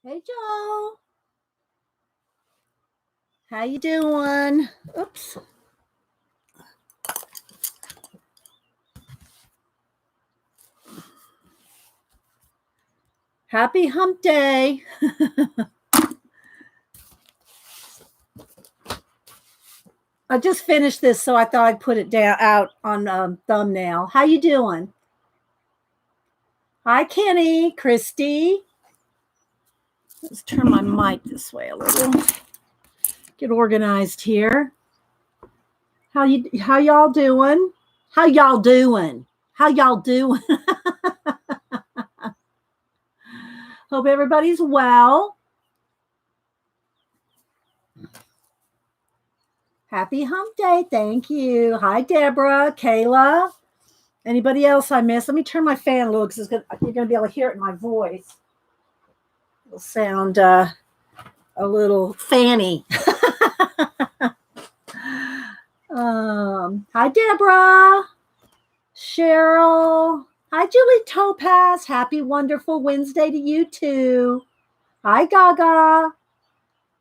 Hey, Joe. How you doing? Oops. Happy hump day. I just finished this, so I thought I'd put it down out on thumbnail. How you doing? Hi, Kenny, Christy. Let's turn my mic this way a little. Get organized here. How y'all doing? How y'all doing? How y'all doing? Hope everybody's well. Happy hump day. Thank you. Hi, Deborah, Kayla. Anybody else I missed? Let me turn my fan a little because you're going to be able to hear it in my voice. It'll sound a little fanny. Hi, Deborah. Cheryl. Hi, Julie Topaz. Happy, wonderful Wednesday to you, too. Hi, Gaga.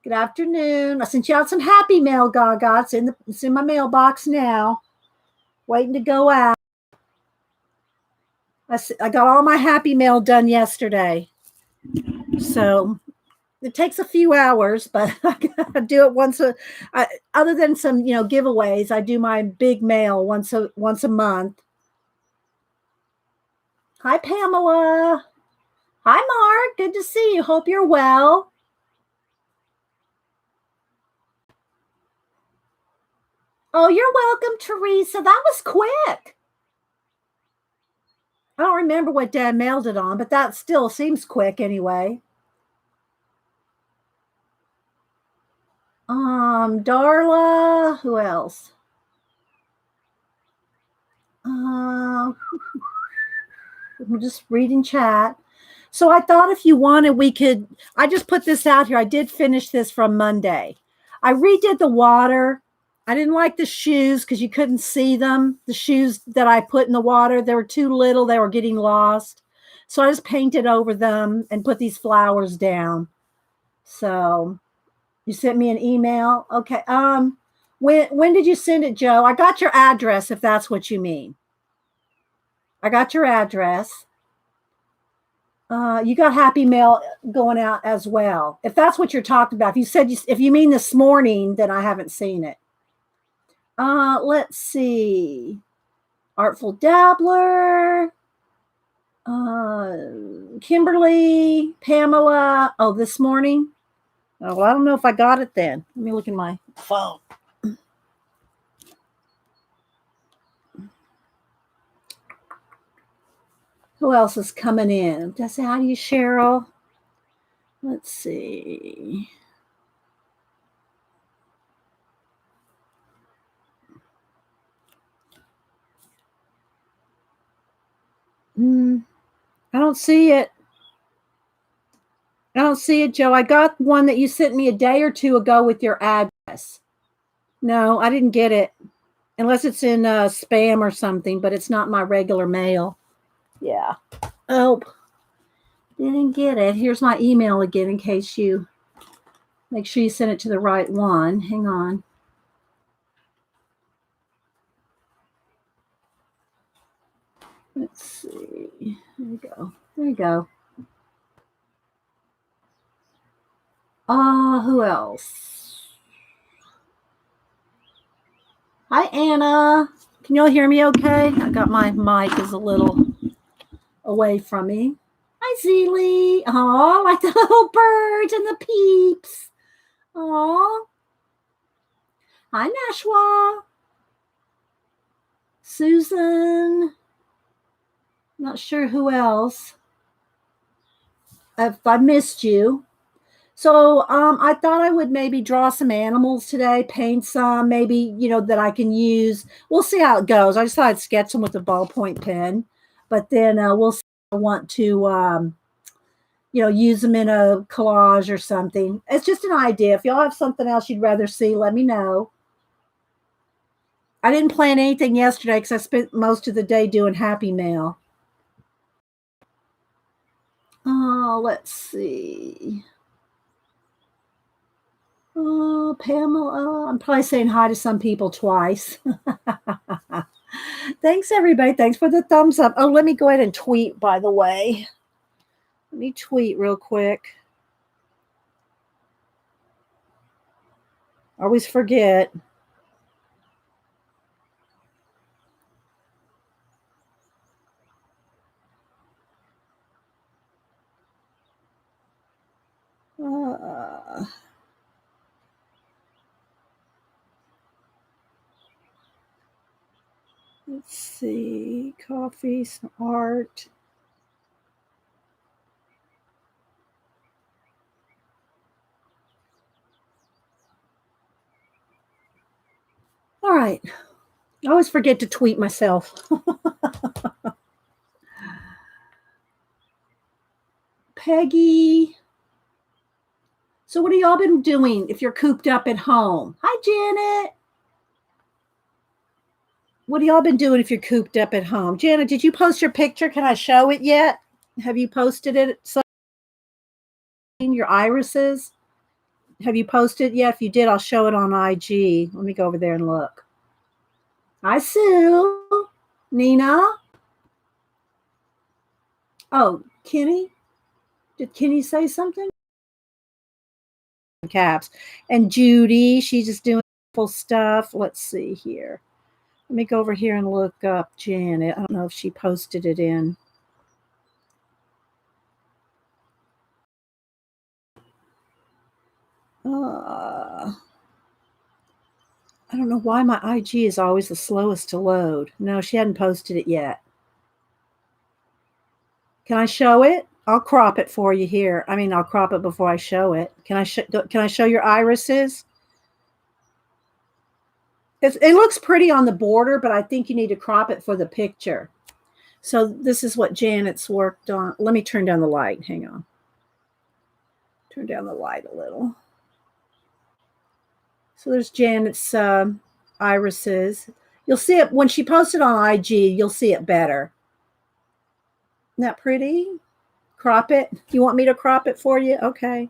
Good afternoon. I sent you out some happy mail, Gaga. It's in my mailbox now, waiting to go out. I got all my happy mail done yesterday. So it takes a few hours, but I do it other than some, giveaways, I do my big mail once a month. Hi, Pamela. Hi, Mark. Good to see you. Hope you're well. Oh, you're welcome, Teresa. That was quick. I don't remember what Dad mailed it on, but that still seems quick anyway. Darla, who else? I'm just reading chat. So I thought if you wanted, I just put this out here. I did finish this from Monday. I redid the water. I didn't like the shoes because you couldn't see them. The shoes that I put in the water, they were too little. They were getting lost. So I just painted over them and put these flowers down. So you sent me an email. Okay. When did you send it, Joe? I got your address, if that's what you mean. I got your address. You got happy mail going out as well. If that's what you're talking about. If you mean this morning, then I haven't seen it. Let's see. Artful Dabbler. Kimberly, Pamela. Oh, this morning? Oh, well, I don't know if I got it then. Let me look in my phone. Who else is coming in? Did I say hi to you, Cheryl? Let's see. I don't see it. I don't see it, Joe. I got one that you sent me a day or two ago with your address. No, I didn't get it. Unless it's in spam or something, but it's not my regular mail. Yeah. Oh, didn't get it. Here's my email again in case you make sure you send it to the right one. Hang on. Let's see. There you go. There you go. Who else? Hi, Anna. Can y'all hear me okay? I got my mic is a little away from me. Hi, Zeely. Oh, like the little birds and the peeps. Oh. Hi, Nashwa. Susan. Not sure who else. If I missed you. So I thought I would maybe draw some animals today, paint some, maybe, that I can use. We'll see how it goes. I just thought I'd sketch them with a ballpoint pen, but then we'll see if I want to, use them in a collage or something. It's just an idea. If y'all have something else you'd rather see, let me know. I didn't plan anything yesterday because I spent most of the day doing happy mail. Oh, let's see. Oh, Pamela. I'm probably saying hi to some people twice. Thanks, everybody. Thanks for the thumbs up. Oh, let me go ahead and tweet, by the way. Let me tweet real quick. Always forget. Let's see. Coffee, some art. All right. I always forget to tweet myself. Peggy. So, what have y'all been doing if you're cooped up at home? Hi, Janet. What have y'all been doing if you're cooped up at home? Janet, did you post your picture? Can I show it yet? Have you posted it? Your irises? Have you posted yet? If you did, I'll show it on IG. Let me go over there and look. Hi, Sue. Nina. Oh, Kenny. Did Kenny say something? Caps. And Judy, she's just doing full stuff. Let's see here. Let me go over here and look up Janet. I don't know if she posted it in. I don't know why my IG is always the slowest to load. No, she hadn't posted it yet. Can I show it? I'll crop it for you here. I mean, I'll crop it before I show it. Can I show your irises? It looks pretty on the border, but I think you need to crop it for the picture. So this is what Janet's worked on. Let me turn down the light. Hang on. Turn down the light a little. So there's Janet's irises. You'll see it when she posted on IG. You'll see it better. Isn't that pretty? Crop it. You want me to crop it for you? Okay.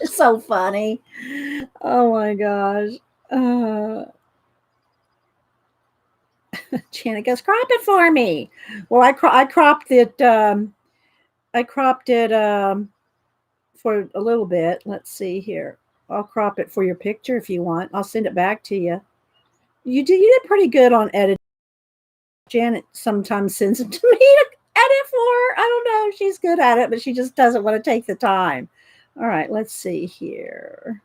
It's so funny. Oh my gosh. Janet goes, crop it for me. Well, I cropped it. I cropped it for a little bit. Let's see here. I'll crop it for your picture if you want. I'll send it back to you. You did pretty good on editing. Janet sometimes sends it to me to edit for her. I don't know. She's good at it, but she just doesn't want to take the time. All right, let's see here.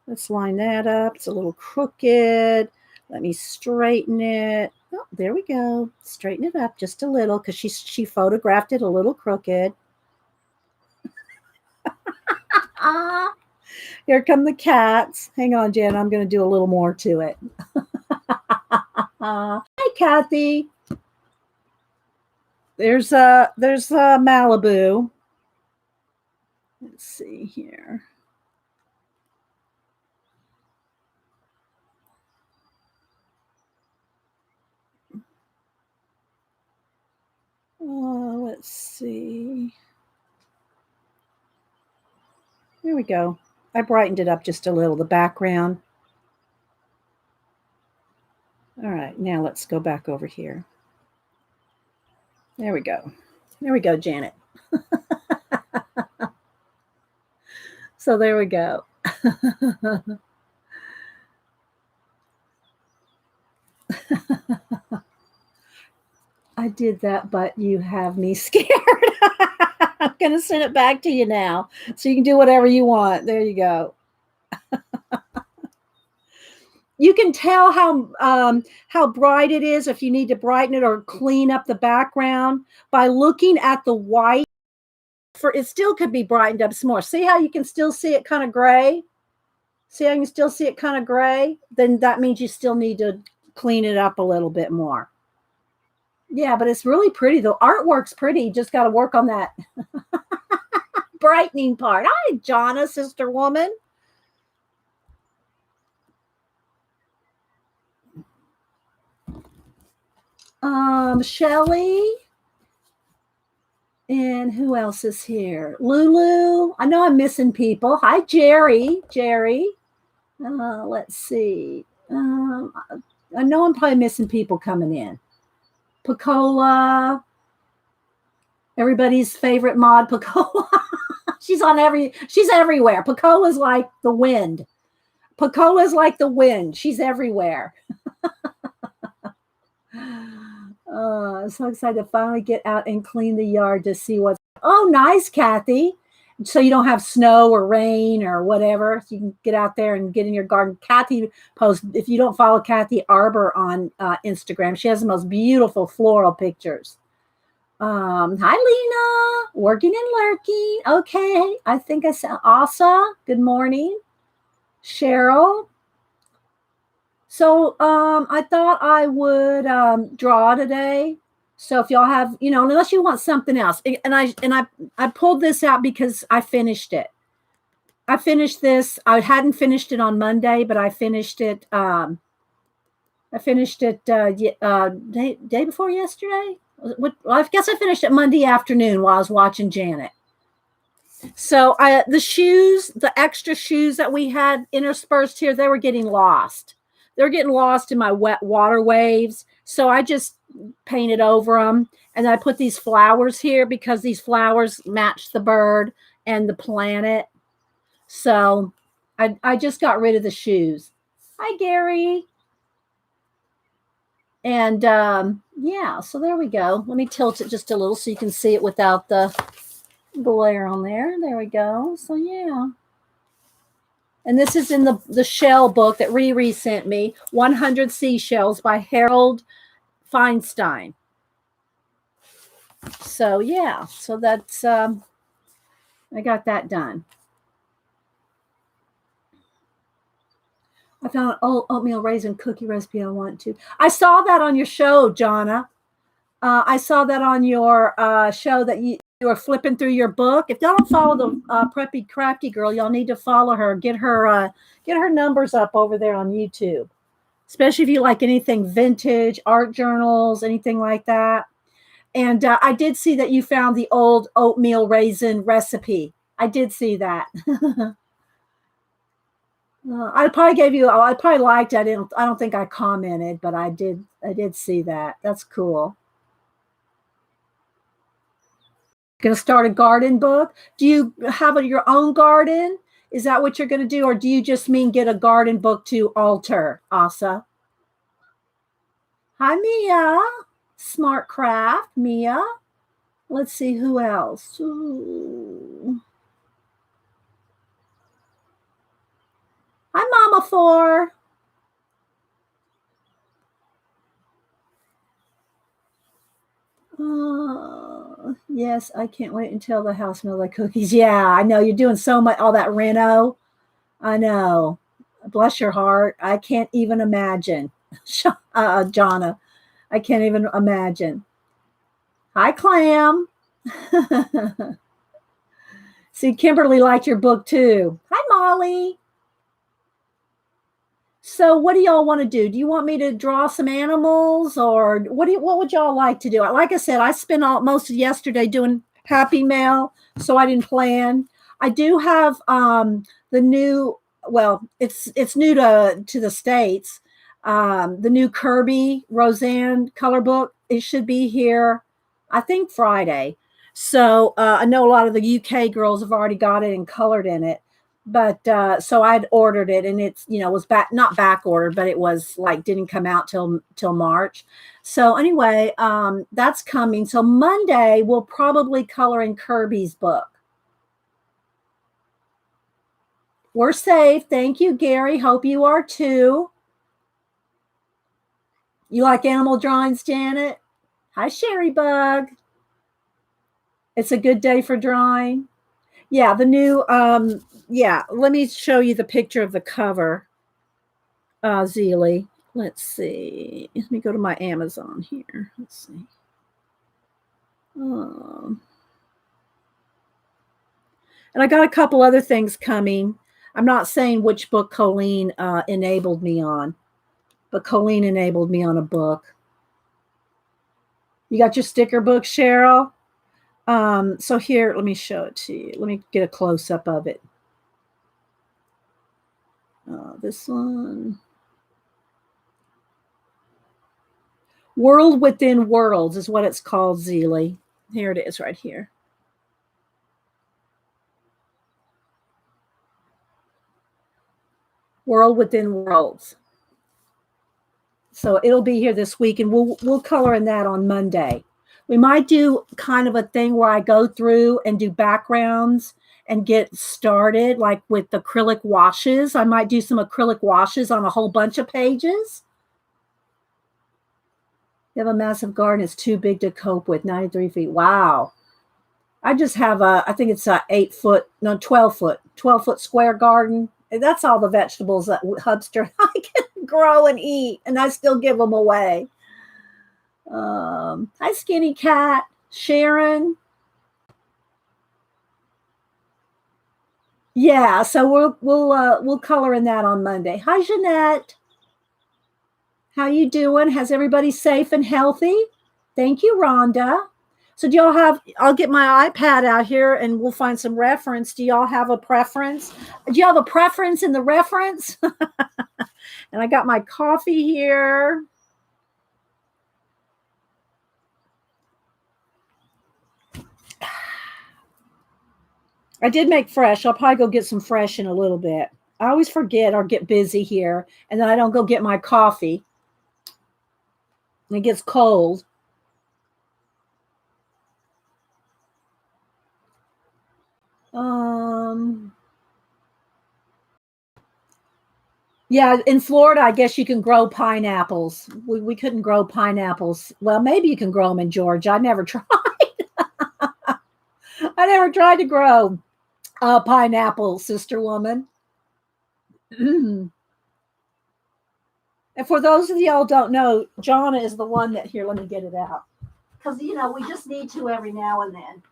Let's line that up. It's a little crooked. Let me straighten it. Oh, there we go. Straighten it up just a little because she photographed it a little crooked. Here come the cats. Hang on, Jen. I'm going to do a little more to it. Hi, Kathy. There's Malibu. Let's see here. Let's see. There we go. I brightened it up just a little, the background. All right, now let's go back over here. There we go. There we go, Janet. So there we go. I did that, but you have me scared. I'm going to send it back to you now so you can do whatever you want. There you go. You can tell how bright it is if you need to brighten it or clean up the background by looking at the white. For it still could be brightened up some more. See how you can still see it kind of gray? See how you can still see it kind of gray? Then that means you still need to clean it up a little bit more. Yeah, but it's really pretty. The artwork's pretty. You just got to work on that brightening part. Hi, Jonna, sister woman. Shelly. And who else is here? Lulu. I know I'm missing people. Hi, Jerry. Jerry. Let's see. I know I'm probably missing people coming in. Pacola. Everybody's favorite mod, Pacola. she's everywhere. Pacola's like the wind. Pacola's like the wind. She's everywhere. I'm so excited to finally get out and clean the yard to see what's. Oh, nice, Kathy. So you don't have snow or rain or whatever. So you can get out there and get in your garden. Kathy posts, if you don't follow Kathy Arbor on Instagram, she has the most beautiful floral pictures. Hi, Lena. Working and lurking. Okay. I think I said Asa. Good morning. Cheryl. So I thought I would draw today. So if y'all have, unless you want something else, and I pulled this out because I finished it. I finished this. I hadn't finished it on Monday, but I finished it. Day before yesterday. Well, I guess I finished it Monday afternoon while I was watching Janet. So the extra shoes that we had interspersed here, they were getting lost. They're getting lost in my wet water waves. So I just painted over them. And I put these flowers here because these flowers match the bird and the planet. So I just got rid of the shoes. Hi, Gary. And yeah, so there we go. Let me tilt it just a little so you can see it without the glare on there. There we go. So yeah. And this is in the shell book that Riri sent me, 100 Seashells by Harold Feinstein. So yeah, so that's I got that done. I found an old oatmeal raisin cookie recipe I want to. I saw that on your show, Jonna. I saw that on your show that you were flipping through your book. If y'all don't follow the Preppy Crafty Girl, y'all need to follow her. Get her numbers up over there on YouTube, especially if you like anything vintage, art journals, anything like that. And I did see that you found the old oatmeal raisin recipe. I did see that. I probably liked it. I don't think I commented, but I did see that. That's cool. Going to start a garden book. Do you have your own garden? Is that what you're going to do? Or do you just mean get a garden book to alter, Asa? Hi, Mia. Smart Craft, Mia. Let's see who else. Ooh. Hi, Mama 4. Yes, I can't wait until the house smells like cookies. Yeah, I know you're doing so much, all that reno. I know. Bless your heart. I can't even imagine. Jonna, I can't even imagine. Hi, Clam. See, Kimberly liked your book too. Hi, Molly. So what do y'all want to do? Do you want me to draw some animals or what would y'all like to do? Like I said, I spent most of yesterday doing Happy Mail, so I didn't plan. I do have the new, well, it's new to the States. The new Kirby Roseanne color book. It should be here, I think Friday. So I know a lot of the UK girls have already got it and colored in it. But so I'd ordered it and it's, was not back ordered, but it was like didn't come out till March. So anyway, that's coming. So Monday we'll probably color in Kirby's book. We're safe. Thank you, Gary. Hope you are too. You like animal drawings, Janet? Hi, Sherry Bug. It's a good day for drawing. Yeah, the new let me show you the picture of the cover. Zeely. Let's see. Let me go to my Amazon here. Let's see. And I got a couple other things coming. I'm not saying which book Colleen enabled me on, but Colleen enabled me on a book. You got your sticker book, Cheryl? So here, let me show it to you. Let me get a close up of it. This one. World Within Worlds is what it's called, Zeely. Here it is right here. World Within Worlds. So it'll be here this week, and we'll color in that on Monday. We might do kind of a thing where I go through and do backgrounds and get started, like with acrylic washes. I might do some acrylic washes on a whole bunch of pages. You have a massive garden. It's too big to cope with. 93 feet. Wow. I just have I think it's a 12 foot square garden. And that's all the vegetables that Hubster I can grow and eat, and I still give them away. Hi, Skinny Cat. Sharon. Yeah, so we'll color in that on Monday. Hi, Jeanette. How you doing? Has everybody safe and healthy? Thank you, Rhonda. So do y'all have, I'll get my iPad out here and we'll find some reference. Do y'all have a preference? Do you have a preference in the reference? And I got my coffee here. I did make fresh. I'll probably go get some fresh in a little bit. I always forget or get busy here, and then I don't go get my coffee. It gets cold. Yeah, in Florida, I guess you can grow pineapples. We couldn't grow pineapples. Well, maybe you can grow them in Georgia. I never tried. I never tried to grow pineapple, sister woman. And for those of y'all don't know, Jonna is the one that, here, let me get it out. Because, you know, we just need to every now and then.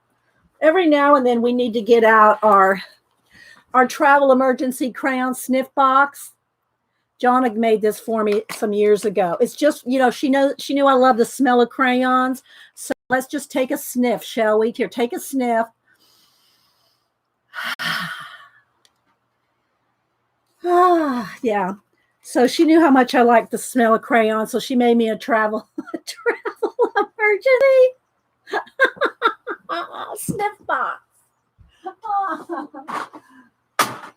Every now and then we need to get out our travel emergency crayon sniff box. Jonna made this for me some years ago. It's just, you know, she knew I love the smell of crayons. So let's just take a sniff, shall we? Here, take a sniff. Yeah. So she knew how much I liked the smell of crayons, so she made me a travel emergency sniff box.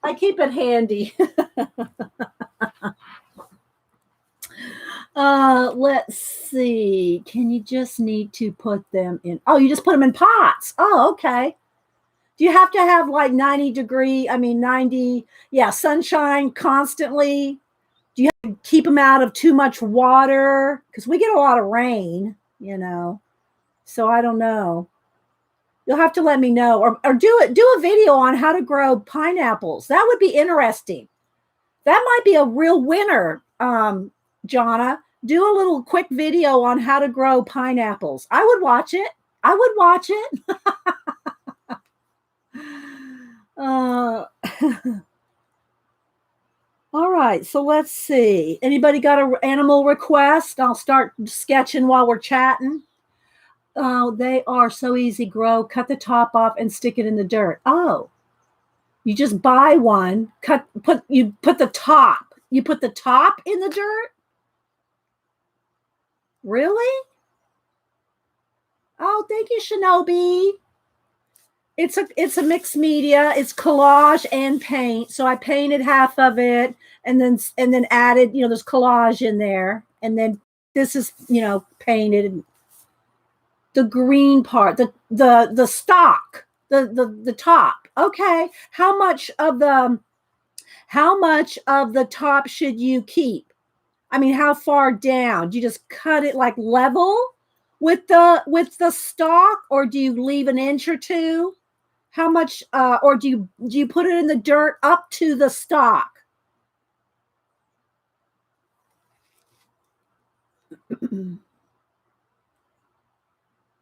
I keep it handy. Let's see. Can you just need to put them in? Oh, you just put them in pots. Oh, okay. Do you have to have like 90, sunshine constantly? Do you have to keep them out of too much water? Because we get a lot of rain, you know. So I don't know. You'll have to let me know, or do a video on how to grow pineapples. That would be interesting. That might be a real winner, Jonna. Do a little quick video on how to grow pineapples. I would watch it. All right, so let's see. Anybody got an animal request? I'll start sketching while we're chatting. Oh, they are so easy grow. Cut the top off and stick it in the dirt. Oh, you just buy one. You put the top in the dirt. Really? Oh, thank you, Shinobi. It's a mixed media. It's collage and paint. So I painted half of it and then added, you know, there's collage in there. And then this is, you know, painted. The green part, the stalk, the top. Okay. How much of the top should you keep? I mean, how far down? Do you just cut it like level with the stalk, or do you leave an inch or two? How much, or do you put it in the dirt up to the stalk?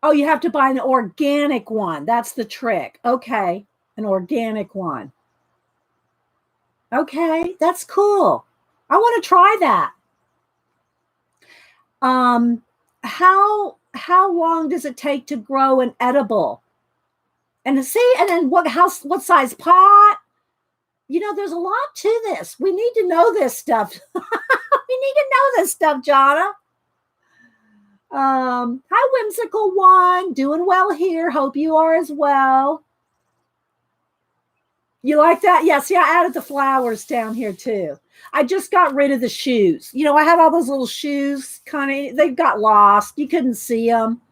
Oh, you have to buy an organic one. That's the trick. Okay, an organic one. Okay, that's cool. I want to try that. How long does it take to grow an edible? And see, and then what size pot? There's a lot to this. We need to know this stuff. We need to know this stuff, Jonna. Hi, Whimsical One. Doing well here. Hope you are as well. You like that? Yeah, see, I added the flowers down here too. I just got rid of the shoes. I had all those little shoes they got lost. You couldn't see them.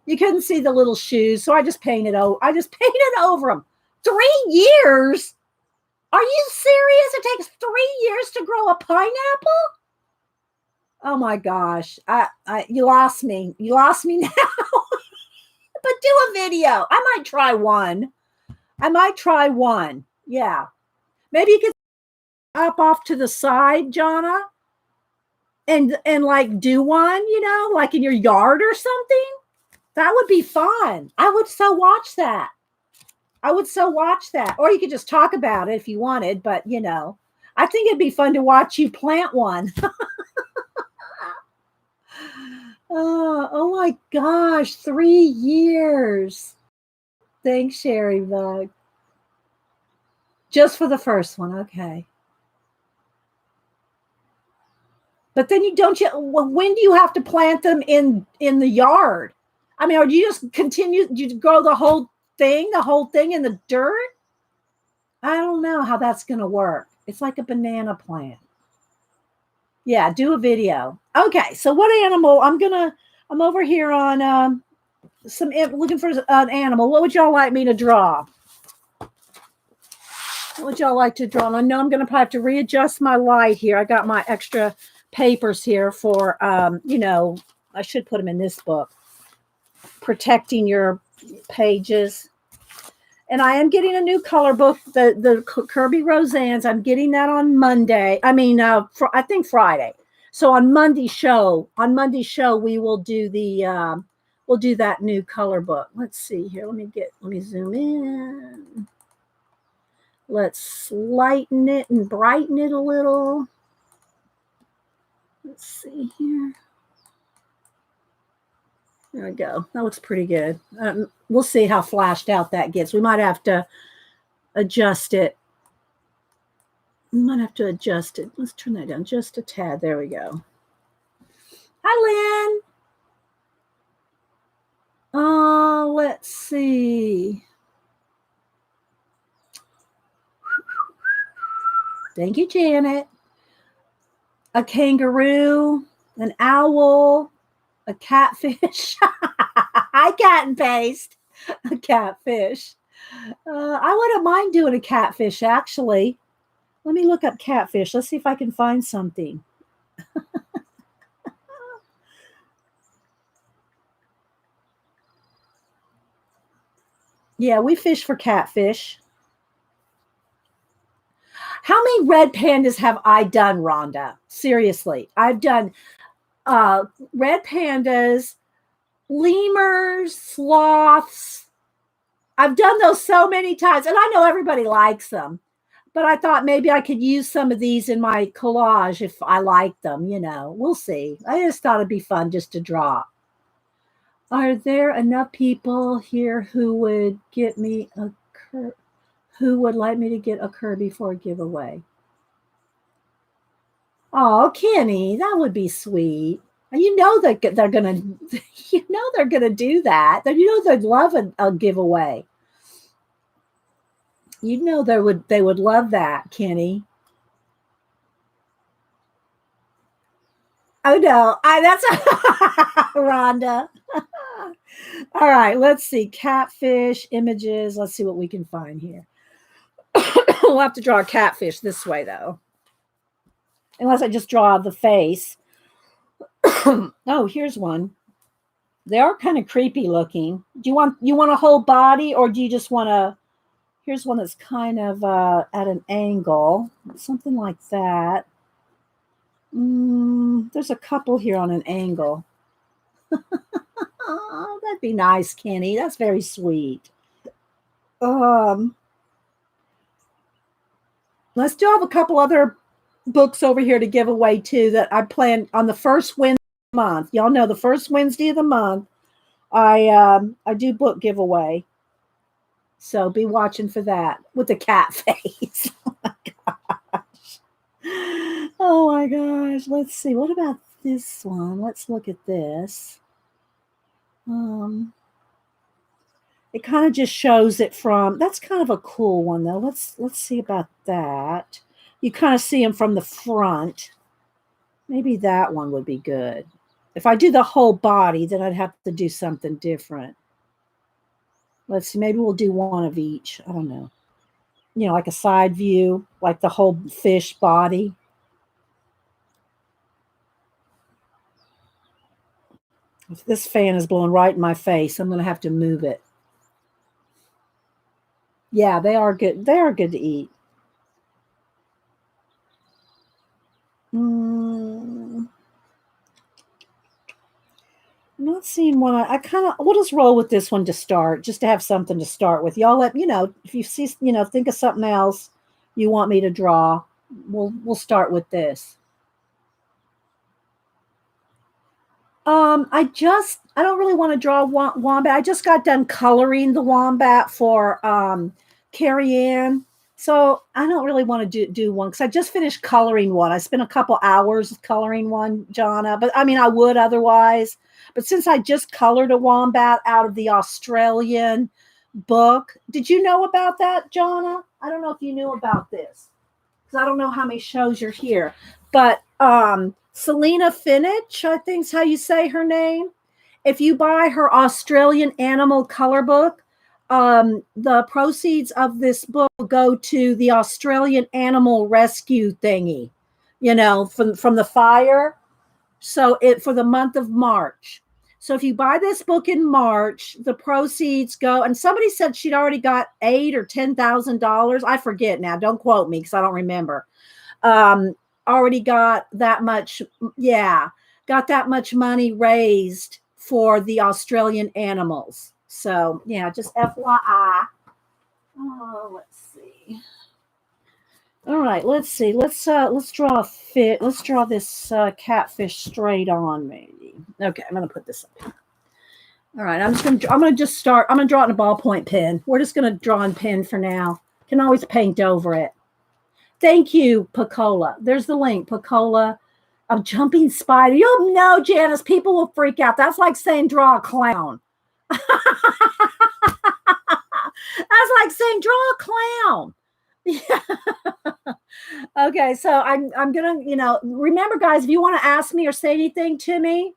You couldn't see the little shoes. So I just painted over them. 3 years? Are you serious? It takes 3 years to grow a pineapple? Oh my gosh. You lost me. You lost me now. But do a video. I might try one. Yeah. Maybe you could up off to the side, Jonna, and like do one, like in your yard or something. That would be fun. I would so watch that. Or you could just talk about it if you wanted, but I think it'd be fun to watch you plant one. Oh my gosh, 3 years. Thanks, Sherry Bug. Just for the first one, okay. But then when do you have to plant them in the yard? I mean, or do you just continue, do you grow the whole thing in the dirt? I don't know how that's going to work. It's like a banana plant. Yeah, do a video. Okay, so what animal? I'm over here on looking for an animal. What would y'all like me to draw? What would y'all like to draw? And I know I'm going to probably have to readjust my light here. I got my extra papers here for, I should put them in this book. Protecting your pages. And I am getting a new color book, the Kirby Roseanne's. I'm getting that on Monday. I think Friday. So on Monday's show, we will do we'll do that new color book. Let's see here. Let me zoom in. Let's lighten it and brighten it a little. Let's see here. There we go. That looks pretty good. We'll see how flashed out that gets. We might have to adjust it. Let's turn that down just a tad. There we go. Hi, Lynn. Let's see. Thank you, Janet. A kangaroo, an owl, a catfish. Hi, Cat and Paste. A catfish. I wouldn't mind doing a catfish, actually. Let me look up catfish. Let's see if I can find something. Yeah, we fish for catfish. How many red pandas have I done, Rhonda? Seriously, I've done red pandas, lemurs, sloths. I've done those so many times, and I know everybody likes them, but I thought maybe I could use some of these in my collage if I like them. We'll see. I just thought it'd be fun just to draw. Are there enough people here who would get me who would like me to get a Kirby for a giveaway? Oh, Kenny, that would be sweet. You know that they're gonna do that. They'd love a giveaway. They would love that, Kenny. Oh no, that's Rhonda. All right, let's see. Catfish images. Let's see what we can find here. We'll have to draw a catfish this way, though. Unless I just draw the face. Oh, here's one. They are kind of creepy looking. Do you want a whole body, or do you just want to? Here's one that's kind of at an angle, something like that. There's a couple here on an angle. Oh, that'd be nice, Kenny. That's very sweet. Let's do have a couple other books over here to give away too that I plan on the first Wednesday of the month. Y'all know the first Wednesday of the month, I do book giveaway. So be watching for that with the cat face. Oh my gosh. Let's see. What about this one? Let's look at this. Um, it kind of just shows it from. That's kind of a cool one though. Let's see about that. You kind of see him from the front. Maybe that one would be good. If I do the whole body, then I'd have to do something different. Let's see. Maybe we'll do one of each. I don't know. Like a side view, like the whole fish body. If this fan is blowing right in my face, I'm going to have to move it. Yeah, they are good. They are good to eat. I'm not seeing one. I kind of, we'll just roll with this one to start, just to have something to start with. Y'all if you see, think of something else you want me to draw, we'll start with this. I don't really want to draw wombat. I just got done coloring the wombat for Carrie Ann. So I don't really want to do one because I just finished coloring one. I spent a couple hours coloring one, Jonna, but I mean, I would otherwise. But since I just colored a wombat out of the Australian book, did you know about that, Jonna? I don't know if you knew about this because I don't know how many shows you're here. But Selena Finich, I think's how you say her name. If you buy her Australian animal color book, the proceeds of this book go to the Australian animal rescue thingy, from the fire. So for the month of March. So if you buy this book in March, the proceeds go, and somebody said she'd already got $8,000 or $10,000. I forget now. Don't quote me because I don't remember. Already got that much. Yeah, got that much money raised for the Australian animals. So yeah, just FYI. Oh, let's see. All right, let's see. Let's draw a fit. Let's draw this catfish straight on, maybe. Okay, I'm gonna put this up here. All right, I'm gonna just start. I'm gonna draw it in a ballpoint pen. We're just gonna draw in pen for now. Can always paint over it. Thank you, Picola. There's the link, Picola. A jumping spider. You'll know, Janice. People will freak out. That's like saying draw a clown. That's like saying draw a clown. Yeah. Okay, so I'm gonna, remember, guys, if you want to ask me or say anything to me,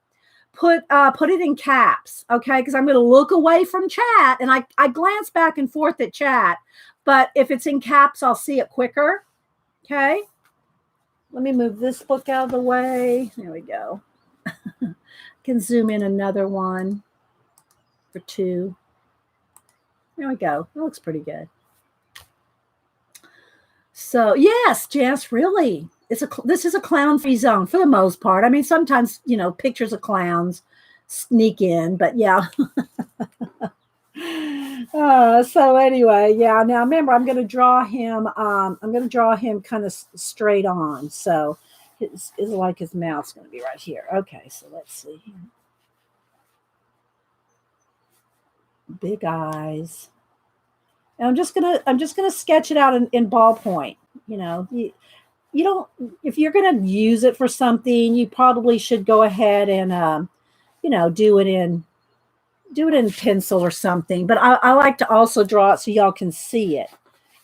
put it in caps, okay? Because I'm gonna look away from chat and I glance back and forth at chat, but if it's in caps, I'll see it quicker. Okay. Let me move this book out of the way. There we go. Can zoom in another one for 2. There we go. It looks pretty good. So yes, Jess, really, this is a clown-free zone for the most part. I mean, sometimes pictures of clowns sneak in, but yeah. So anyway, yeah. Now remember, I'm going to draw him. I'm going to draw him kind of straight on. So it's like his mouth's going to be right here. Okay, so let's see. Big eyes. And I'm just gonna sketch it out in ballpoint. You don't, if you're gonna use it for something, you probably should go ahead and do it in pencil or something. But I like to also draw it so y'all can see it.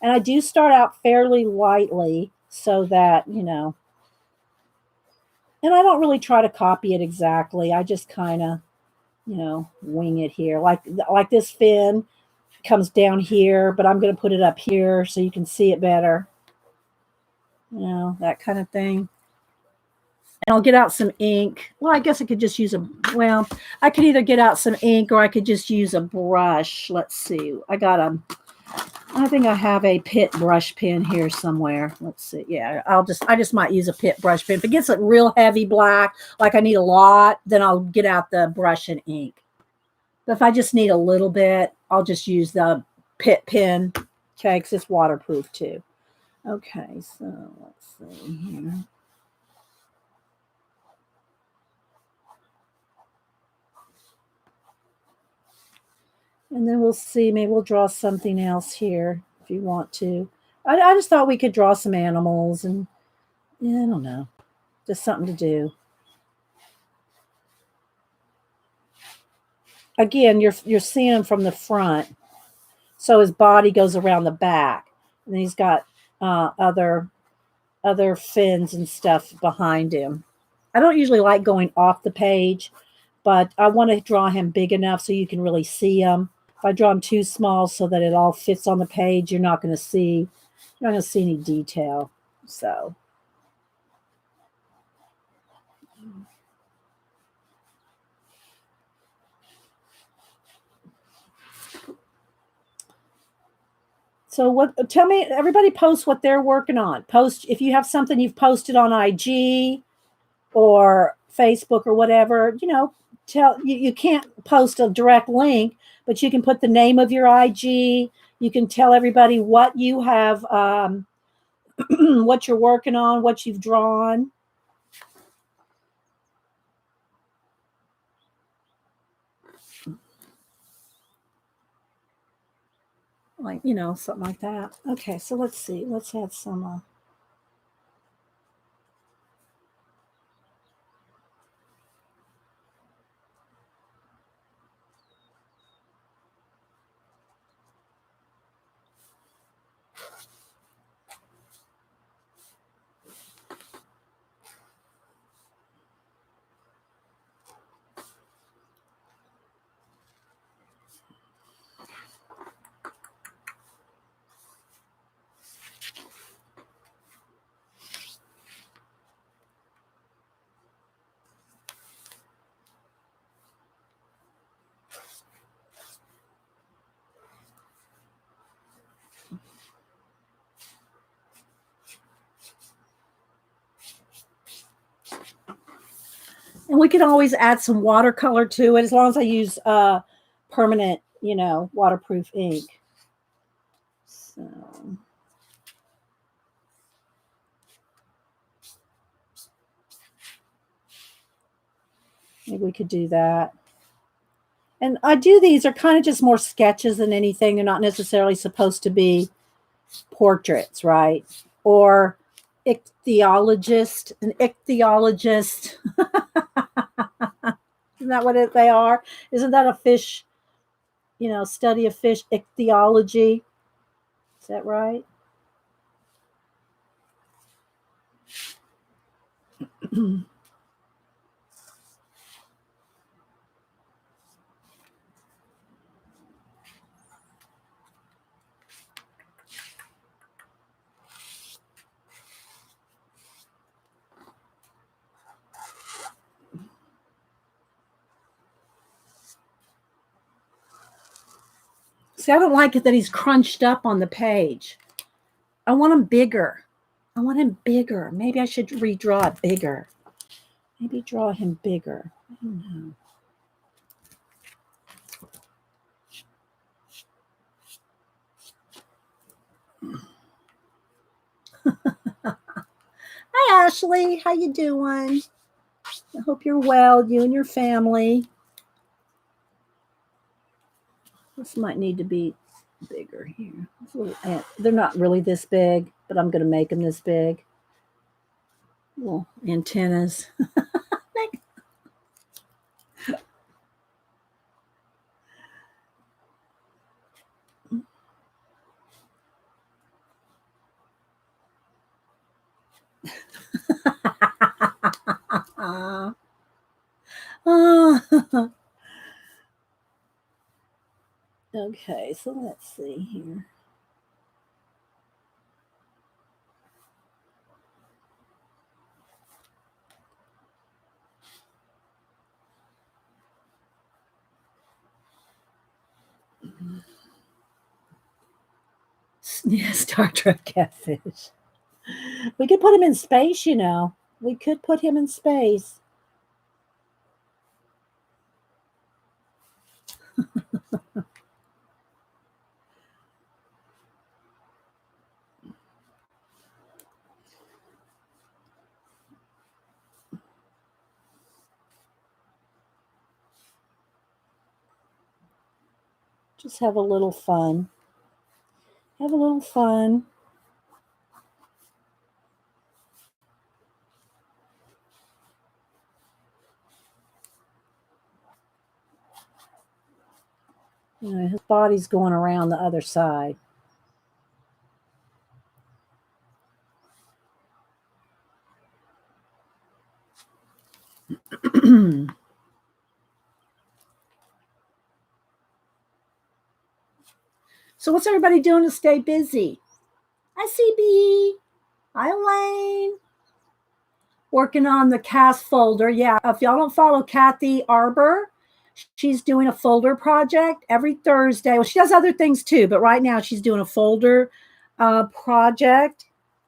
And I do start out fairly lightly so that and I don't really try to copy it exactly. I just kind of wing it here, like this fin comes down here, but I'm going to put it up here so you can see it better. That kind of thing. And I'll get out some ink. Well, I guess I could just use I could either get out some ink or I could just use a brush. Let's see. I think I have a Pitt brush pen here somewhere. Let's see. Yeah, I just might use a Pitt brush pen. If it gets a real heavy black, like I need a lot, then I'll get out the brush and ink. But if I just need a little bit, I'll just use the Pitt pen, okay, because it's waterproof too. Okay, so let's see here. And then we'll see. Maybe we'll draw something else here if you want to. I just thought we could draw some animals and yeah, I don't know. Just something to do. Again, you're seeing him from the front. So his body goes around the back. And he's got other fins and stuff behind him. I don't usually like going off the page, but I want to draw him big enough so you can really see him. If I draw him too small so that it all fits on the page, you're not going to see any detail. So, what? Tell me, everybody, post what they're working on. Post if you have something you've posted on IG or Facebook or whatever. Tell you can't post a direct link, but you can put the name of your IG. You can tell everybody what you have, what you're working on, what you've drawn. Like, something like that. Okay, so let's see. Let's add some. And we can always add some watercolor to it as long as I use permanent, waterproof ink. So maybe we could do that. And I do these are kind of just more sketches than anything. They're not necessarily supposed to be portraits, right? Or an ichthyologist. Isn't that what they are? Isn't that a fish, study of fish, ichthyology? Is that right? See, I don't like it that he's crunched up on the page. I want him bigger. I want him bigger. Maybe I should redraw it bigger. Maybe draw him bigger. I don't know. Hi, Ashley. How you doing? I hope you're well, you and your family. This might need to be bigger here. They're not really this big, but I'm going to make them this big. Little antennas. Okay, so let's see here. Yeah, Star Trek catfish. We could put him in space, We could put him in space. Just have a little fun. Have a little fun. You know, his body's going around the other side. So what's everybody doing to stay busy? Hi, CB. Hi, Elaine. Working on the cast folder. Yeah, if y'all don't follow Kathy Arbor, she's doing a folder project every Thursday. Well, she does other things too, but right now she's doing a folder project,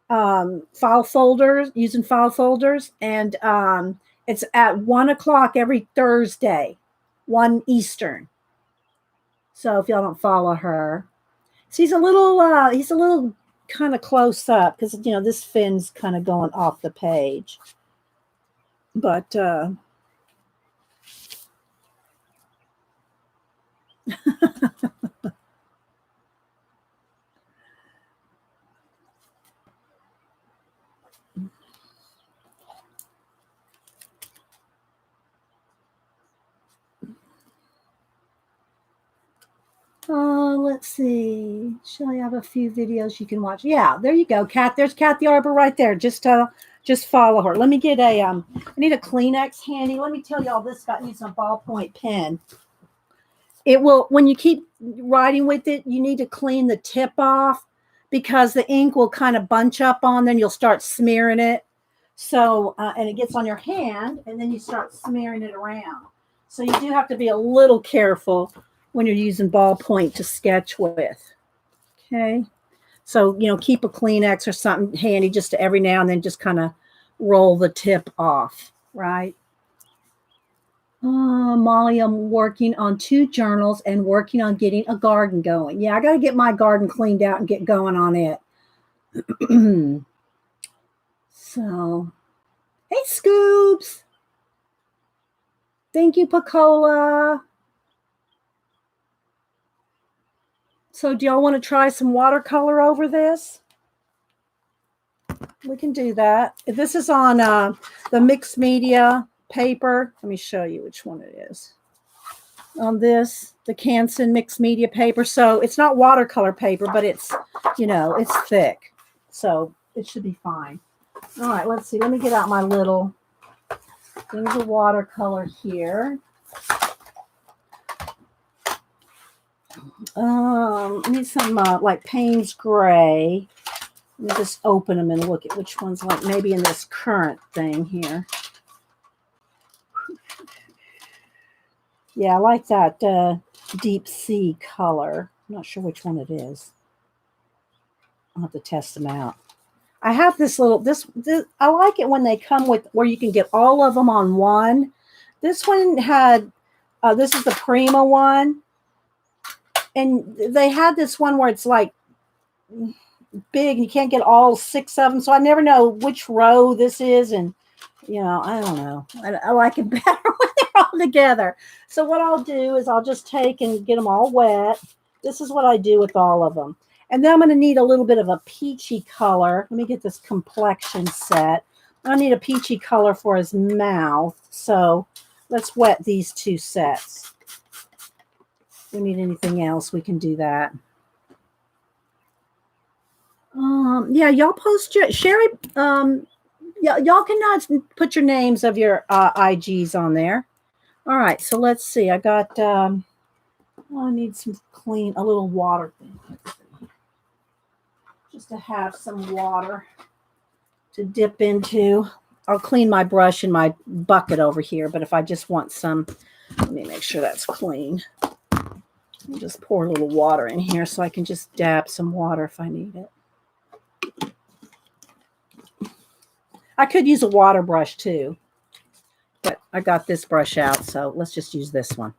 file folders, using file folders. And it's at 1 o'clock every Thursday, 1 Eastern. So if y'all don't follow her, so he's a little kind of close up because, you know, this fin's kind of going off the page. But let's see. Shelly, I have a few videos you can watch. Yeah, there you go, Kat. There's Kathy Arbor right there. Just follow her. Let me get a I need a Kleenex handy. Let me tell y'all this guy needs a ballpoint pen. It will, when you keep writing with it, you need to clean the tip off because the ink will kind of bunch up on, then you'll start smearing it. So, and it gets on your hand and then you start smearing it around. So you do have to be a little careful when you're using ballpoint to sketch with. Okay. So, you know, keep a Kleenex or something handy just to every now and then just kind of roll the tip off, right? Molly, I'm working on 2 journals and working on getting a garden going. Yeah, I got to get my garden cleaned out and get going on it. So, hey, Scoops. Thank you, Pacola. So do y'all want to try some watercolor over this? We can do that. This is on the mixed media paper. Let me show you which one it is. On this, the Canson mixed media paper. So it's not watercolor paper, but it's, you know, it's thick. So it should be fine. All right, let's see. Let me get out my little things of watercolor here. I need some like Payne's Gray. Let me just open them and look at which one's like maybe in this current thing here. Yeah, I like that deep sea color. I'm not sure which one it is. I'll have to test them out. I have this little, this I like it when they come with, where you can get all of them on one. This one had, this is the Prima one. And they had this one where it's like big and you can't get all 6 of them. So I never know which row this is. And, you know, I don't know. I like it better when they're all together. So what I'll do is I'll just take and get them all wet. This is what I do with all of them. And then I'm going to need a little bit of a peachy color. Let me get this complexion set. I need a peachy color for his mouth. So let's wet these 2 sets. If we need anything else, we can do that. Yeah, y'all post your Sherry. Y'all cannot put your names of your IGs on there. All right, so let's see. I got. I need some a little water thing, just to have some water to dip into. I'll clean my brush in my bucket over here, but if I just want some, let me make sure that's clean. I'll just pour a little water in here so I can just dab some water if I need it. I could use a water brush too, but I got this brush out, so let's just use this one.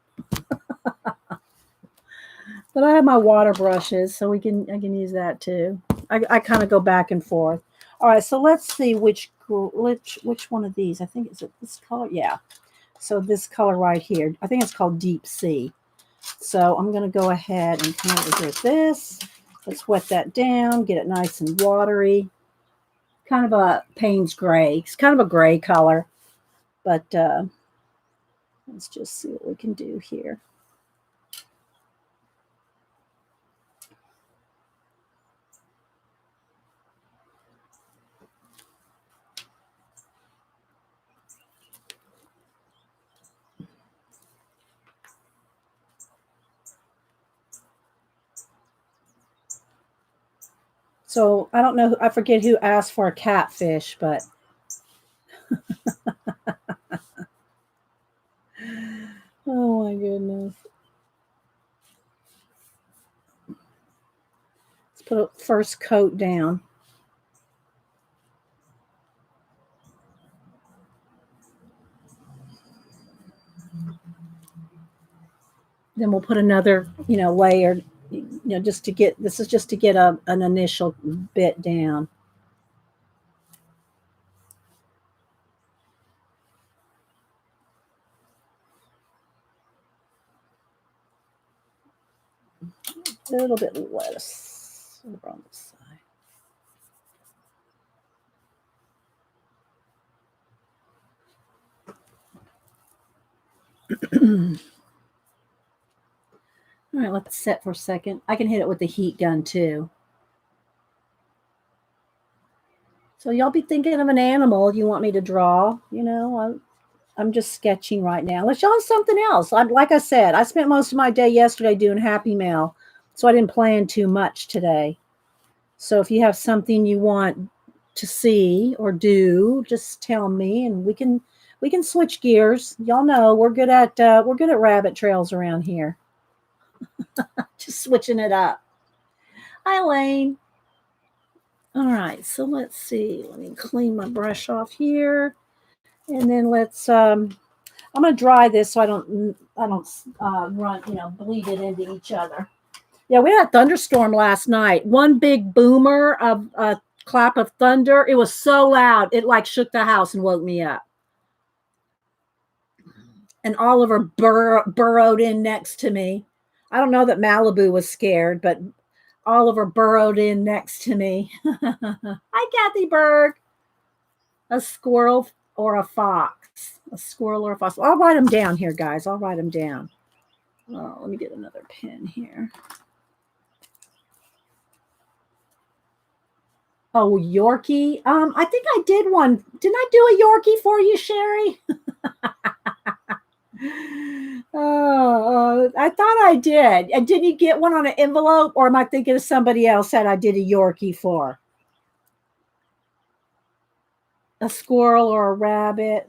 But I have my water brushes, so I can use that too. I kind of go back and forth. All right, so let's see which one of these. I think, is it this color? Yeah. So this color right here, I think it's called Deep Sea. So I'm going to go ahead and come over here with this. Let's wet that down, get it nice and watery. Kind of a Payne's gray. It's kind of a gray color. But let's just see what we can do here. So I don't know, I forget who asked for a catfish, but oh my goodness. Let's put a first coat down. Then we'll put another, layer, just to get, this is just to get an initial bit down. A little bit less over on this side. All right, let's set for a second. I can hit it with the heat gun too. So y'all be thinking of an animal you want me to draw. I'm just sketching right now. Let's show something else. Like I said, I spent most of my day yesterday doing Happy Mail, so I didn't plan too much today. So if you have something you want to see or do, just tell me, and we can switch gears. Y'all know we're good at rabbit trails around here. Just switching it up. Hi, Elaine. All right, so let's see. Let me clean my brush off here, and then let's. I'm gonna dry this so I don't run, bleed it into each other. Yeah, we had a thunderstorm last night. One big boomer of a clap of thunder. It was so loud it like shook the house and woke me up. And Oliver burrowed in next to me. I don't know that Malibu was scared, but Oliver burrowed in next to me. Hi, Kathy Berg. A squirrel or a fox? A squirrel or a fox? I'll write them down here, guys. I'll write them down. Oh, let me get another pen here. Oh, Yorkie. I think I did one. Didn't I do a Yorkie for you, Sherry? Oh, I thought I did. And did you get one on an envelope, or am I thinking of somebody else that I did a Yorkie for? A squirrel or a rabbit.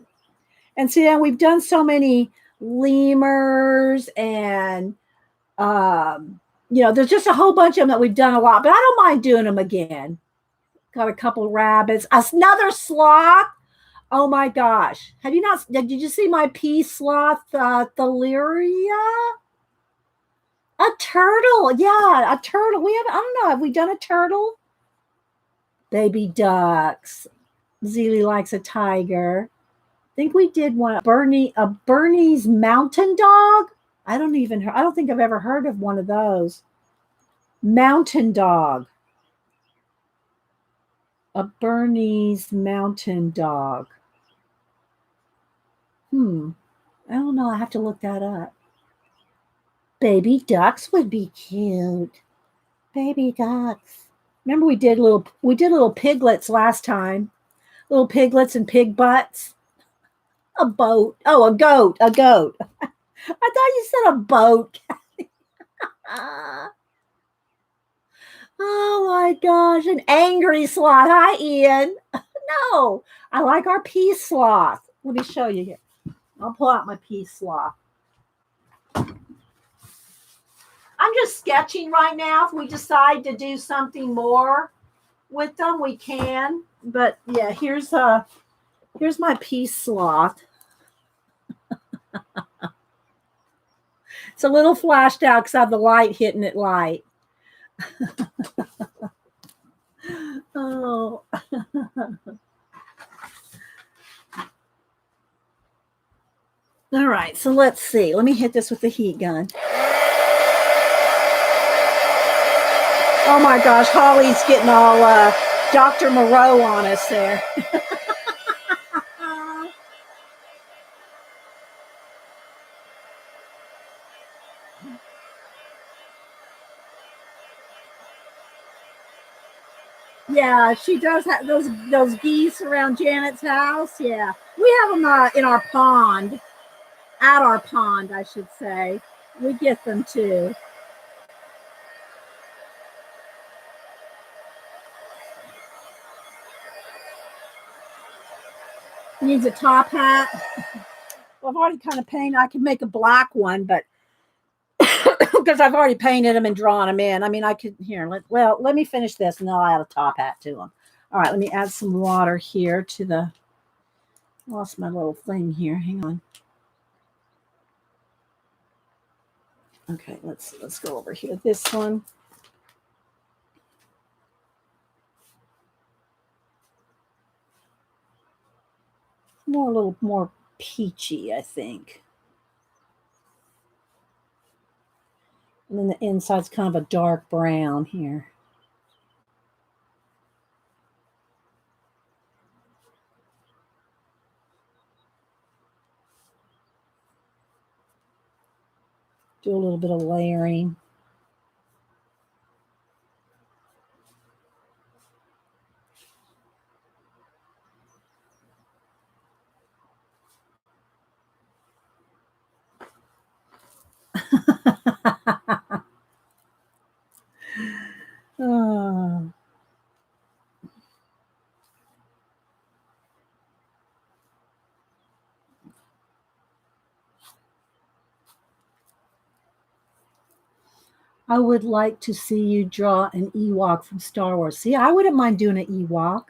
And see, we've done so many lemurs and there's just a whole bunch of them that we've done a lot, but I don't mind doing them again. Got a couple rabbits, another sloth. Oh my gosh. Did you see my pea sloth, Thaleria? A turtle. Yeah, a turtle. I don't know. Have we done a turtle? Baby ducks. Zelie likes a tiger. I think we did one. A Bernese mountain dog. I don't think I've ever heard of one of those. Mountain dog. A Bernese mountain dog. I don't know. I have to look that up. Baby ducks would be cute. Baby ducks. Remember we did little piglets last time. Little piglets and pig butts. A boat. Oh, a goat. A goat. I thought you said a boat. Oh my gosh. An angry sloth. Hi, Ian. No, I like our pea sloth. Let me show you here. I'll pull out my pea sloth. I'm just sketching right now. If we decide to do something more with them, we can. But yeah, here's my pea sloth. It's a little flashed out because I have the light hitting it light. Oh. All right, so let's see. Let me hit this with the heat gun. Oh my gosh, Holly's getting all Dr. Moreau on us there. Yeah, she does have those geese around Janet's house. Yeah, we have them in our pond, at our pond, I should say. We get them too. Needs a top hat. Well, I've already kind of painted. I could make a black one, but because I've already painted them and drawn them in. I mean, I could here. Let me finish this, and then I'll add a top hat to them. All right, let me add some water here to the. Lost my little thing here. Hang on. Okay, let's go over here. This one. A little more peachy, I think. And then the inside's kind of a dark brown here. Do a little bit of layering. Oh. I would like to see you draw an Ewok from Star Wars. See, I wouldn't mind doing an Ewok.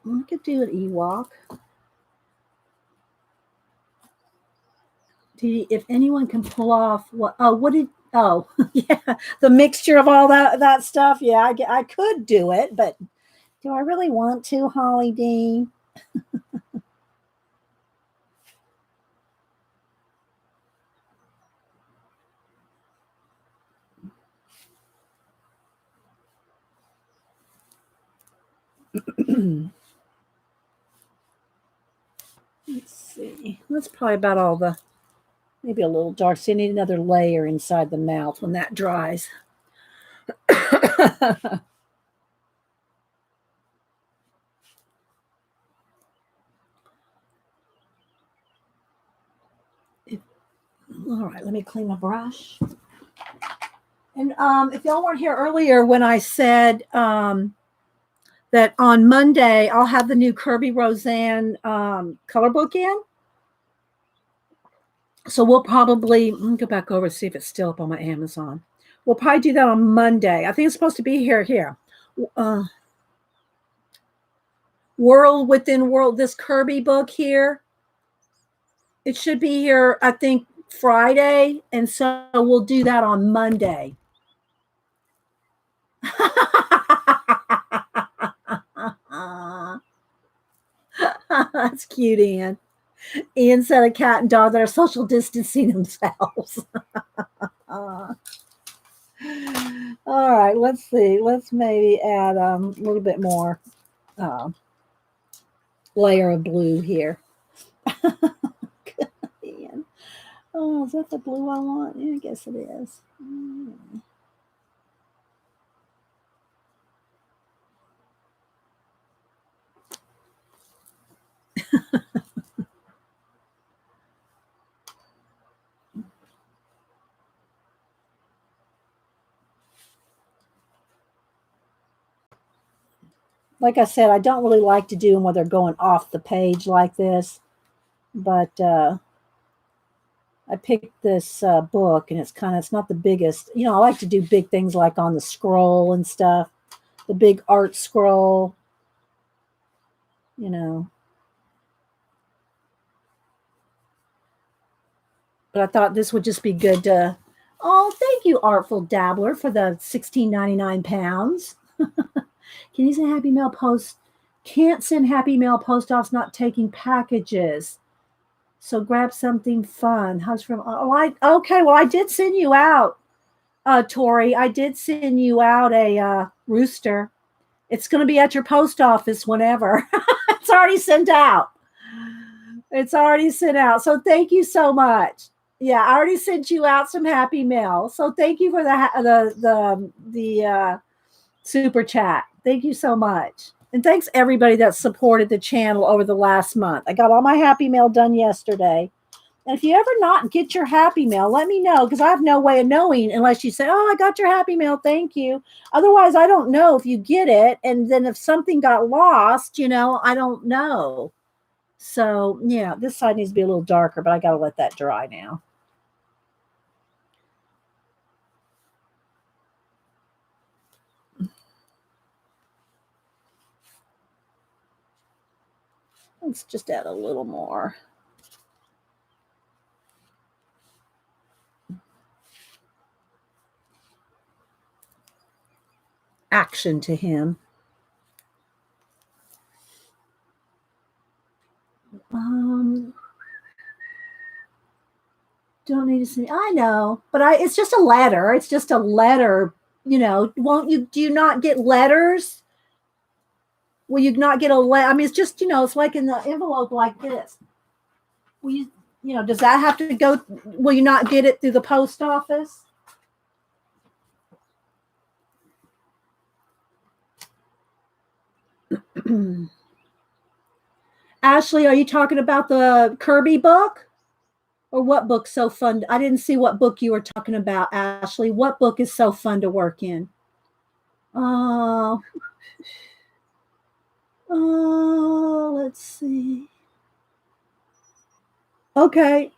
I could do an Ewok. If anyone can pull off what? Oh, what did? Oh, yeah, the mixture of all that stuff. Yeah, I could do it, but do I really want to, Holly Dean? Let's see. That's probably about all the. Maybe a little dark. So you need another layer inside the mouth when that dries. All right, let me clean my brush. And if y'all weren't here earlier when I said that on Monday I'll have the new Kirby Roseanne color book in. So we'll probably go back over and see if it's still up on my Amazon. We'll probably do that on Monday. I think it's supposed to be here. World Within World, this Kirby book here. It should be here, I think, Friday. And so we'll do that on Monday. That's cute, Ian. Ian said a cat and dog that are social distancing themselves. All right, let's see. Let's maybe add a little bit more layer of blue here. Ian. Oh, is that the blue I want? Yeah, I guess it is. Like I said, I don't really like to do them when they're going off the page like this, but I picked this book, and it's not the biggest. You know, I like to do big things like on the scroll and stuff, the big art scroll. You know, but I thought this would just be good to. Oh, thank you, Artful Dabbler, for the £16.99. Can you send Happy Mail post? Can't send Happy Mail post office not taking packages. So grab something fun. Hugs from okay. Well, I did send you out Tori, I did send you out a rooster. It's going to be at your post office whenever. It's already sent out. It's already sent out. So thank you so much. Yeah, I already sent you out some happy mail. So thank you for the super chat. Thank you so much. And thanks everybody that supported the channel over the last month. I got all my happy mail done yesterday. And if you ever not get your happy mail, let me know because I have no way of knowing unless you say, "Oh, I got your happy mail. Thank you." Otherwise, I don't know if you get it. And then if something got lost, I don't know. So, yeah, this side needs to be a little darker, but I got to let that dry now. Let's just add a little more. Action to him. Don't need to see. I know, but it's just a letter. It's just a letter. Won't you? Do you not get letters? Will you not get a letter? I mean, it's just it's like in the envelope like this. Will you? Does that have to go? Will you not get it through the post office? Ashley, are you talking about the Kirby book? Or what book's so fun? I didn't see what book you were talking about, Ashley. What book is so fun to work in? Oh, let's see. Okay.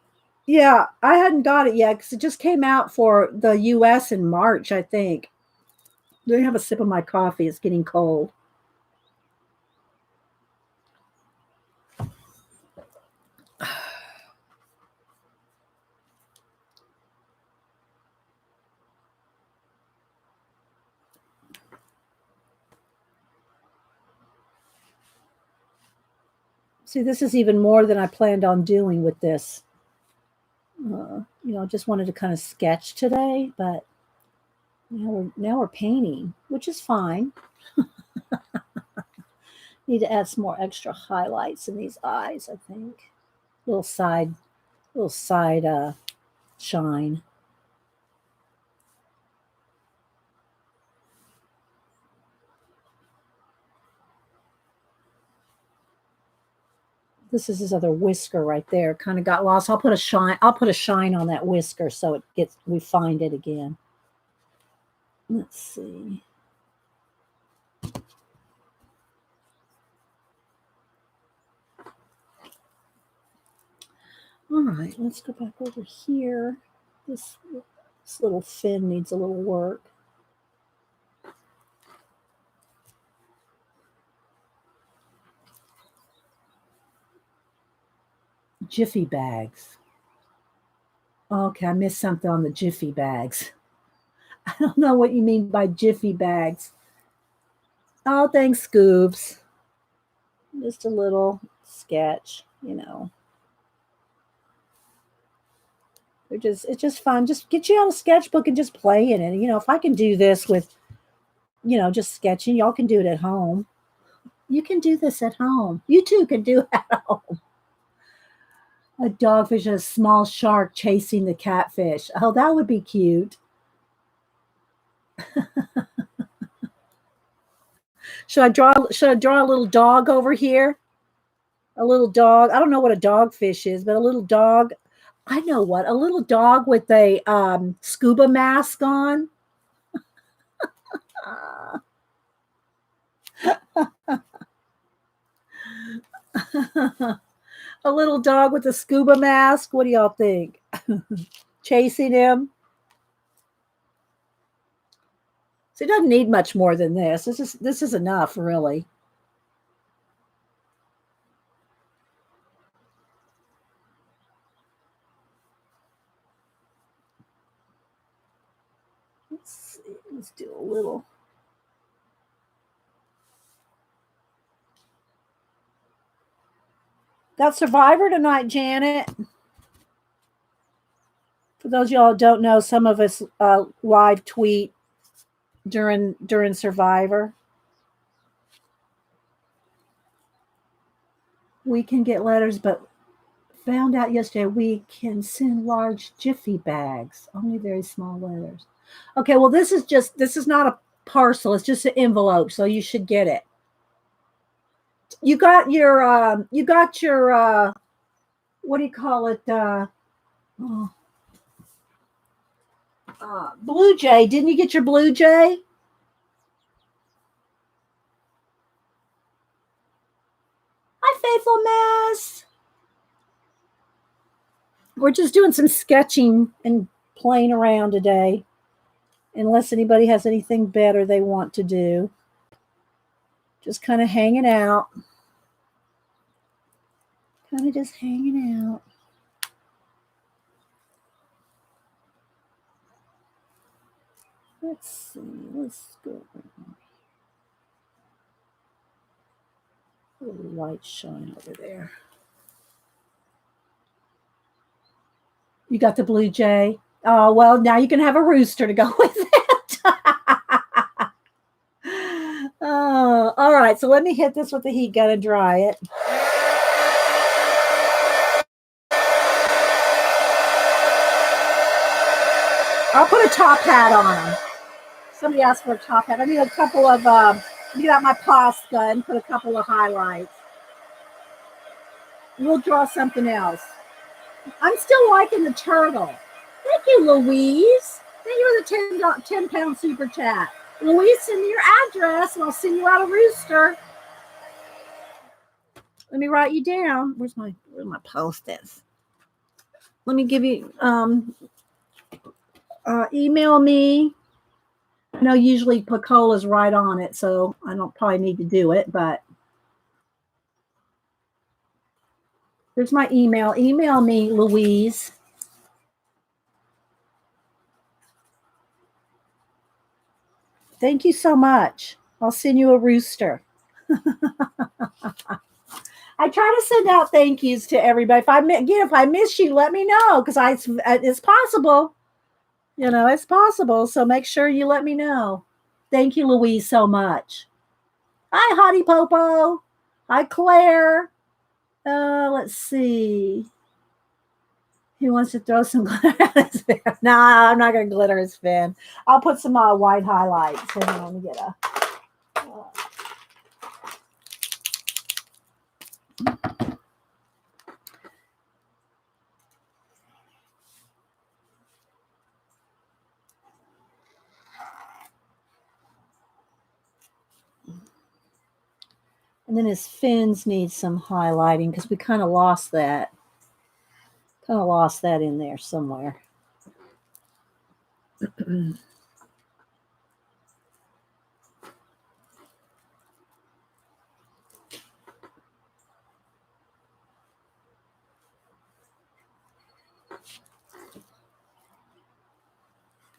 Yeah, I hadn't got it yet because it just came out for the US in March, I think. Let me have a sip of my coffee. It's getting cold. See, this is even more than I planned on doing with this. Just wanted to kind of sketch today, but now we're painting, which is fine. Need to add some more extra highlights in these eyes, I think. Little side shine. This is his other whisker right there. Kind of got lost. I'll put a shine on that whisker so we find it again. Let's see. All right, let's go back over here. This little fin needs a little work. Jiffy bags. Okay, I missed something on the Jiffy bags. I don't know what you mean by Jiffy bags. Oh, thanks, Scoobs. Just a little sketch, It's just fun. Just get you out a sketchbook and just play in it. If I can do this with, just sketching, y'all can do it at home. You can do this at home. You too can do it at home. A dogfish and a small shark chasing the catfish. Oh, that would be cute. Should I draw a little dog over here? A little dog. I don't know what a dogfish is, but a little dog. I know what. A little dog with a scuba mask on. A little dog with a scuba mask. What do y'all think? Chasing him. So it doesn't need much more than this. This is enough, really. Let's see. Let's do a little. Got Survivor tonight, Janet. For those of y'all who don't know, some of us live tweet during Survivor. We can get letters, but found out yesterday we can send large Jiffy bags, only very small letters. Okay, well this is not a parcel, it's just an envelope, so you should get it. You got your what do you call it? Blue Jay. Didn't you get your Blue Jay? Hi, Faithful Mass. We're just doing some sketching and playing around today, unless anybody has anything better they want to do. Just kind of hanging out. Kind of just hanging out. Let's see. Let's go. A little light shine over there. You got the Blue Jay? Oh, well, now you can have a rooster to go with it. Oh, all right. So let me hit this with the heat gun and dry it. I'll put a top hat on him. Somebody asked for a top hat. I need a couple of, get out my Posca and put a couple of highlights. We'll draw something else. I'm still liking the turtle. Thank you, Louise. Thank you for the 10-pound super chat. Louise, send me your address and I'll send you out a rooster. Let me write you down. Where's my Post-its? Let me give you email me. I know usually Pacola's right on it, so I don't probably need to do it, but there's my email. Email me, Louise. Thank you so much. I'll send you a rooster. I try to send out thank yous to everybody. If I miss you, let me know, because it's possible. You know, it's possible. So make sure you let me know. Thank you, Louise, so much. Hi, Hottie Popo. Hi, Claire. Let's see. He wants to throw some glitter at his fan. No, I'm not going to glitter his fan. I'll put some white highlights. Hang on, let me get a... And then his fins need some highlighting because we kind of lost that. Kind of lost that in there somewhere. And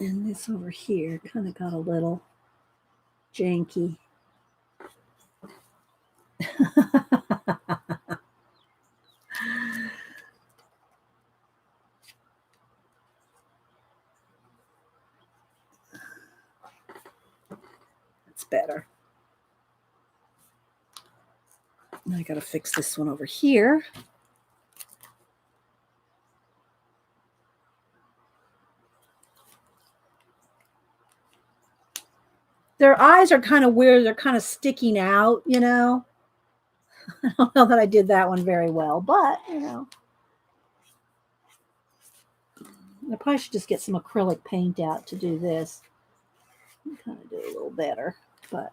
this over here kind of got a little janky. That's better. Now I got to fix this one over here. Their eyes are kind of weird. They're kind of sticking out, you know. I don't know that I did that one very well, but, you know. I probably should just get some acrylic paint out to do this. Kind of do a little better, but...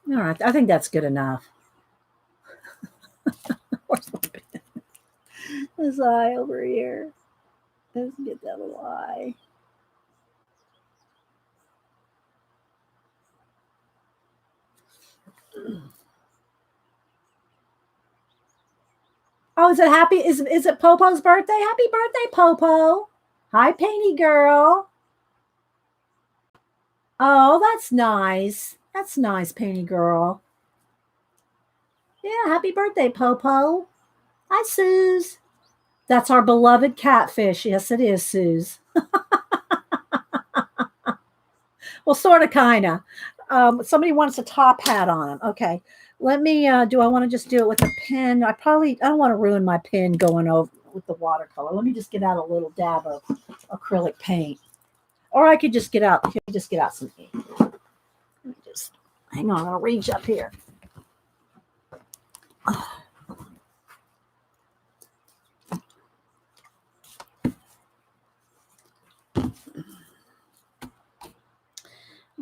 All right, I think that's good enough. Where's my pen? This eye over here. Let's get that little eye. Oh, is it happy? Is it Popo's birthday? Happy birthday, Popo. Hi, Painty Girl. Oh, that's nice. That's nice, Painty Girl. Yeah, happy birthday, Popo. Hi, Suze. That's our beloved catfish. Yes, it is, Suze. Well, sort of, kind of. Somebody wants a top hat on them. Okay. Let me, do I want to just do it with a pen? I don't want to ruin my pen going over with the watercolor. Let me just get out a little dab of acrylic paint. Or I could just get out, some ink. Let me just, hang on, I'll reach up here. I'll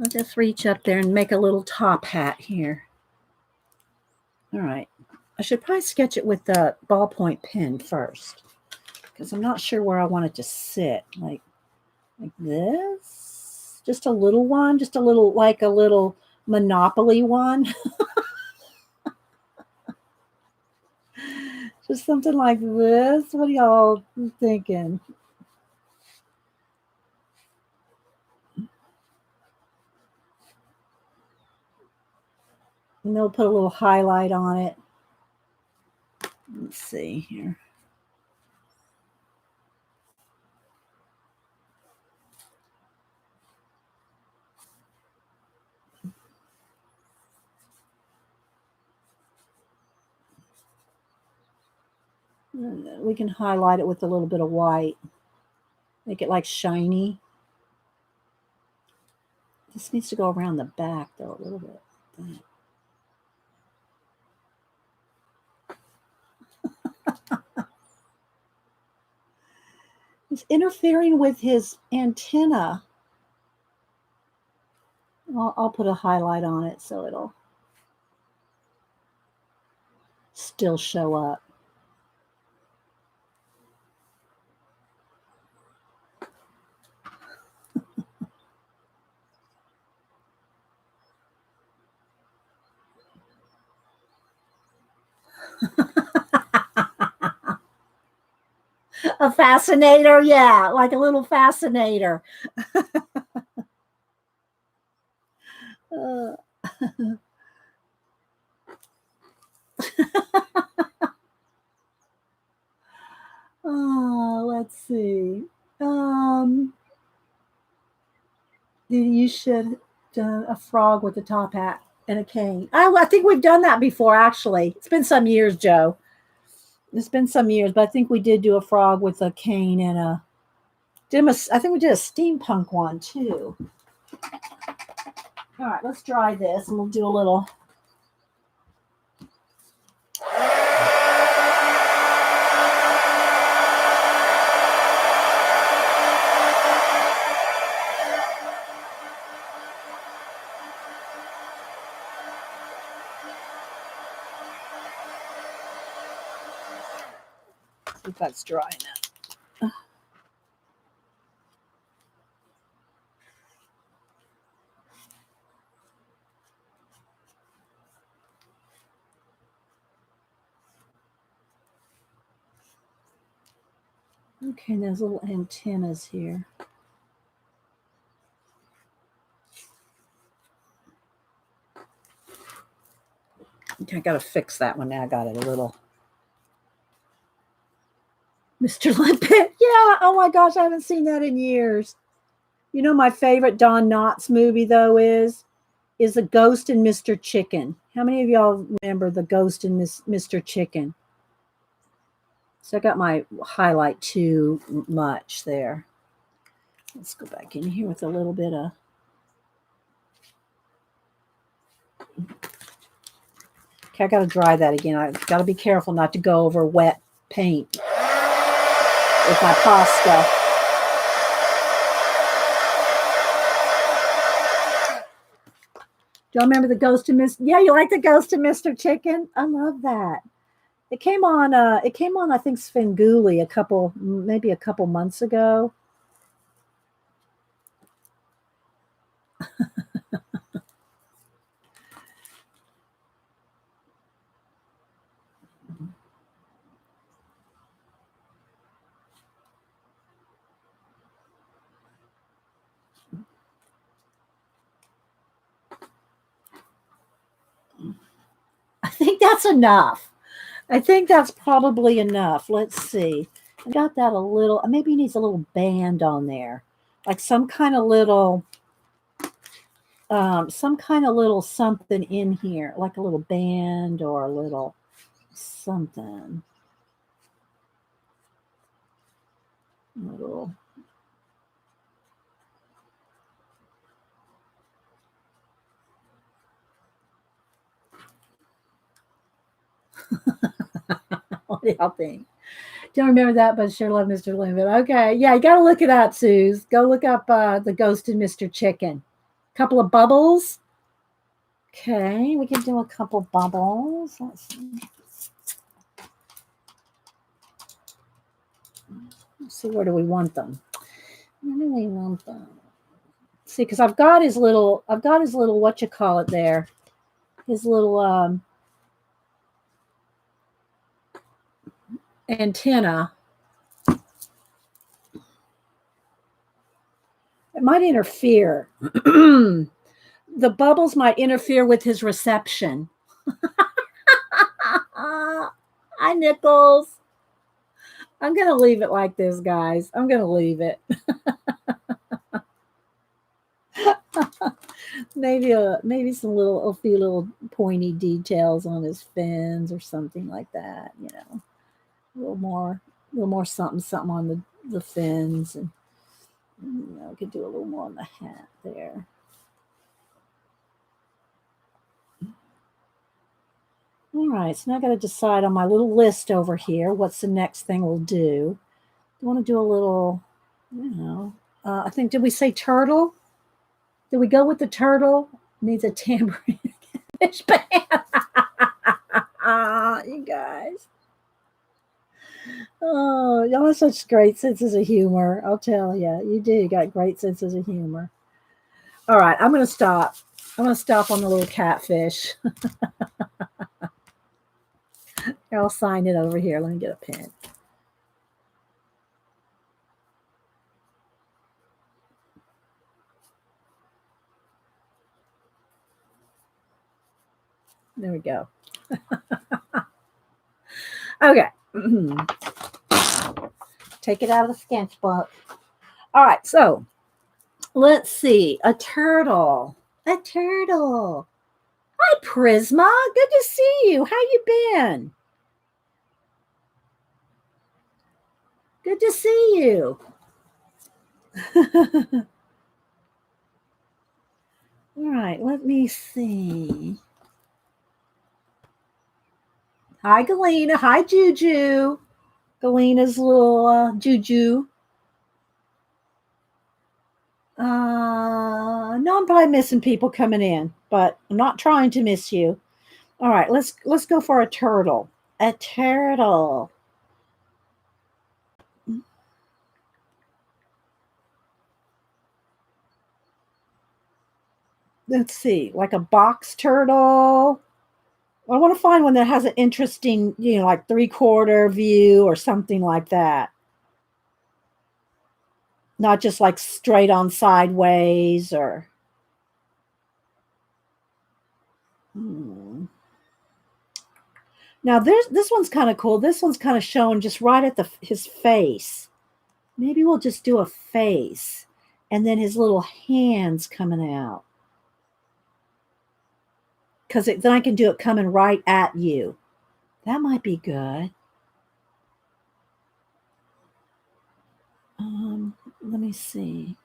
just reach up there and make a little top hat here. All right. I should probably sketch it with the ballpoint pen first because I'm not sure where I want it to sit. Like this? Just a little one? Just a little, like a little Monopoly one? Just something like this? What are y'all thinking? And they'll put a little highlight on it. Let's see here. We can highlight it with a little bit of white. Make it like shiny. This needs to go around the back though a little bit. It's interfering with his antenna. I'll put a highlight on it so it'll still show up. A fascinator, yeah, like a little fascinator. uh, oh, let's see. You should done a frog with a top hat and a cane. I think we've done that before. Actually, it's been some years, Joe. It's been some years, but I think we did do a frog with a cane and a. I think we did a steampunk one too. All right, let's dry this and we'll do a little. See if that's dry enough. Okay, there's little antennas here. Okay, I got to fix that one now. I got it a little. Mr. Limpet. Yeah. Oh my gosh, I haven't seen that in years. You know, my favorite Don Knotts movie, though, is The Ghost and Mr. Chicken. How many of y'all remember The Ghost and Mr. Chicken? So I got my highlight too much there. Let's go back in here with a little bit of. Okay, I got to dry that again. I got to be careful not to go over wet paint with my pasta. Do you remember The Ghost of Mr. Yeah, you like The Ghost of Mr. Chicken? I love that. It came on. I think Svengoolie maybe a couple months ago. think that's enough. I think that's probably enough. Let's see. I got that a little, maybe he needs a little band on there. Like some kind of little something in here, like a little band or a little something. Little. What do y'all think? Don't remember that, but sure love Mr. Limit. Okay, yeah, you got to look it up, Suze. Go look up the Ghost and Mr. Chicken. Couple of bubbles. Okay, we can do a couple bubbles. Let's see. Let's see, where do we want them? Where do we want them? See, because I've got his little, what you call it there, his little antenna. It might interfere. The bubbles might interfere with his reception. Hi, Nichols. I'm going to leave it like this, guys. I'm going to leave it. maybe some a few little pointy details on his fins or something like that, you know. A little more something on the fins, and we could do a little more on the hat there. All right, so now I got to decide on my little list over here. What's the next thing we'll do? I want to do a little, I think, did we say turtle? Did we go with the turtle? Needs a tambourine fish band. You guys. Oh, y'all have such great senses of humor. I'll tell you. You do. You got great senses of humor. All right, I'm going to stop. I'm going to stop on the little catfish. I'll sign it over here. Let me get a pen. There we go. Okay. Take it out of the sketchbook. All right, so let's see. A turtle. A turtle. Hi, Prisma. Good to see you. How you been? Good to see you. All right, let me see. Hi, Galena. Hi, Juju. Galena's little Juju. No, I'm probably missing people coming in, but I'm not trying to miss you. All right, let's go for a turtle. A turtle. Let's see, like a box turtle. I want to find one that has an interesting, like 3/4 view or something like that. Not just like straight on sideways or. Now this one's kind of cool. This one's kind of shown just right at his face. Maybe we'll just do a face and then his little hands coming out. Because then I can do it coming right at you. That might be good. Let me see.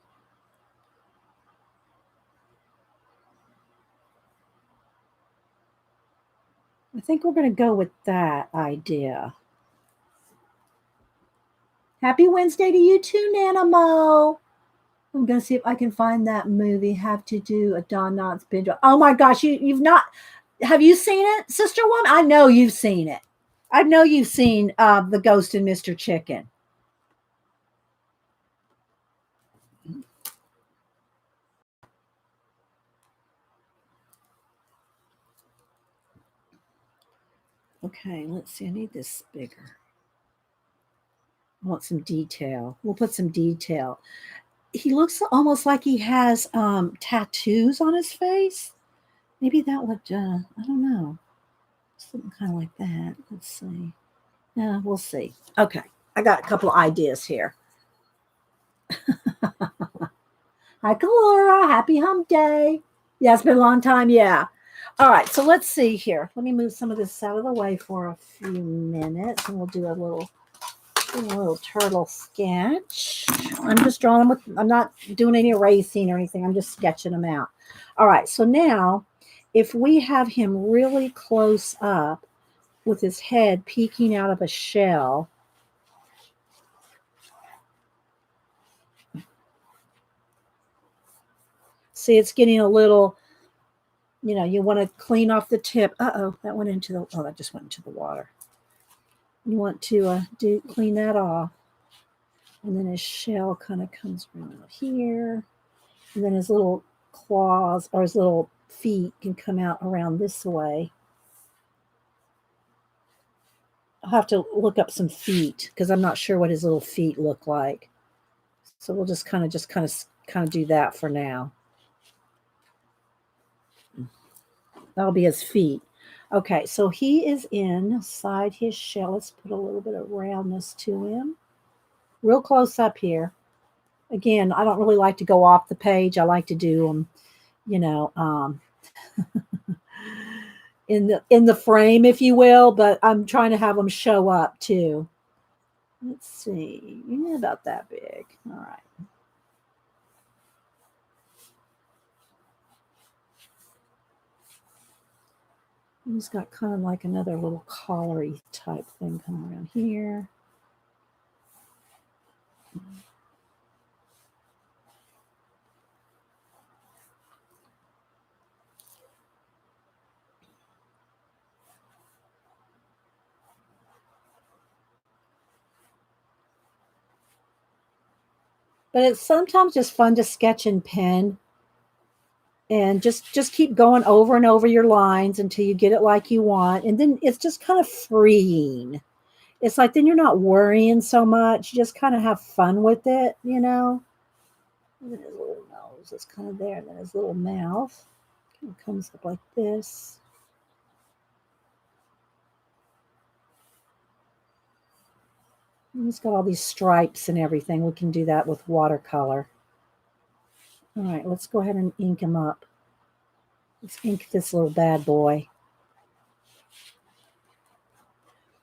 I think we're going to go with that idea. Happy Wednesday to you too, Nanamo. I'm going to see if I can find that movie. Have to do a Don Knotts binge. Oh my gosh, you've not. Have you seen it, Sister Woman? I know you've seen it. I know you've seen The Ghost and Mr. Chicken. Okay, let's see. I need this bigger. I want some detail. We'll put some detail. He looks almost like he has tattoos on his face. Maybe that would, I don't know. Something kind of like that. Let's see. Yeah, we'll see. Okay. I got a couple of ideas here. Hi, Kalora. Happy hump day. Yeah, it's been a long time. Yeah. All right. So let's see here. Let me move some of this out of the way for a few minutes and we'll do a little turtle sketch. I'm just drawing them with, I'm not doing any erasing or anything. I'm just sketching them out. All right. So now if we have him really close up with his head peeking out of a shell, see, it's getting a little, you want to clean off the tip. Uh-oh, that went into the, that just went into the water. You want to clean that off. And then his shell kind of comes around here. And then his little claws or his little feet can come out around this way. I'll have to look up some feet because I'm not sure what his little feet look like. So we'll just kind of do that for now. That'll be his feet. Okay, so he is inside his shell. Let's put a little bit of roundness to him. Real close up here. Again, I don't really like to go off the page. I like to do them, in the frame, if you will, but I'm trying to have them show up too. Let's see. Yeah, about that big. All right. He's got kind of like another little collary type thing coming around here. But it's sometimes just fun to sketch in pen and just keep going over and over your lines until you get it like you want. And then it's just kind of freeing. It's like then you're not worrying so much. You just kind of have fun with it, And then his little nose is kind of there. And then his little mouth kind of comes up like this. And he's got all these stripes and everything. We can do that with watercolor. All right, let's go ahead and ink him up. Let's ink this little bad boy.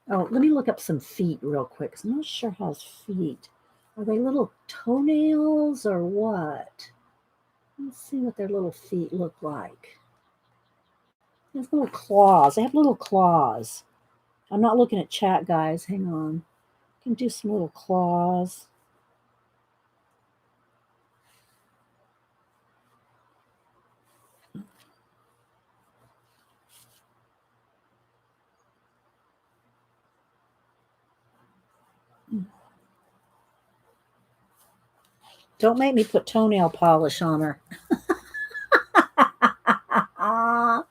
Oh, let me look up some feet real quick. I'm not sure how his feet. Are they little toenails or what? Let's see what their little feet look like. There's little claws. They have little claws. I'm not looking at chat, guys. Hang on. I can do some little claws. Don't make me put toenail polish on her. I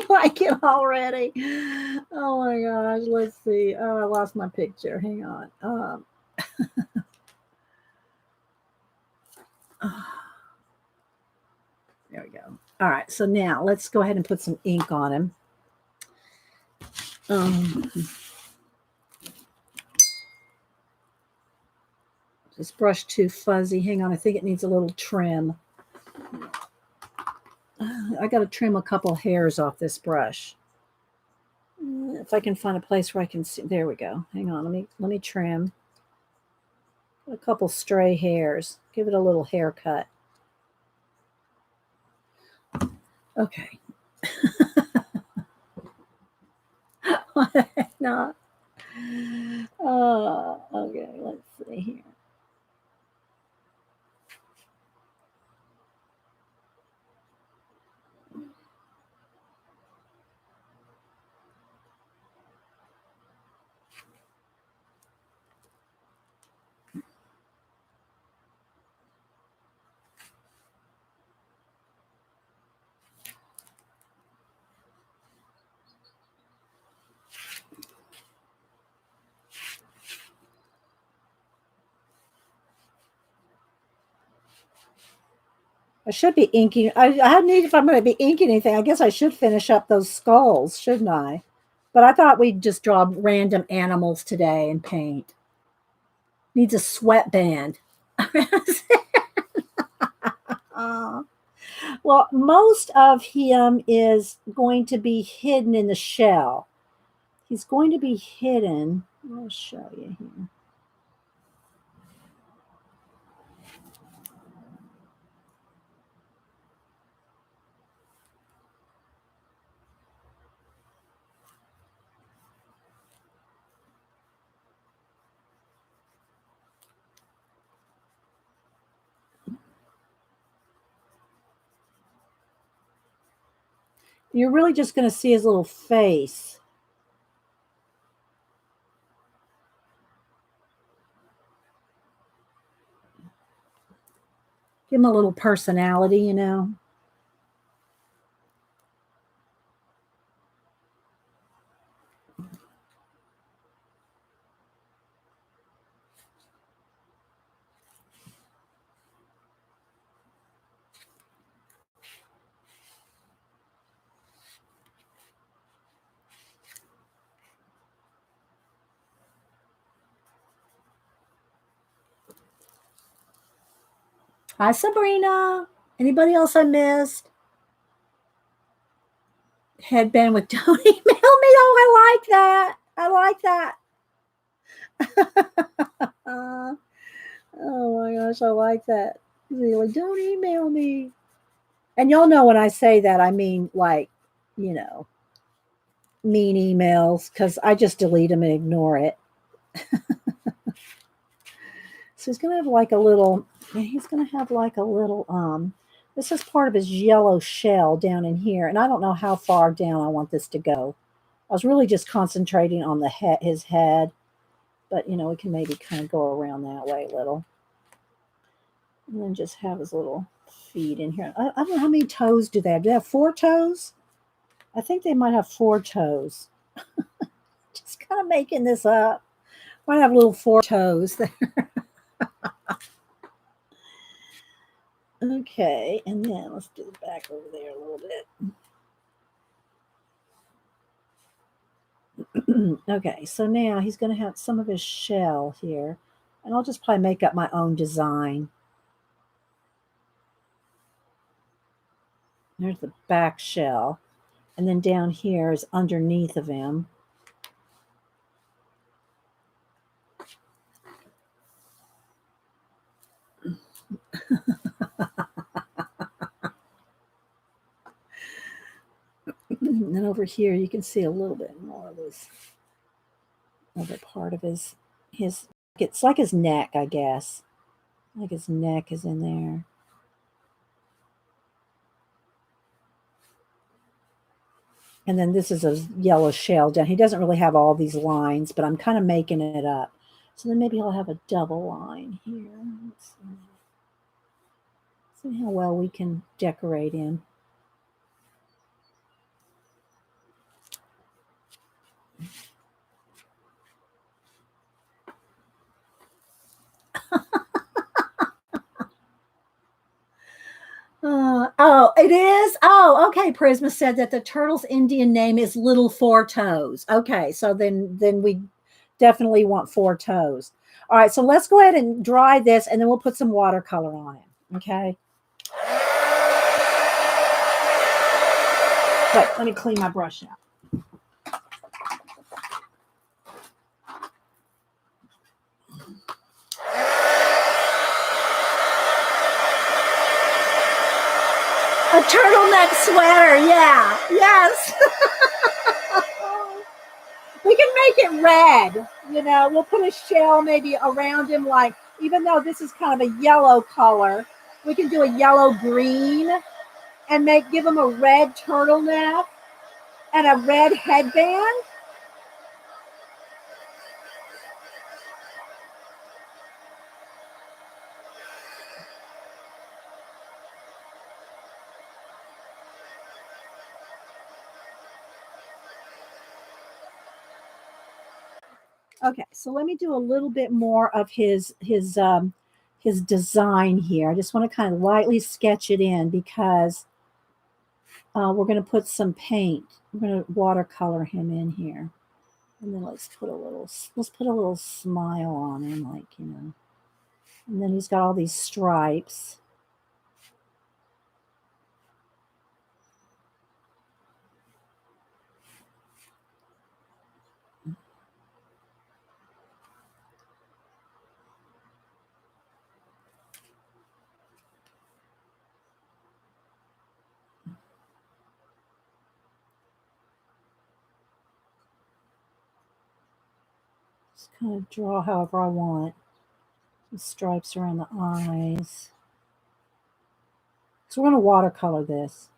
like it already. Oh my gosh. Let's see. Oh, I lost my picture. Hang on. There we go. All right. So now let's go ahead and put some ink on him. This brush too fuzzy. Hang on. I think it needs a little trim. I got to trim a couple hairs off this brush. If I can find a place where I can see. There we go. Hang on. Let me trim a couple stray hairs. Give it a little haircut. Okay. No. Okay. Let's see here. I should be inking. I need, if I'm going to be inking anything, I guess I should finish up those skulls, shouldn't I? But I thought we'd just draw random animals today and paint. Needs a sweatband. uh, well, most of him is going to be hidden in the shell. He's going to be hidden. I'll show you here. You're really just going to see his little face. Give him a little personality, you know. Hi, Sabrina. Anybody else I missed? Headband with don't email me. Oh, I like that. I like that. Oh my gosh, I like that. Really, don't email me. And y'all know when I say that, I mean like, you know, mean emails because I just delete them and ignore it. So he's gonna have like a little. He's gonna have like a little. This is part of his yellow shell down in here, and I don't know how far down I want this to go. I was really just concentrating on the head, his head, but you know we can maybe kind of go around that way a little, and then just have his little feet in here. I don't know how many toes do they have. Do they have 4 toes? I think they might have 4 toes. Just kind of making this up. Might have little 4 toes there. Okay, and then let's do the back over there a little bit. Okay, so now he's going to have some of his shell here, and I'll just probably make up my own design. There's the back shell, and then down here is underneath of him. And then over here you can see a little bit more of this other part of his it's like his neck, I guess. Like his neck is in there. And then this is a yellow shell down. He doesn't really have all these lines, but I'm kind of making it up. So then maybe he'll have a double line here. Let's see how well we can decorate him. Oh, it is. Oh, okay. Prisma said that the turtle's Indian name is Little Four Toes. Okay, so then we definitely want 4 toes. All right, so let's go ahead and dry this, and then we'll put some watercolor on it. Okay. But let me clean my brush out. A turtleneck sweater, yeah. Yes. We can make it red. You know, we'll put a shell maybe around him, like, even though this is kind of a yellow color, we can do a yellow green and give him a red turtleneck and a red headband. Okay, so let me do a little bit more of his his design here. I just want to kind of lightly sketch it in because we're going to put some paint. We're going to watercolor him in here. And then let's put a little smile on him, like, you know. And then he's got all these stripes. Just kind of draw however I want. Some stripes around the eyes. So we're going to watercolor this.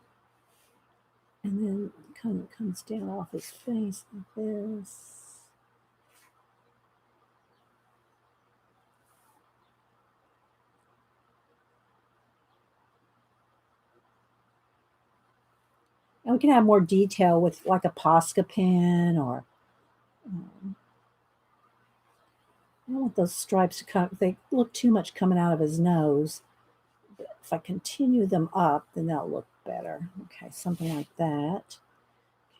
And then kind of comes down off his face like this. And we can have more detail with like a Posca pen, or I don't want those stripes to come, they look too much coming out of his nose. But if I continue them up, then that'll look better. Okay, something like that.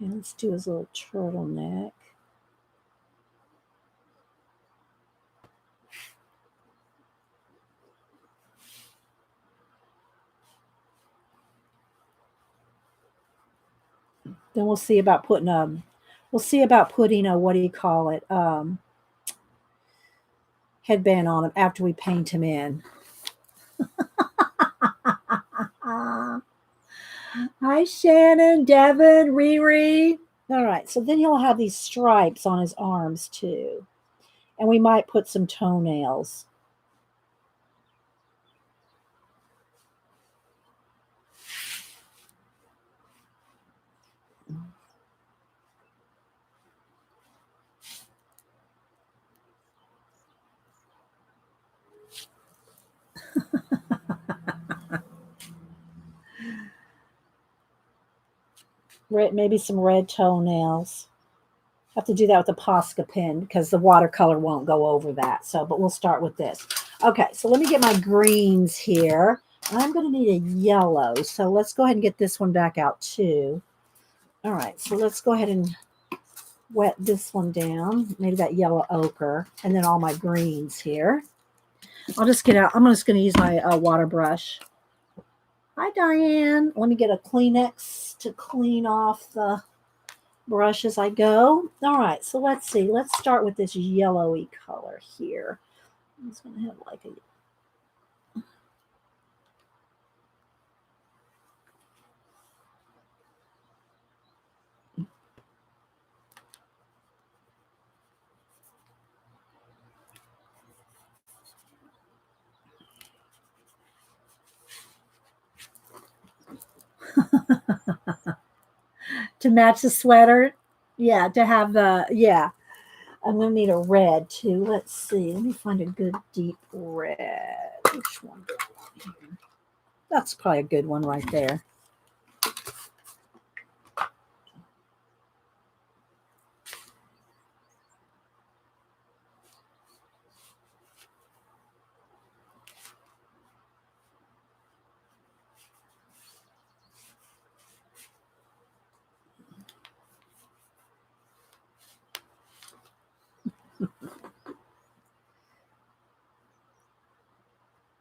Okay, let's do his little turtleneck. Then we'll see about putting a, what do you call it, headband on him after we paint him in. Hi, Shannon, Devin, Riri. All right, so then he'll have these stripes on his arms too. And we might put some toenails. Maybe some red toenails. Have to do that with a Posca pen because the watercolor won't go over that. So, but we'll start with this. Okay, so let me get my greens here. I'm going to need a yellow. So let's go ahead and get this one back out too. All right, so let's go ahead and wet this one down. Maybe that yellow ochre. And then all my greens here. I'll just get out. I'm just going to use my water brush. Hi, Diane. Let me get a Kleenex to clean off the brush as I go. All right, so let's see. Let's start with this yellowy color here. I'm just going to have like a... to match the sweater. Yeah, to have the, yeah. I'm going to need a red too. Let's see. Let me find a good deep red. Which one? That's probably a good one right there.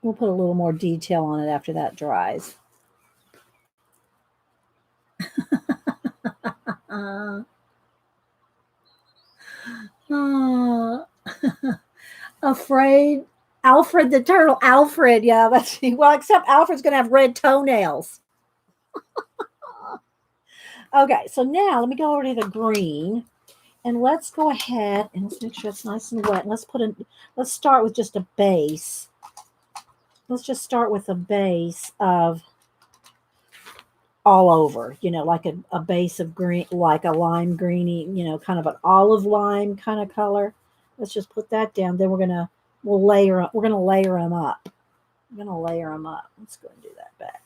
We'll put a little more detail on it after that dries. Afraid. Alfred the turtle. Alfred, yeah, that's well, except Alfred's gonna have red toenails. Okay, so now let me go over to the green, and let's go ahead and let's make sure it's nice and wet. Let's start with just a base. Let's just start with a base of all over, you know, like a base of green, like a lime greeny, you know, kind of an olive lime kind of color. Let's just put that down. Then we're gonna layer them up. We're gonna layer them up. Let's go and do that back.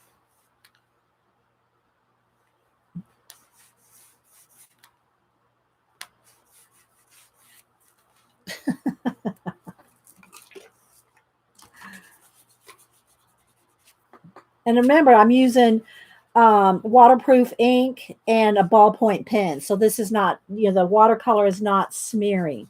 And remember, I'm using waterproof ink and a ballpoint pen. So this is not, the watercolor is not smearing.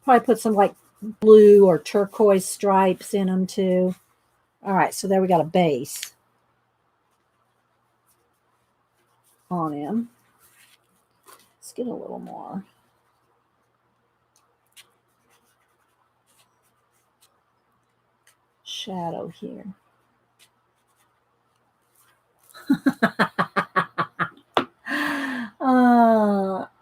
Probably put some like blue or turquoise stripes in them too. All right, so there we got a base on him. Let's get a little more. Shadow here.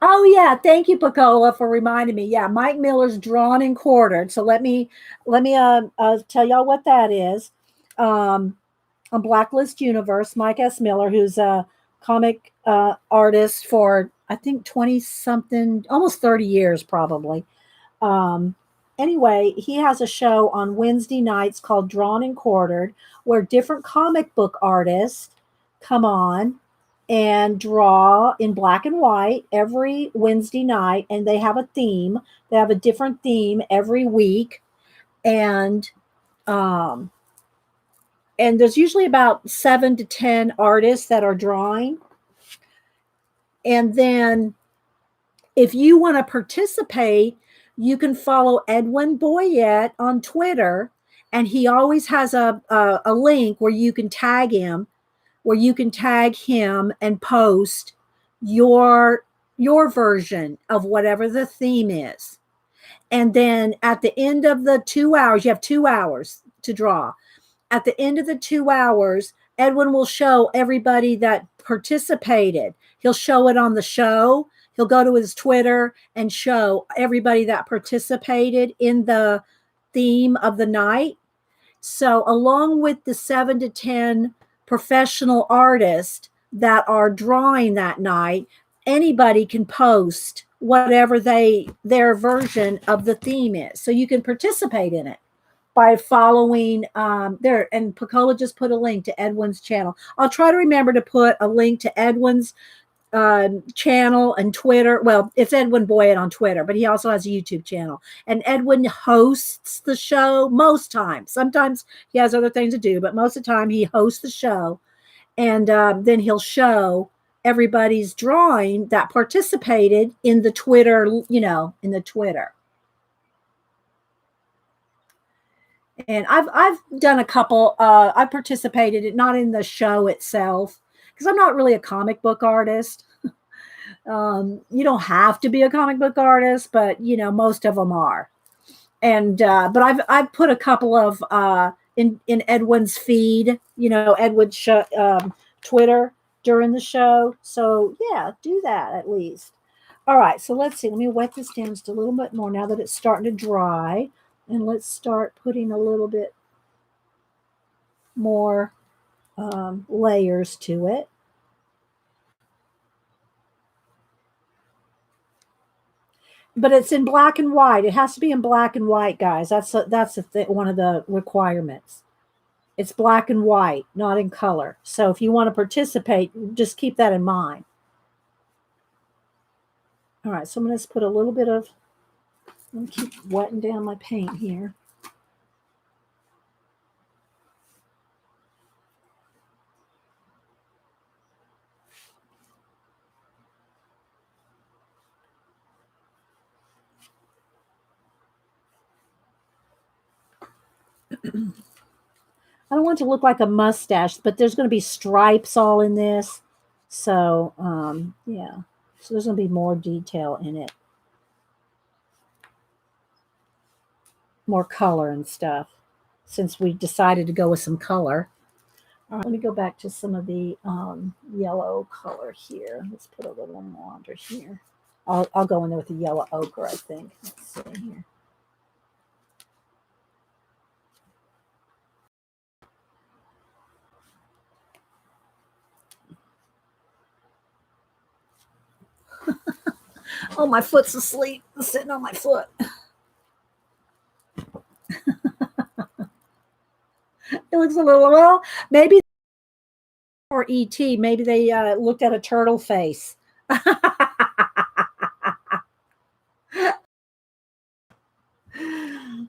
Oh yeah, thank you, Picola, for reminding me. Yeah, Mike Miller's Drawn and Quartered. So let me tell y'all what that is. On Blacklist Universe, Mike S. Miller, who's a comic artist for I think 20 something, almost 30 years probably. Anyway, he has a show on Wednesday nights called Drawn and Quartered, where different comic book artists come on and draw in black and white every Wednesday night, and they have a theme. They have a different theme every week, and um, there's usually about 7 to 10 artists that are drawing. And then, if you want to participate, you can follow Edwin Boyette on Twitter, and he always has a link where you can tag him, and post your version of whatever the theme is. And then at the end of the 2 hours, you have 2 hours to draw. At the end of the 2 hours, Edwin will show everybody that participated. He'll show it on the show. He'll go to his Twitter and show everybody that participated in the theme of the night. So, along with the 7 to 10 professional artists that are drawing that night, anybody can post whatever their version of the theme is. So you can participate in it by following there. And Picola just put a link to Edwin's channel. I'll try to remember to put a link to Edwin's channel and Twitter. Well, it's Edwin Boyette on Twitter, but he also has a YouTube channel. And Edwin hosts the show most times. Sometimes he has other things to do, but most of the time he hosts the show. And then he'll show everybody's drawing that participated in the Twitter, in the Twitter. And I've done a couple. I participated, not in the show itself, because I'm not really a comic book artist. You don't have to be a comic book artist, but most of them are. And but I've put a couple of in Edwin's feed, Edwin's Twitter during the show. So yeah, do that at least. All right, so let's see. Let me wet this down just a little bit more now that it's starting to dry. And let's start putting a little bit more layers to it. But it's in black and white. It has to be in black and white, guys. That's one of the requirements. It's black and white, not in color. So if you want to participate, just keep that in mind. All right, so I'm going to put a little bit of, I'm going to keep wetting down my paint here. I don't want it to look like a mustache, but there's going to be stripes all in this. So, yeah. So there's going to be more detail in it. More color and stuff, since we decided to go with some color. All right, let me go back to some of the yellow color here. Let's put a little more under here. I'll go in there with the yellow ochre, I think. Let's see here. Oh, my foot's asleep. I'm sitting on my foot. It looks a little, well, maybe or ET, maybe they looked at a turtle face.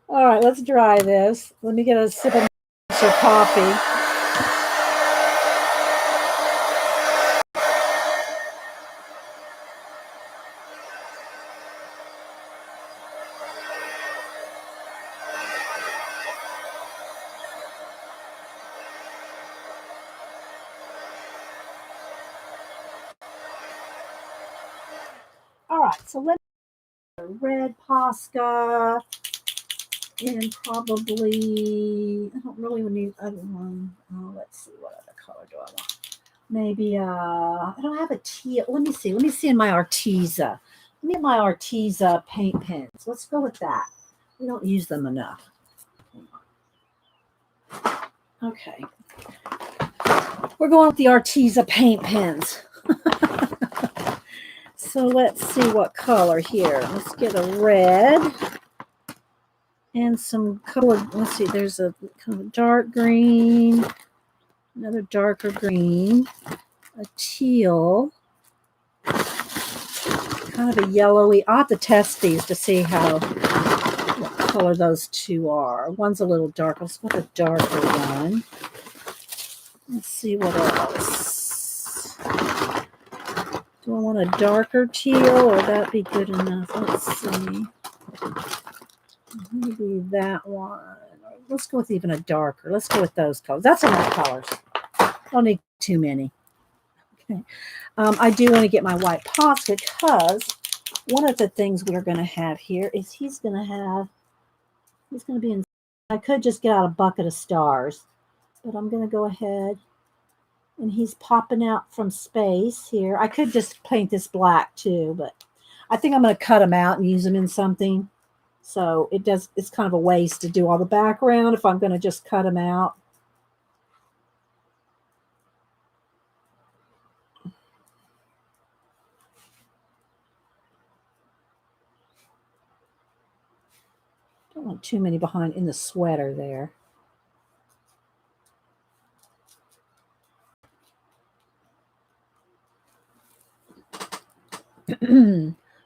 All right, let's dry this. Let me get a sip of coffee. All right, so let's red Posca and probably I don't really need other one. Oh, let's see what other color do I want. Maybe I don't have a teal. Let me see. Let me see in my Arteza. Let me get my Arteza paint pens. Let's go with that. We don't use them enough. Okay. We're going with the Arteza paint pens. So let's see what color here. Let's get a red and some color. Let's see, there's a kind of dark green, another darker green, a teal, kind of a yellowy. I'll have to test these to see what color those two are. One's a little dark. Let's go with a darker one. Let's see what else. Do I want a darker teal or would that be good enough? Let's see. Maybe that one. Let's go with even a darker. Let's go with those colors. That's enough colors. I don't need too many. Okay. I do want to get my white Posca because one of the things we're going to have here is he's going to be in. I could just get out a bucket of stars, but I'm going to go ahead. And he's popping out from space here. I could just paint this black too, but I think I'm going to cut him out and use them in something. So it's kind of a waste to do all the background if I'm going to just cut him out. Don't want too many behind in the sweater there.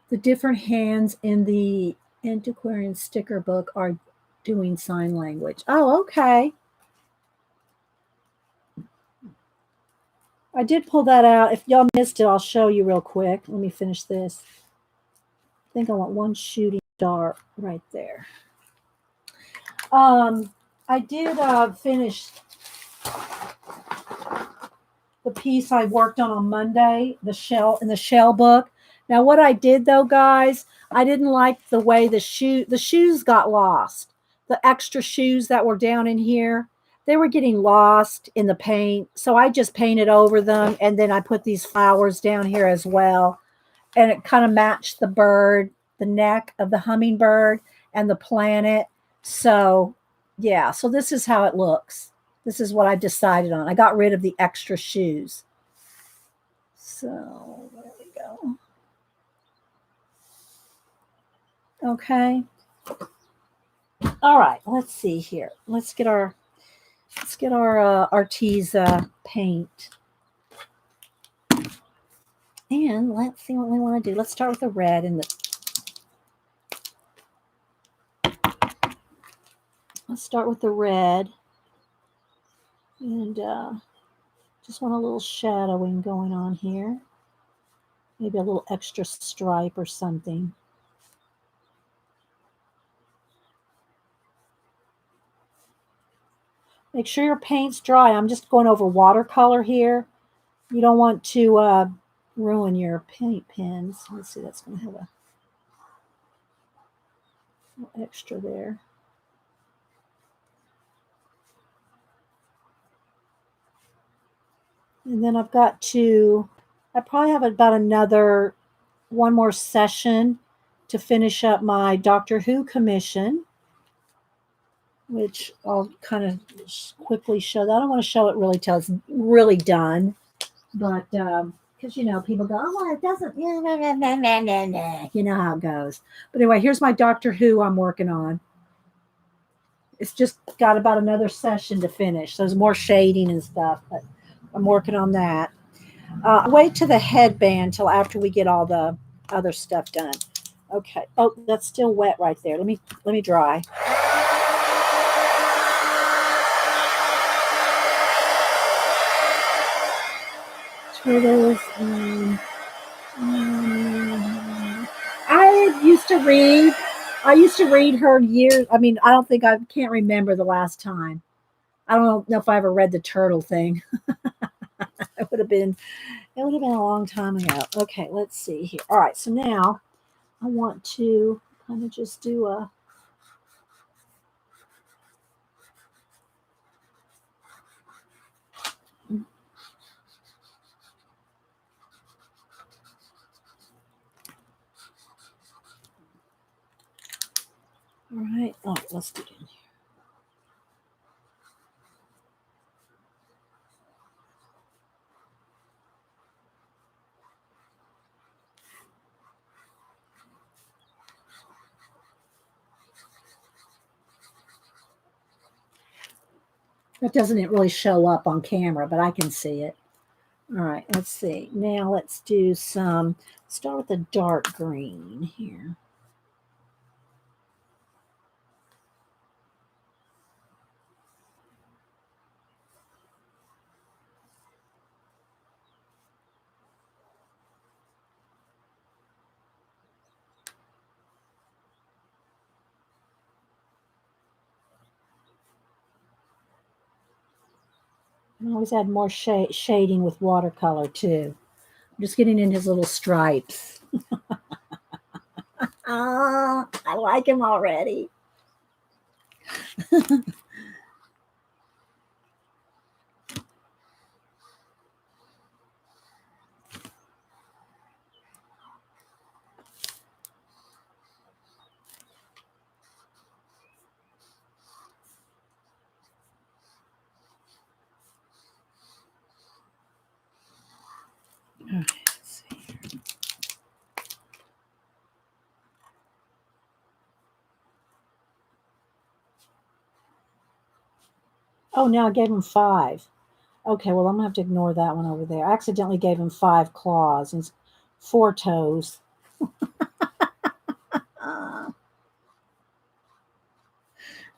The different hands in the antiquarian sticker book are doing sign language. Oh, okay. I did pull that out. If y'all missed it, I'll show you real quick. Let me finish this. I think I want one shooting star right there. I did finish the piece I worked on Monday, the shell book. Now, what I did though, guys, I didn't like the way the shoes got lost. The extra shoes that were down in here, they were getting lost in the paint. So I just painted over them, and then I put these flowers down here as well. And it kind of matched the bird, the neck of the hummingbird and the planet. So yeah, so this is how it looks. This is what I decided on. I got rid of the extra shoes. So there we go. Okay. All right, let's see here. Let's get our Arteza paint. And let's see what we want to do. Let's start with the red and let's start with the red. And just want a little shadowing going on here. Maybe a little extra stripe or something. Make sure your paint's dry. I'm just going over watercolor here. You don't want to ruin your paint pens. Let's see, that's going to have a little extra there. And then I probably have about one more session to finish up my Doctor Who commission, which I'll kind of quickly show that. I don't want to show it really till it's really done, but because people go, oh, well, it doesn't, you know how it goes. But anyway, here's my Doctor Who I'm working on. It's just got about another session to finish. There's more shading and stuff, but I'm working on that. I'll wait to the headband till after we get all the other stuff done. Okay. Oh, that's still wet right there. Let me dry. Turtles. I used to read. I used to read her years. I mean, I don't think I can't remember the last time. I don't know if I ever read the turtle thing. it would have been it would have been a long time ago. Okay, let's see here. All right, so now I want to kind of just do a. All right. Oh, let's do it. That doesn't really show up on camera, but I can see it. All right, let's see. Now let's do some. Start with a dark green here. I always add more shading with watercolor too. I'm just getting in his little stripes. Oh, I like him already. Okay, let's see. Oh, now I gave him 5. Okay, well, I'm gonna have to ignore that one over there. I accidentally gave him 5 claws and 4 toes.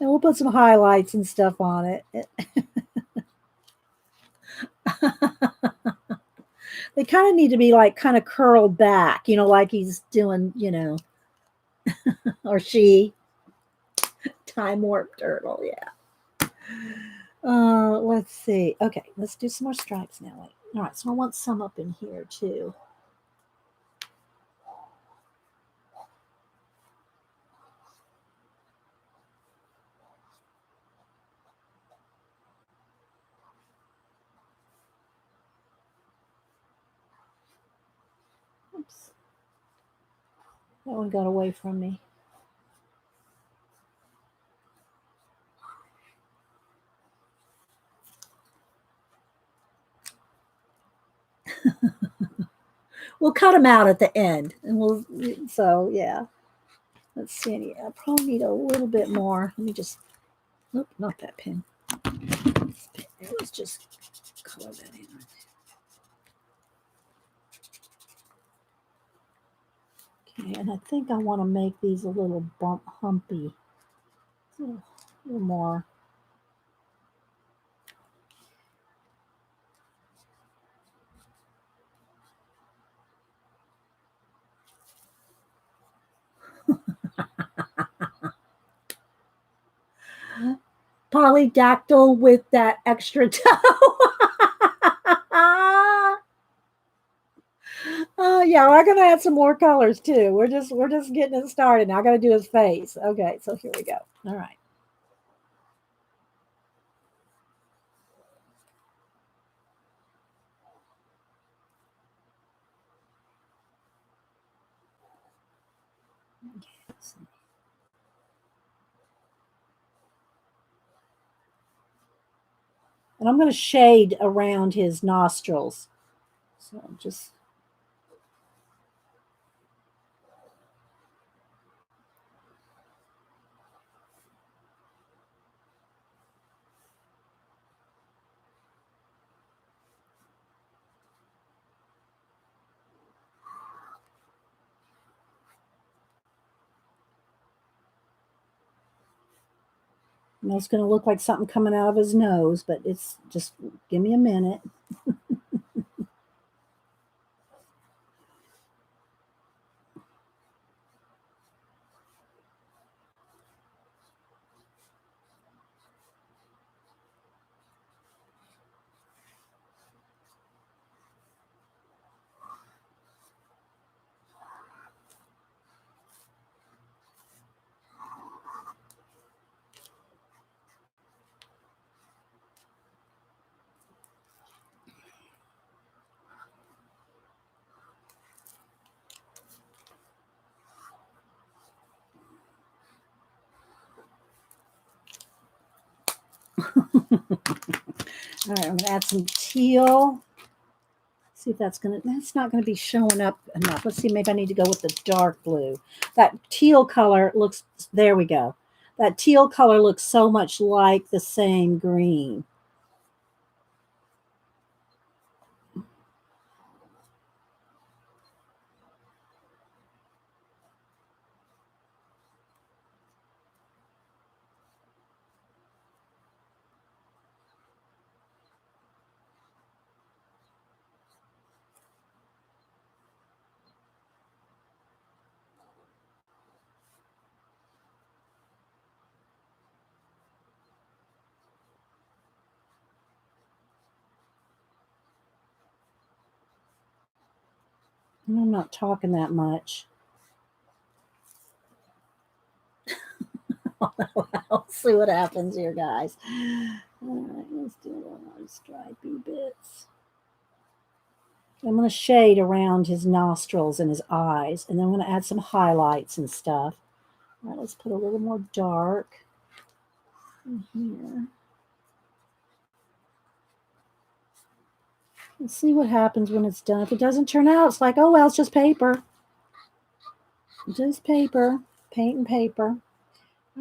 And we'll put some highlights and stuff on it. They kind of need to be like kind of curled back, like he's doing, or she. Time warp turtle, yeah. Let's see. Okay, let's do some more stripes now. Wait. All right, so I want some up in here too. Oops. That one got away from me. We'll cut them out at the end, and we'll. So yeah, let's see. I probably need a little bit more. Let me just. Nope, not that pin. Let's just color that in. Okay, and I think I want to make these a little humpy, a little more. Polydactyl with that extra toe. Oh yeah, we're gonna add some more colors too. We're just getting it started. Now I gotta do his face. Okay, so here we go. All right. And I'm gonna shade around his nostrils. So just know it's going to look like something coming out of his nose, but it's just, give me a minute. All right, I'm going to add some teal. See if that's not going to be showing up enough. Let's see, maybe I need to go with the dark blue. That teal color looks, there we go. That teal color looks so much like the same green. I'm not talking that much. Let's see what happens here, guys. All right, let's do a little more stripy bits. I'm going to shade around his nostrils and his eyes, and then I'm going to add some highlights and stuff. All right, let's put a little more dark in here. Let's see what happens when it's done. If it doesn't turn out, it's like, oh, well, it's just paper. Just paper, paint and paper.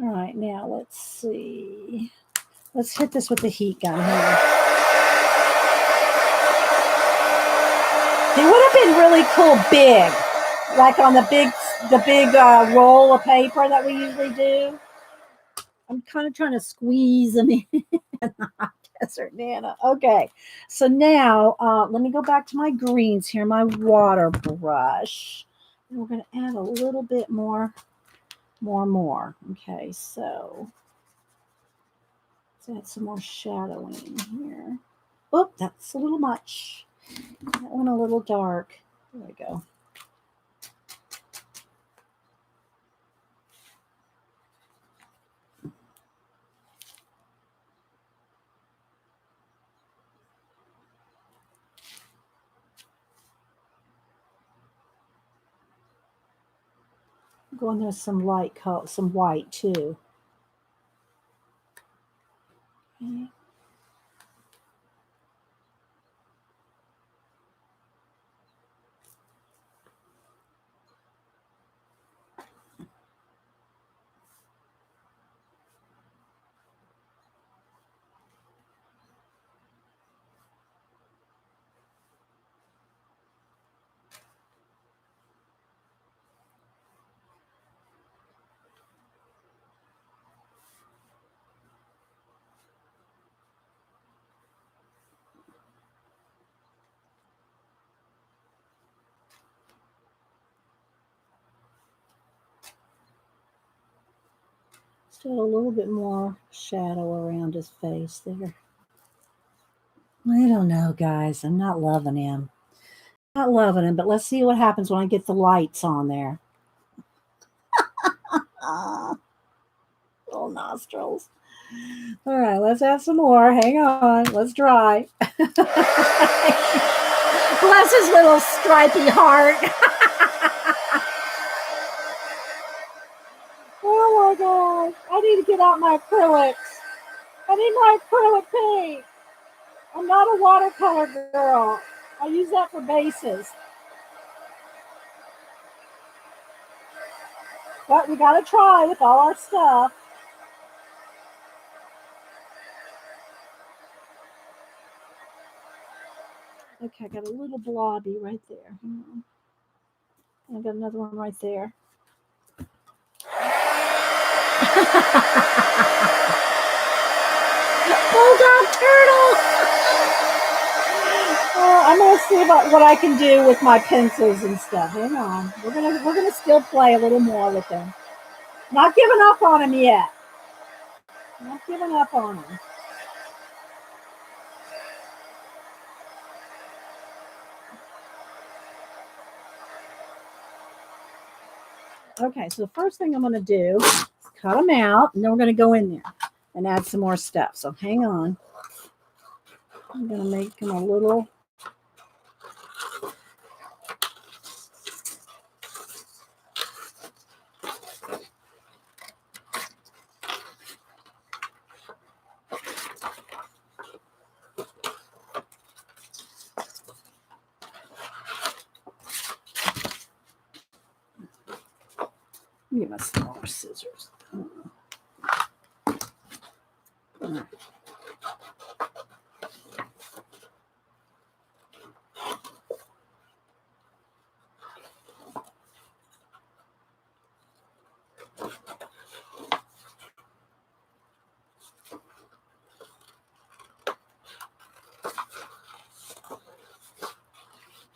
All right, now let's see. Let's hit this with the heat gun here. It would have been really cool big, like on the big roll of paper that we usually do. I'm kind of trying to squeeze them in. Desert Nana. Okay, so now let me go back to my greens here, my water brush. And we're going to add a little bit more. Okay, so let's add some more shadowing here. Oh, that's a little much. That one a little dark. There we go. Go in there some light color, some white too. Okay. Still a little bit more shadow around his face there. I don't know, guys. I'm not loving him. Not loving him, but let's see what happens when I get the lights on there. Little nostrils. All right, let's add some more. Hang on. Let's dry. Bless his little stripy heart. Oh my God. I need to get out my acrylics. I need my acrylic paint. I'm not a watercolor girl. I use that for bases. But we got to try with all our stuff. Okay, I got a little blobby right there. I got another one right there. turtle. I'm gonna see what I can do with my pencils and stuff. Hang on. We're gonna still play a little more with them. Not giving up on him yet. Not giving up on him. Okay, so the first thing I'm going to do is cut them out, and then we're going to go in there and add some more stuff. So hang on. I'm going to make them a little. Let me get my smaller scissors.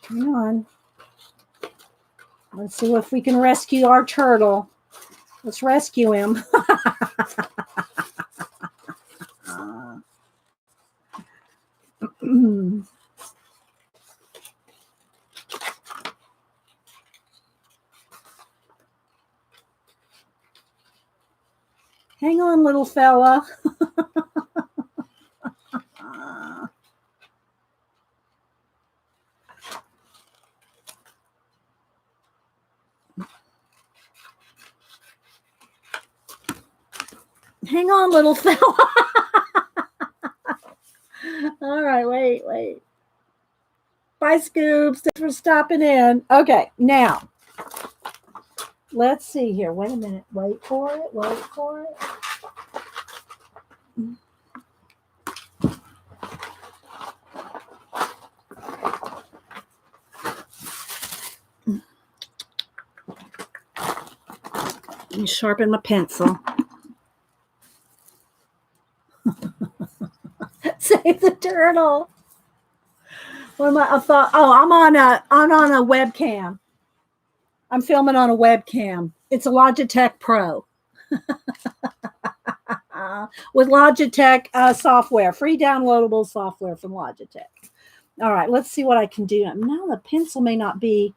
Hang on. Let's see if we can rescue our turtle. Let's rescue him. Hang on, little fella. Hang on, little fella. All right, wait. Bye, Scoops. Thanks for stopping in. Okay, now let's see here. Wait a minute. Wait for it. Let me sharpen my pencil. Save the turtle. What am I thought? Oh, I'm on a webcam. I'm filming on a webcam. It's a Logitech Pro. With Logitech software, free downloadable software from Logitech. All right, let's see what I can do. Now the pencil may not be.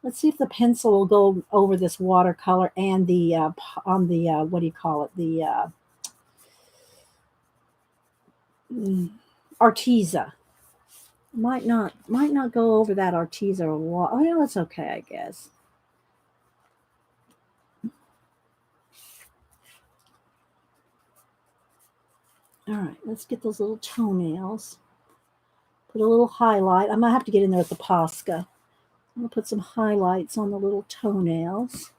Let's see if the pencil will go over this watercolor and the on the what do you call it? The Arteza. Might not go over that Arteza a lot. Oh yeah, that's okay, I guess. All right, let's get those little toenails. Put a little highlight. I might have to get in there with the Posca. I'm going to put some highlights on the little toenails.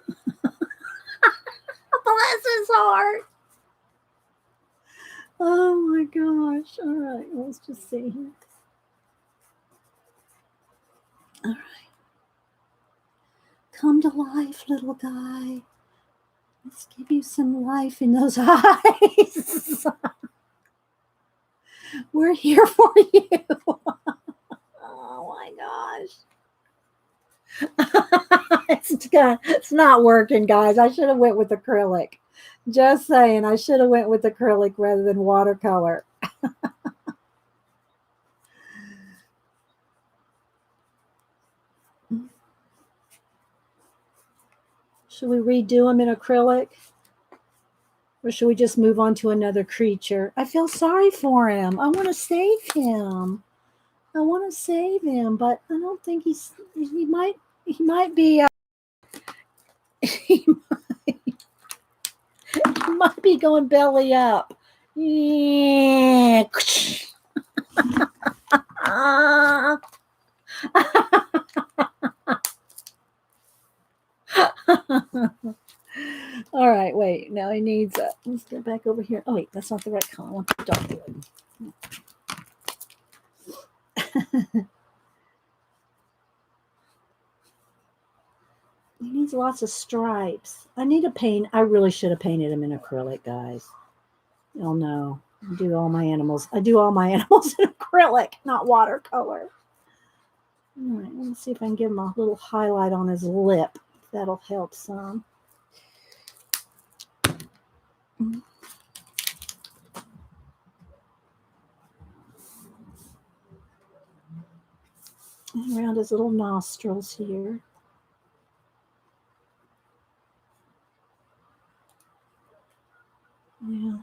Bless his heart. Oh my gosh. All right, let's just see here. All right. Come to life, little guy. Let's give you some life in those eyes. We're here for you. Oh my gosh. It's not working, guys. I should have went with acrylic. Just saying, I should have went with acrylic rather than watercolor. Should we redo them in acrylic? Or should we just move on to another creature? I feel sorry for him. I want to save him. But I don't think he might be he might be going belly up. Yeah. All right, wait. Now he needs a. Let's get back over here. Oh wait, that's not the right color. I want the dark blue. He needs lots of stripes. I need to paint. I really should have painted him in acrylic, guys. Oh no, I do all my animals. I do all my animals in acrylic, not watercolor. All right, let's see if I can give him a little highlight on his lip. That'll help some. And around his little nostrils here. Yeah.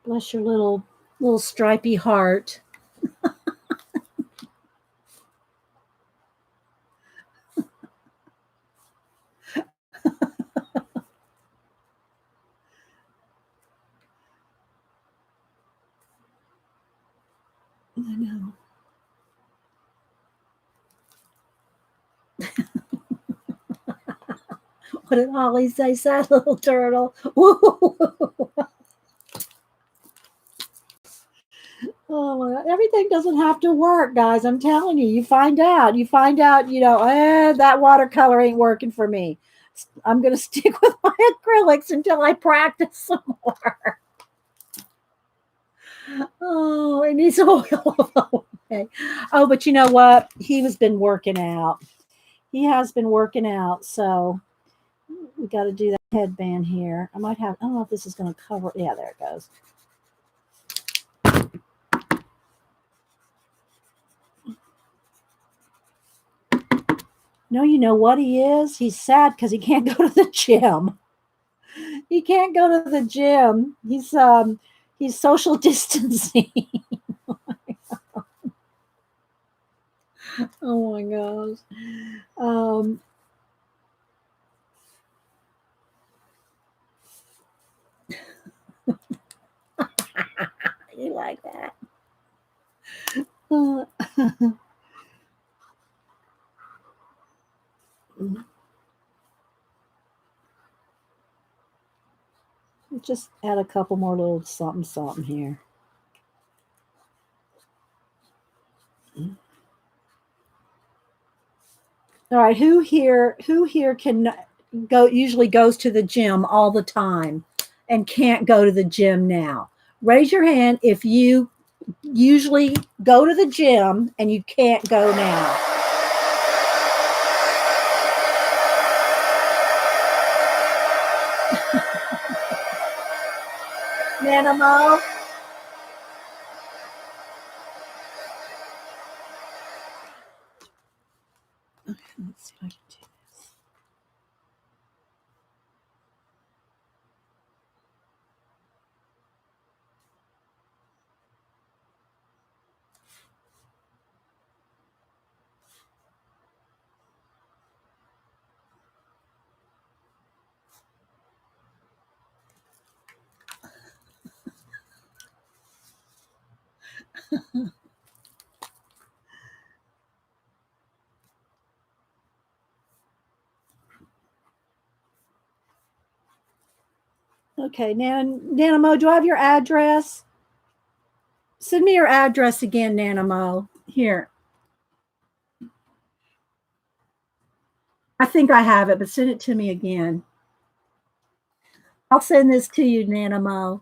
Bless your little stripy heart. I know. What did Holly say? Sad little turtle. Oh my God. Everything doesn't have to work, guys. I'm telling you. You find out. That watercolor ain't working for me. I'm going to stick with my acrylics until I practice some more. Oh, it needs oil. Okay. Oh, but you know what? He has been working out. He has been working out. So we got to do that headband here. I don't know if this is going to cover. Yeah, there it goes. No, you know what he is? He's sad because he can't go to the gym. He can't go to the gym. He's social distancing. Oh my gosh. Um, you like that? Just add a couple more little something here. All right, who here can usually goes to the gym all the time and can't go to the gym now? Raise your hand if you usually go to the gym and you can't go now. Nanamo. Okay, let's see if I can do this. Okay, Nanamo, do I have your address? Send me your address again, Nanamo. Here. I think I have it, but send it to me again. I'll send this to you, Nanamo.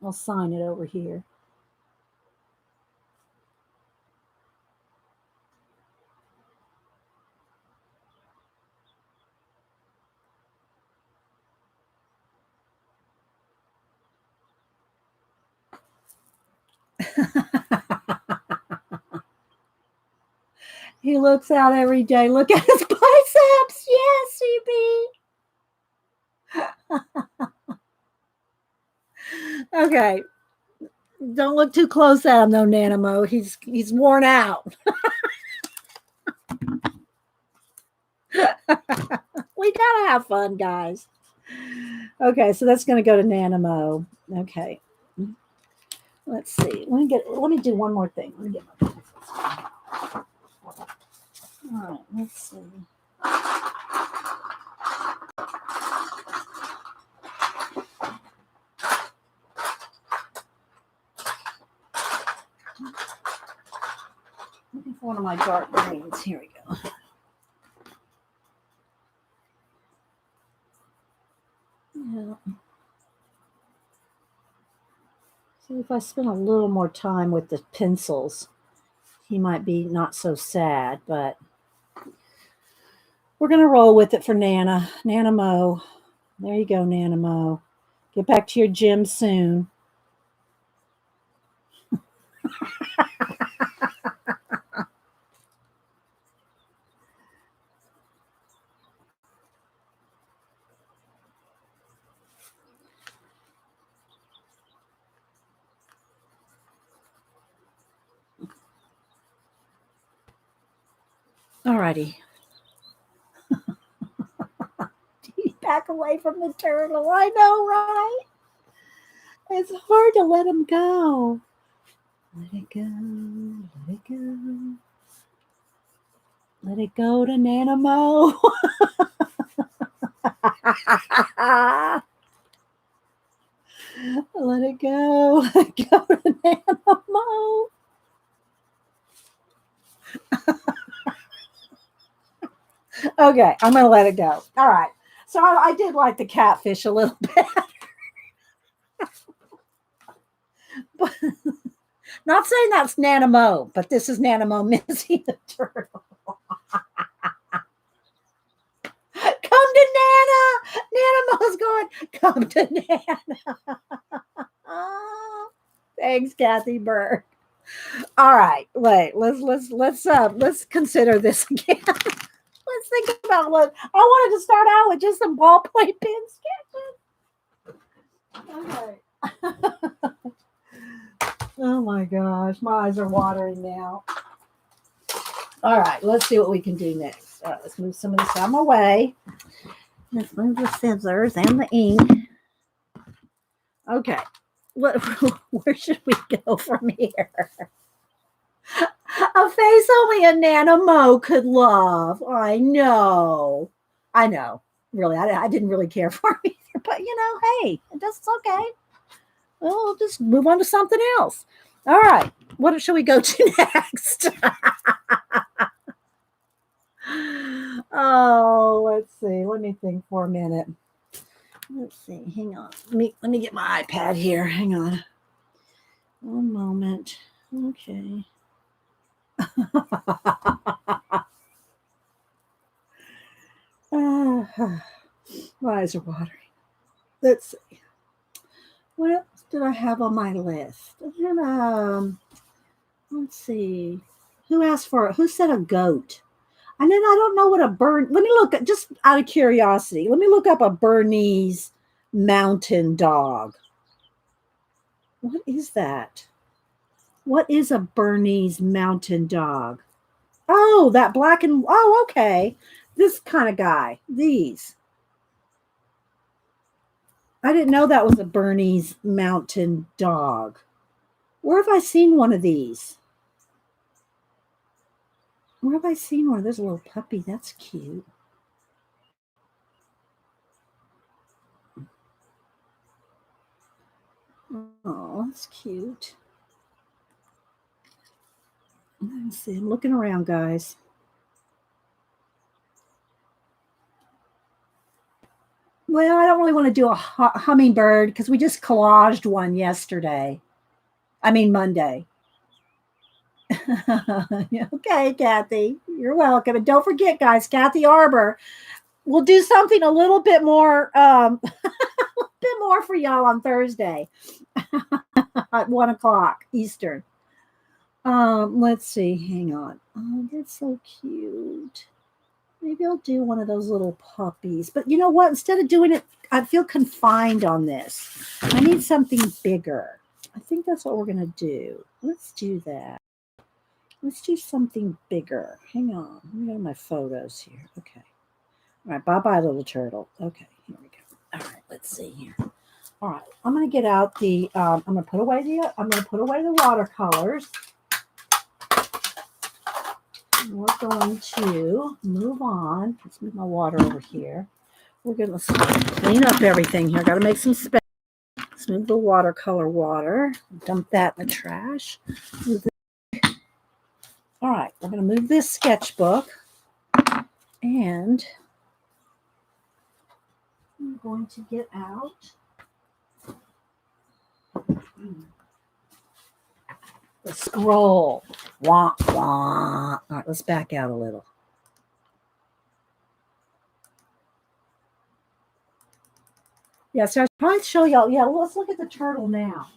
I'll sign it over here. He looks out every day. Look at his biceps. Yes, CB. Okay. Don't look too close at him, though, Nanamo. He's worn out. We gotta have fun, guys. Okay, so that's gonna go to Nanamo. Okay. Let's see. Let me do one more thing. Let me get my pencils. right, let's see. Looking for one of my dark greens. Here we go. Yeah. See, if I spend a little more time with the pencils, he might be not so sad, but we're going to roll with it for Nana. Nana Mo. There you go, Nana Mo. Get back to your gym soon. Alrighty. Back away from the turtle. I know, right? It's hard to let him go. Let it go. Let it go. Let it go to Nana Mo. Let it go. Let it go to Nana Mo. Okay, I'm going to let it go. All right. So I did like the catfish a little bit. But, not saying that's Nana Mo, but this is Nana Mo Missy the turtle. Come to Nana. Nana Mo's going, come to Nana. Oh, thanks, Kathy Bird. All right, wait. Let's consider this again. Let's think about what I wanted to start out with, just some ballpoint pen sketches. Okay. Oh my gosh, my eyes are watering now. All right, let's see what we can do next. All right, let's move some of this out of my way. Let's move the scissors and the ink. Okay, where should we go from here? A face only a Nana Mo could love. I know. Really, I didn't really care for it either, but hey, it's okay. We'll just move on to something else. All right, what should we go to next? Oh, let's see. Let me think for a minute. Let's see. Hang on. Let me get my iPad here. Hang on. One moment. Okay. My eyes are watering. Let's see. What else did I have on my list? Let's see. Who said a goat? And then I don't know what a let me look at, just out of curiosity, let me look up a Bernese mountain dog. What is that? What is a Bernese mountain dog? Oh, that black and, oh, okay. This kind of guy. These. I didn't know that was a Bernese mountain dog. Where have I seen one of these? Where have I seen one? There's a little puppy. That's cute. Oh, that's cute. Let's see. I'm looking around, guys. Well, I don't really want to do a hummingbird because we just collaged one yesterday. I mean, Monday. Okay, Kathy. You're welcome. And don't forget, guys, Kathy Arbor. We'll do something a little bit more, a bit more for y'all on Thursday at 1:00 Eastern. Let's see. Hang on. Oh, that's so cute. Maybe I'll do one of those little puppies. But you know what? Instead of doing it, I feel confined on this. I need something bigger. I think that's what we're going to do. Let's do that. Let's do something bigger. Hang on. Let me go to my photos here. Okay. All right. Bye-bye, little turtle. Okay. Here we go. All right. Let's see here. All right. I'm going to get out the, I'm going to put away the watercolors. We're going to move on. Let's move my water over here. We're going to clean up everything here. Got to make some space. Let's move the watercolor water. Dump that in the trash. All right, we're going to move this sketchbook. And I'm going to get out the scroll. Wah, wah. All right, let's back out a little. Yeah, so I should probably show y'all. Yeah, let's look at the turtle now.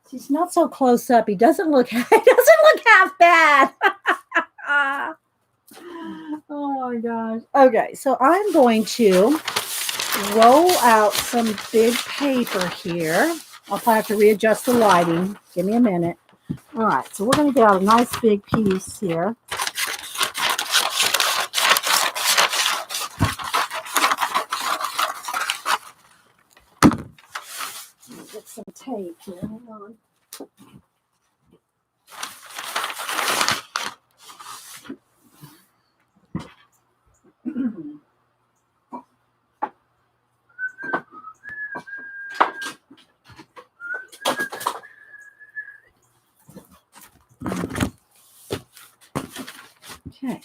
He's not so close up. He doesn't look. He doesn't look half bad. Oh my gosh. Okay, so I'm going to roll out some big paper here. I'll probably have to readjust the lighting. Give me a minute. All right, so we're going to get out a nice big piece here. Get some tape here. Hang on. Okay.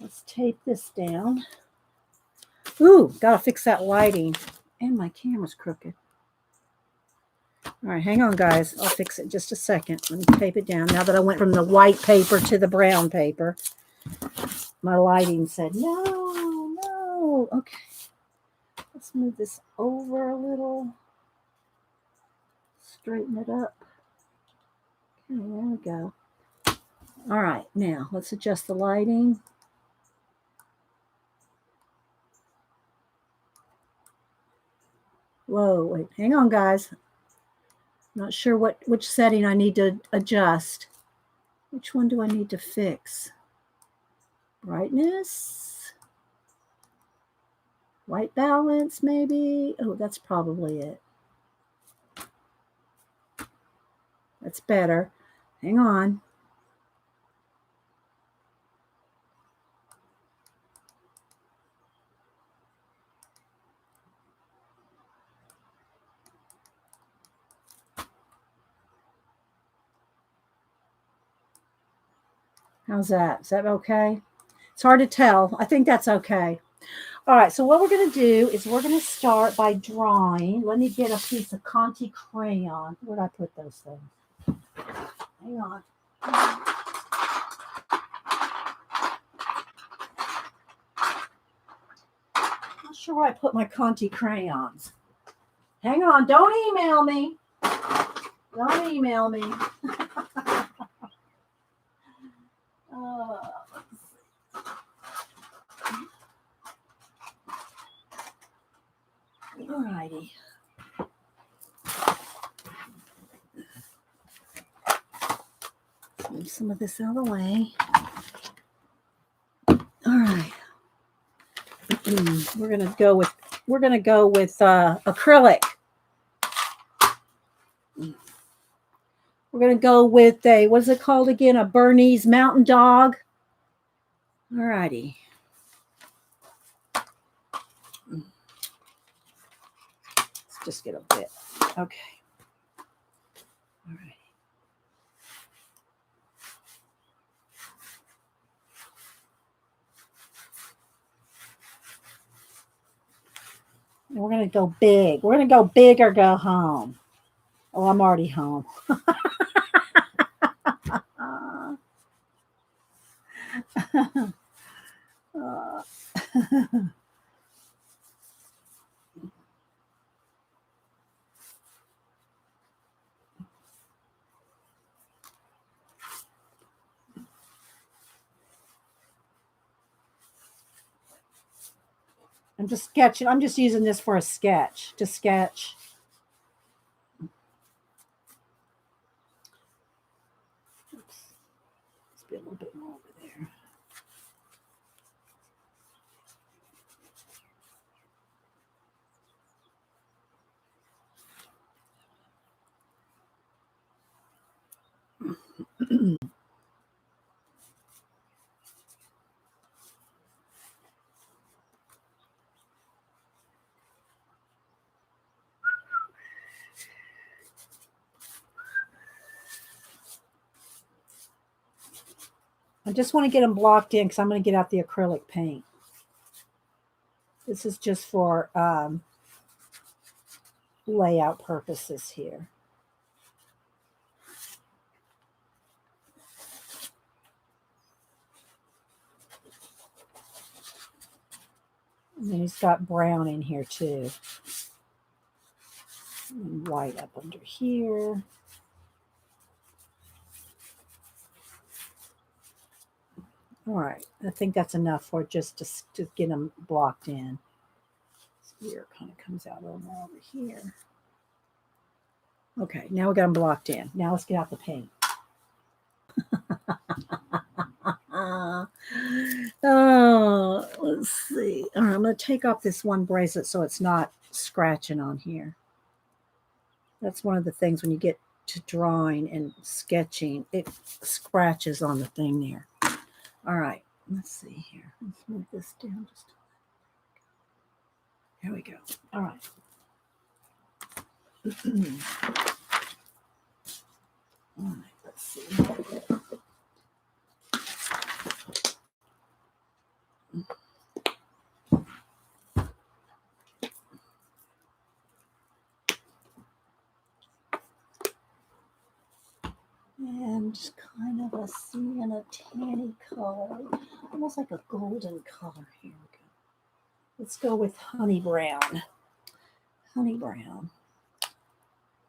Let's tape this down. Ooh, gotta fix that lighting. And my camera's crooked. All right, hang on, guys. I'll fix it in just a second. Let me tape it down. Now that I went from the white paper to the brown paper, my lighting said, no. Okay. Let's move this over a little. Straighten it up. Okay, there we go. All right, now let's adjust the lighting. Whoa, wait, hang on, guys. Not sure which setting I need to adjust. Which one do I need to fix? Brightness? White balance, maybe? Oh, that's probably it. That's better. Hang on. How's that? Is that okay? It's hard to tell. I think that's okay. All right, so what we're going to do is we're going to start by drawing. Let me get a piece of Conte crayon. Where did I put those things? Hang on. Not sure where I put my Conte crayons. Hang on, don't email me. Don't email me. All righty. Move some of this out of the way. All right. We're gonna go with acrylic. We're gonna go with what is it called again? A Bernese Mountain Dog. All righty. Let's just get a bit. Okay. All right. And we're going to go big. We're going to go big or go home. Oh, I'm already home. I'm just sketching. I'm just using this for a sketch, to sketch. Oops. Let's be a little bit more over there. I just want to get them blocked in because I'm going to get out the acrylic paint. This is just for layout purposes here. And then he's got brown in here too. And white up under here. All right, I think that's enough for just to get them blocked in. This ear kind of comes out a little more over here. Okay, now we got them blocked in. Now let's get out the paint. Oh, let's see. All right, I'm going to take off this one bracelet so it's not scratching on here. That's one of the things when you get to drawing and sketching, it scratches on the thing there. All right, let's see here. Let's move this down just a little. There we go. All right. All right, let's see. And just kind of a sienna tanny color, almost like a golden color. Here we go. Let's go with honey brown. Honey brown.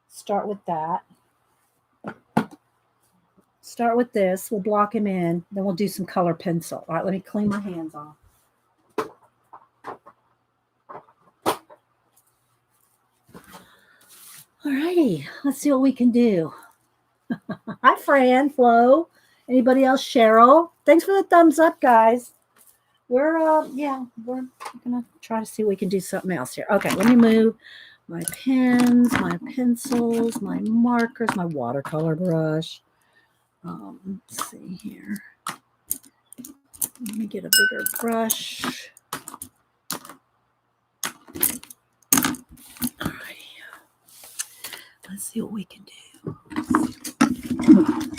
Start with that. Start with this. We'll block him in. Then we'll do some color pencil. All right, let me clean my hands off. All righty, let's see what we can do. Hi, Fran, Flo. Anybody else? Cheryl. Thanks for the thumbs up, guys. We're gonna try to see if we can do something else here. Okay, let me move my pens, my pencils, my markers, my watercolor brush. Let's see here. Let me get a bigger brush. All right. Let's see what we can do.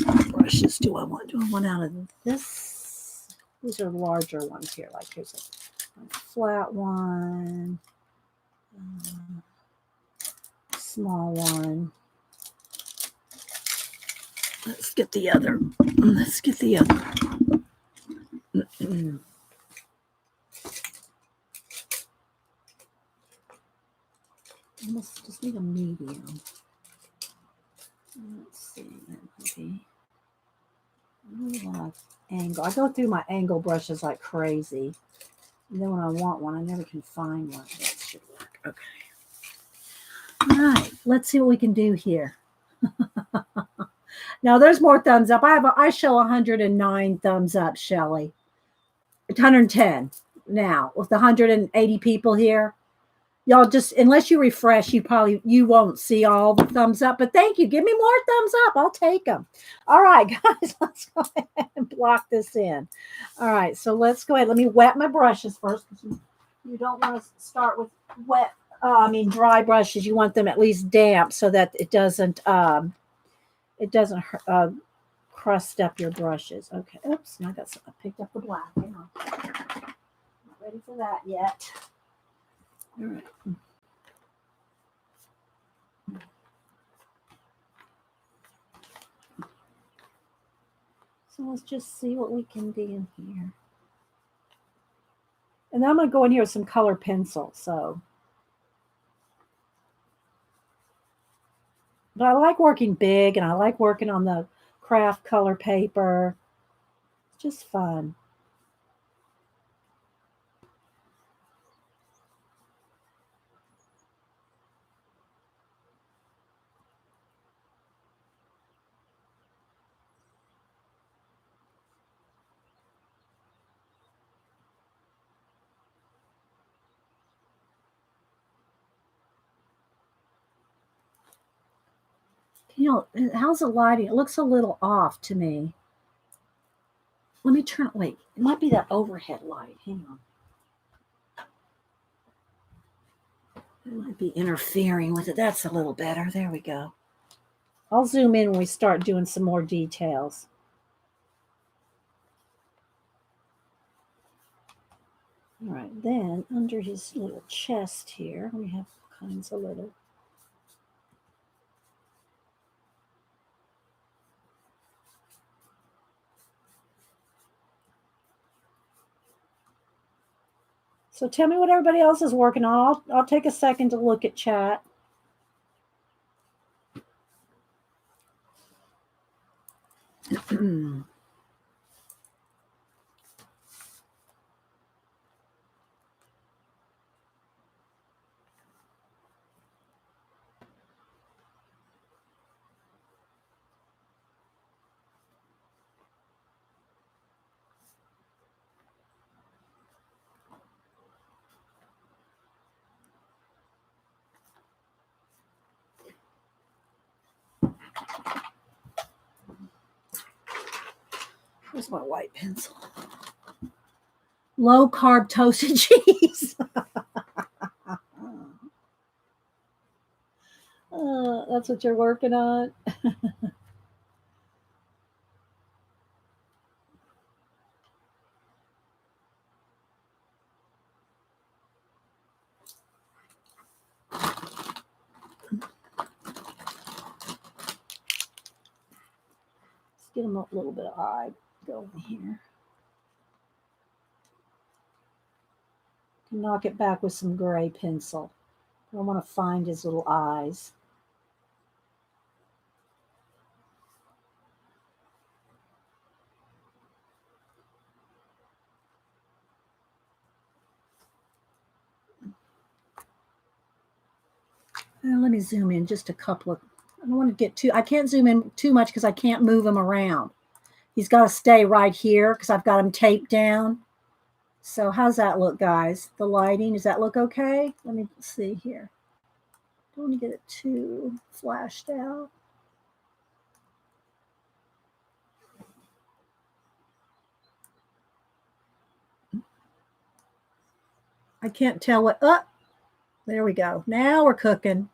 What brushes do I want? Do I want out of this? These are larger ones here. Like here's a flat one, small one. Let's get the other. Let's get the other. Almost just need a medium. Let's see, that might be. I really want to angle. I go through my angle brushes like crazy. And then when I want one, I never can find one. That should work. Okay. All right. Let's see what we can do here. Now there's more thumbs up. I show 109 thumbs up, Shelly. 110 now with the 180 people here. Y'all just, unless you refresh, you won't see all the thumbs up. But thank you. Give me more thumbs up. I'll take them. All right, guys, let's go ahead and block this in. All right, so let's go ahead. Let me wet my brushes first because you don't want to start with dry brushes. You want them at least damp so that it doesn't crust up your brushes. Okay. Oops. I picked up the black. Hang on. Not ready for that yet. All right. So let's just see what we can do in here. And then I'm going to go in here with some color pencil. But I like working big and I like working on the craft color paper. It's just fun. How's the lighting? It looks a little off to me. Let me turn it. Wait, it might be that overhead light. Hang on. It might be interfering with it. That's a little better. There we go. I'll zoom in when we start doing some more details. All right, then under his little chest here, we have all kinds of little. So tell me what everybody else is working on. I'll take a second to look at chat. Where's my white pencil? Low carb toasted cheese. That's what you're working on. Let's get him a little bit of eye going here. Knock it back with some gray pencil. I want to find his little eyes. Let me zoom in just a couple of, I don't want to get too, I can't zoom in too much because I can't move him around. He's got to stay right here because I've got him taped down. So how's that look, guys? The lighting, does that look okay? Let me see here. Don't want to get it too flashed out. I can't tell what, there we go. Now we're cooking.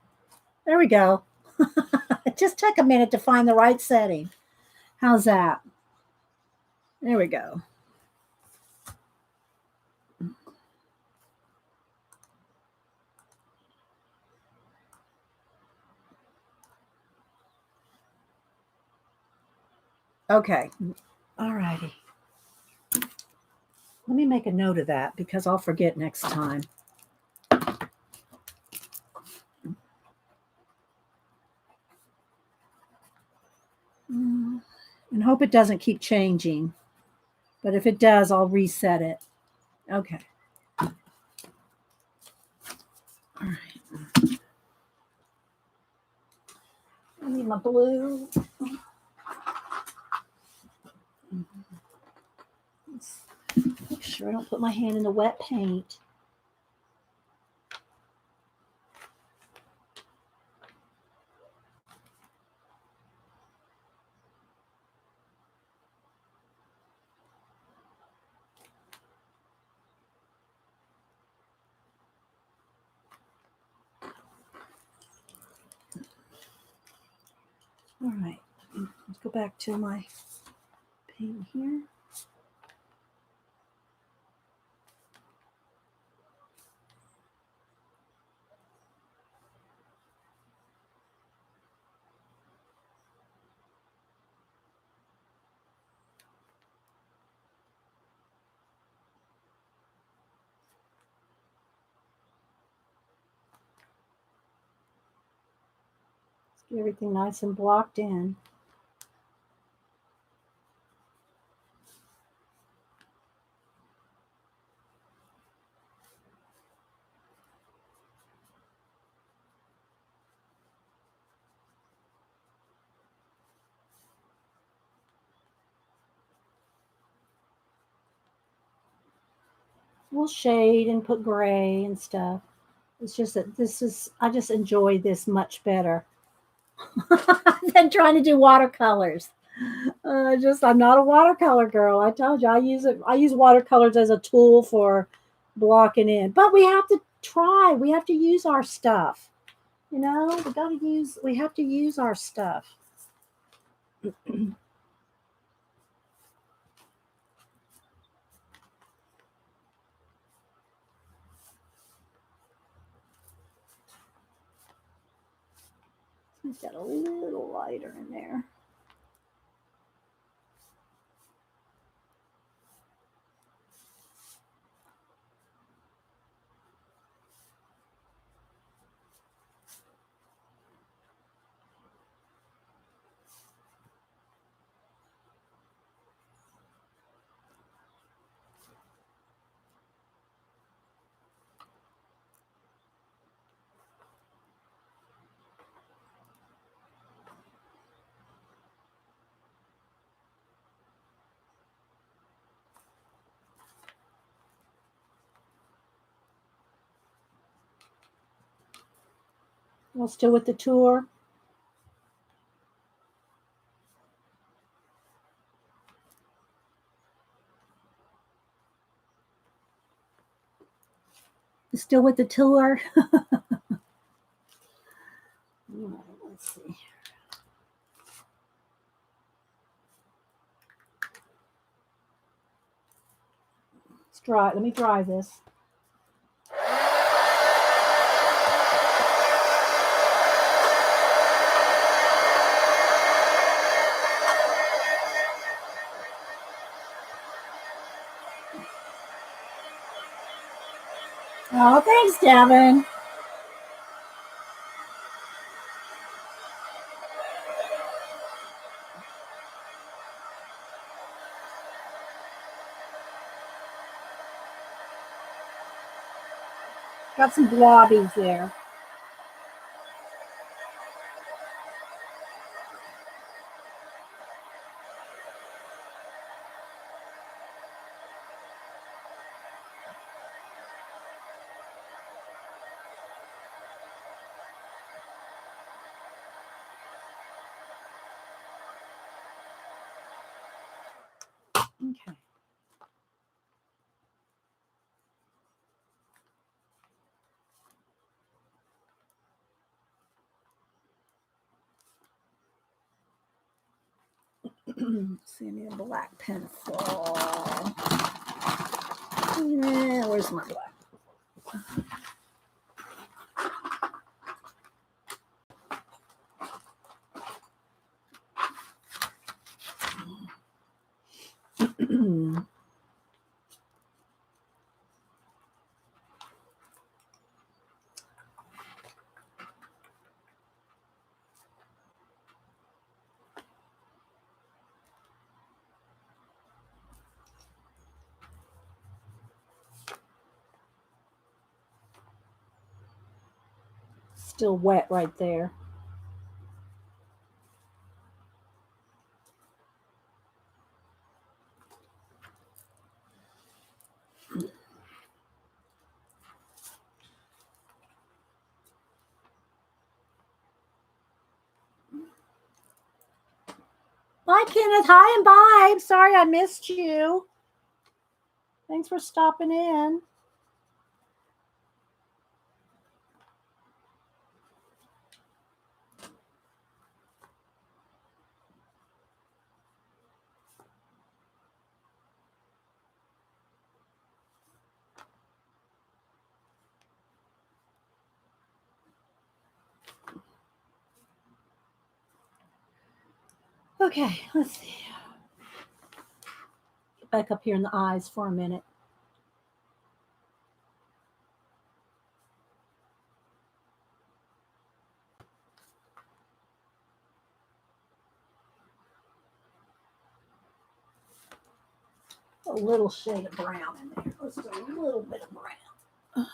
There we go. It just took a minute to find the right setting. How's that? There we go. Okay. All righty. Let me make a note of that because I'll forget next time. And hope it doesn't keep changing. But if it does, I'll reset it. Okay. All right. I need my blue. Make sure I don't put my hand in the wet paint. All right, let's go back to my paint here. Let's get everything nice and blocked in. We'll shade and put gray and stuff. It's just that I just enjoy this much better than trying to do watercolors. I'm not a watercolor girl. I told you I use watercolors as a tool for blocking in. But we have to try. We have to use our stuff. You know, we have to use our stuff. I've got a little lighter in there. Well, still with the tour. Still with the tour. Let's see. Let's dry. Let me dry this. Oh, thanks, Devin. Got some blobbies there. Okay. See, I need a black pencil. Yeah, where's my black? Still wet right there. Bye, Kenneth. Hi and bye. I'm sorry I missed you. Thanks for stopping in. Okay, let's see. Get back up here in the eyes for a minute. A little shade of brown in there. Just a little bit of brown.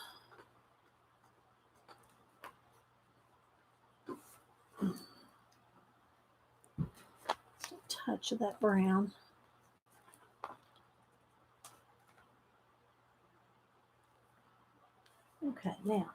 Just a touch of that brown. Okay, now.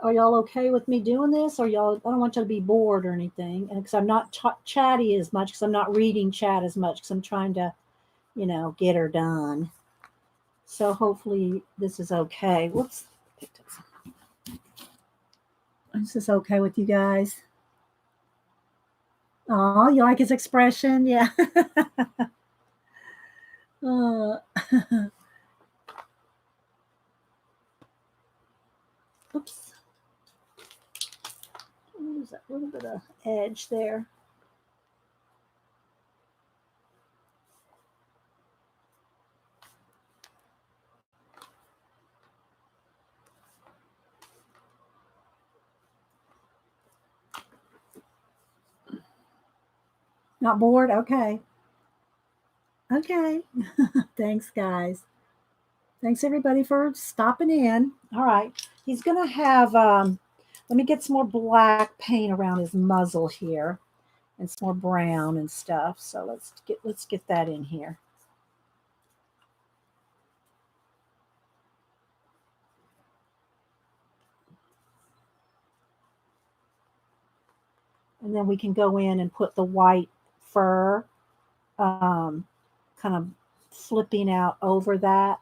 Are y'all okay with me doing this? Or y'all? I don't want you to be bored or anything, and because I'm not chatty as much, because I'm not reading chat as much, because I'm trying to, get her done. So hopefully this is okay. Whoops. Is this okay with you guys? Oh, you like his expression? Yeah. uh, oops. There's that little bit of edge there. Not bored? Okay. Okay. Thanks, guys. Thanks, everybody, for stopping in. All right. He's going to have, let me get some more black paint around his muzzle here and some more brown and stuff. So let's get that in here. And then we can go in and put the white fur kind of flipping out over that.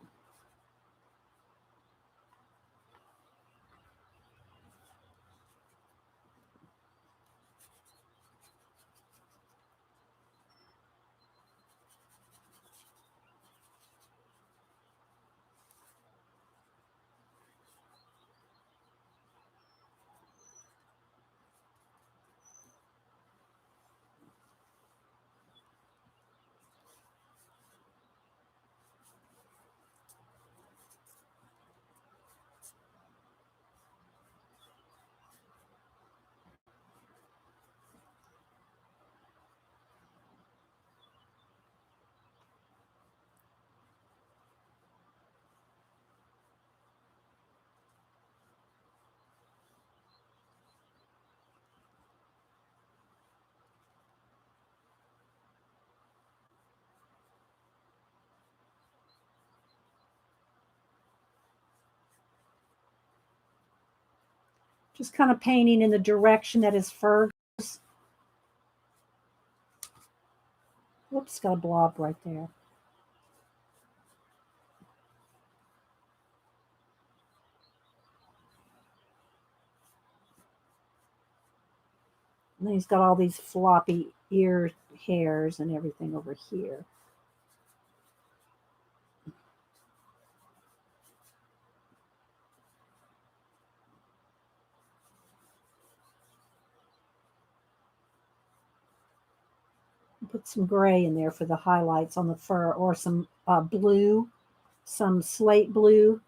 Just kind of painting in the direction that his fur goes. Whoops, got a blob right there. And then he's got all these floppy ear hairs and everything over here. Put some gray in there for the highlights on the fur, or some blue, some slate blue.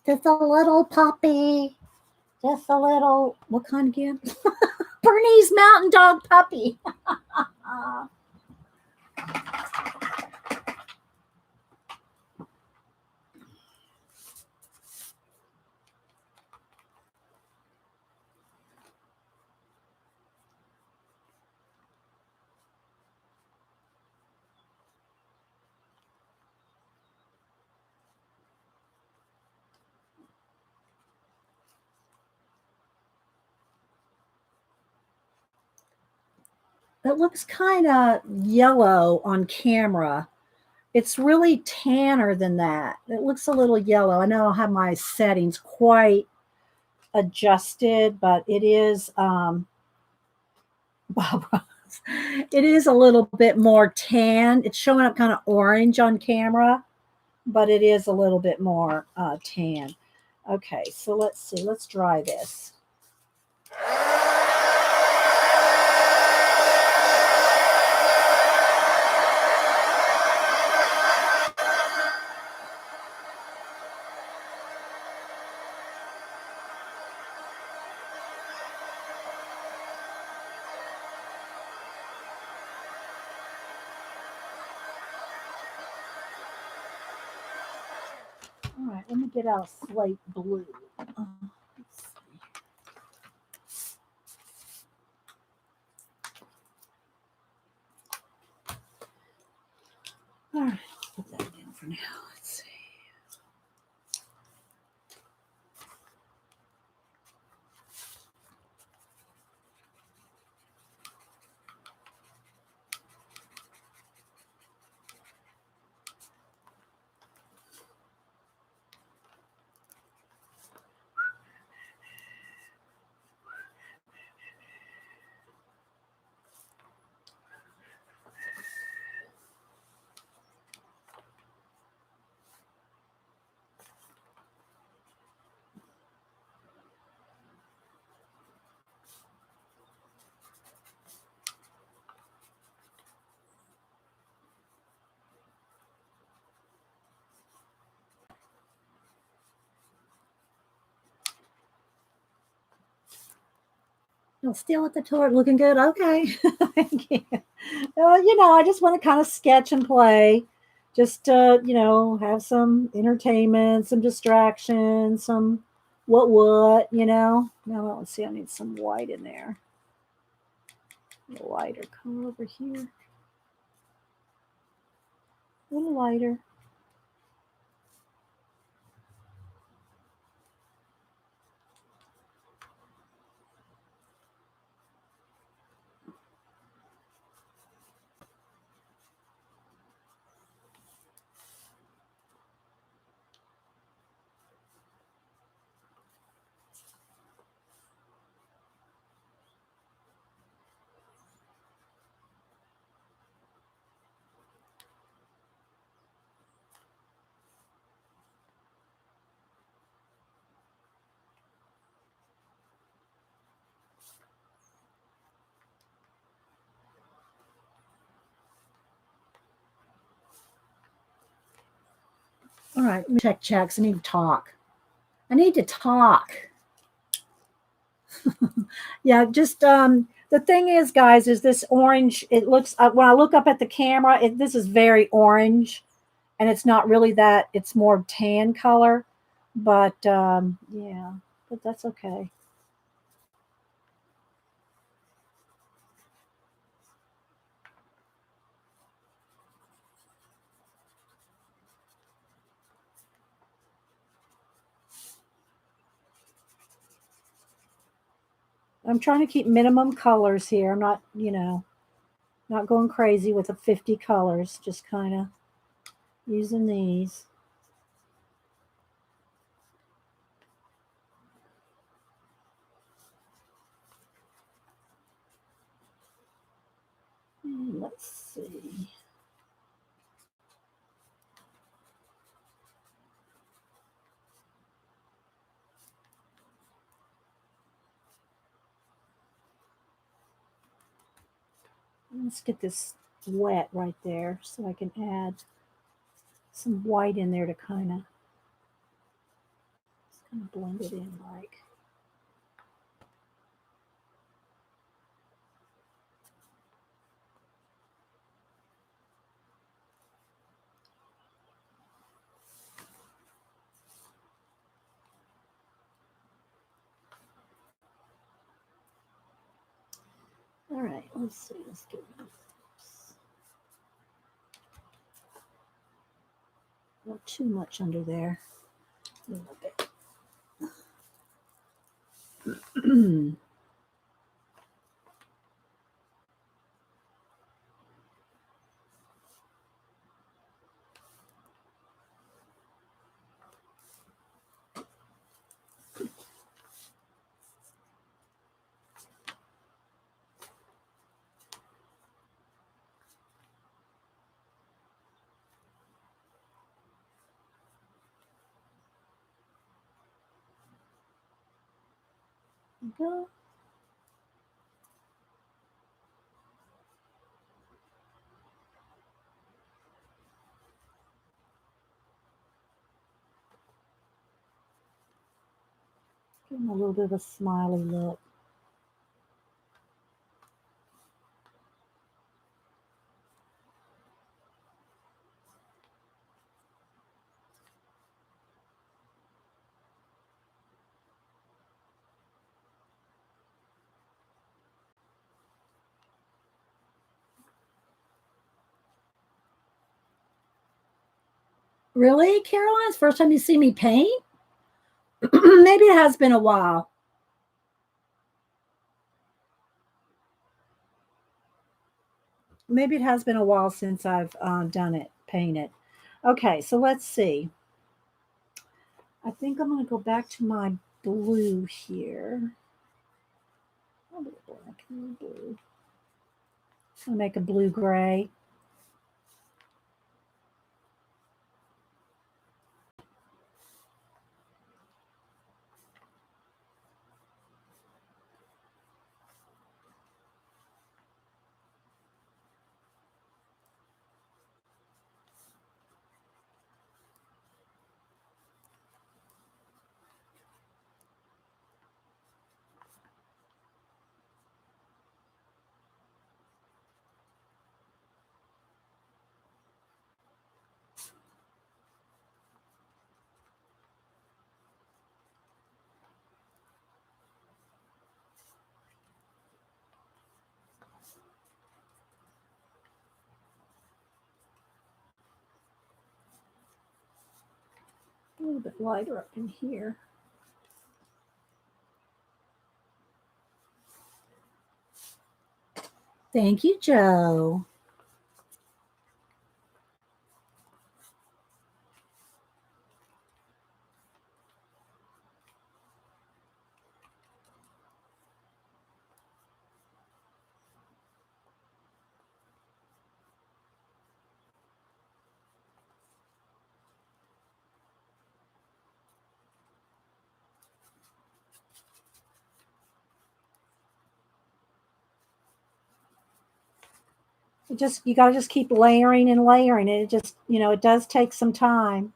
Just a little puppy. Just a little, what kind again? Bernese Mountain Dog puppy. It looks kind of yellow on camera. It's really tanner than that. It looks a little yellow. I know I don't have my settings quite adjusted, but it is it is a little bit more tan. It's showing up kind of orange on camera, but it is a little bit more tan. Okay, so let's see. Let's dry this. All right, let me get out slate blue. Let's see. All right, put that in for now. Let's see. You'll still at the tour looking good. Okay. Thank you. Well, I just want to kind of sketch and play. Just have some entertainment, some distraction, some what. Now let's see, I need some white in there. A lighter color over here. A little lighter. All right, let me check checks. I need to talk. I need to talk. Yeah, just the thing is, guys, is this orange? It looks when I look up at the camera, this is very orange, and it's not really that. It's more tan color, but yeah, but that's okay. I'm trying to keep minimum colors here. I'm not going crazy with the 50 colors. Just kind of using these. Let's see. Let's get this wet right there so I can add some white in there to kind of blend it in like. All right, let's see. Let's get not too much under there. A little bit. Go. Give him a little bit of a smiley look. Really, Caroline? It's the first time you see me paint? Maybe it has been a while. Maybe it has been a while since I've done it, painted. Okay, so let's see. I think I'm going to go back to my blue here. I'll do black and blue. I'll make a blue gray. A little bit lighter up in here. Thank you, Joe. You got to just keep layering and layering it. It just, it does take some time.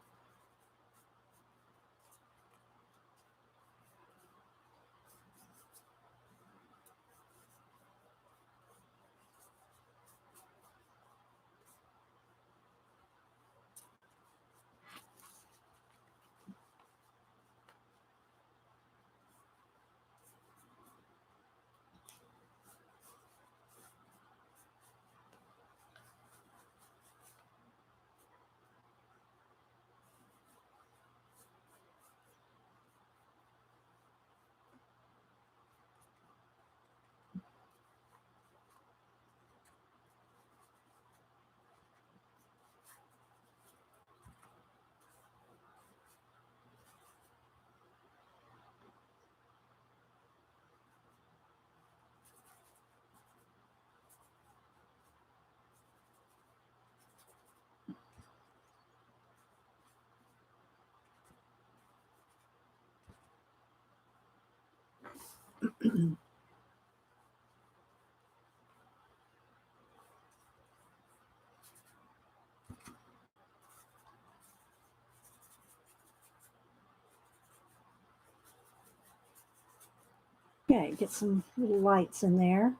Okay, get some little lights in there.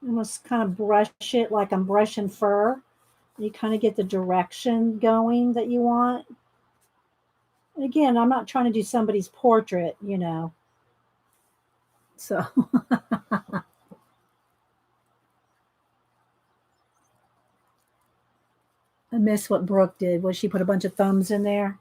Almost kind of brush it like I'm brushing fur. You kind of get the direction going that you want. And again, I'm not trying to do somebody's portrait. So I miss what Brooke did. Was she put a bunch of thumbs in there?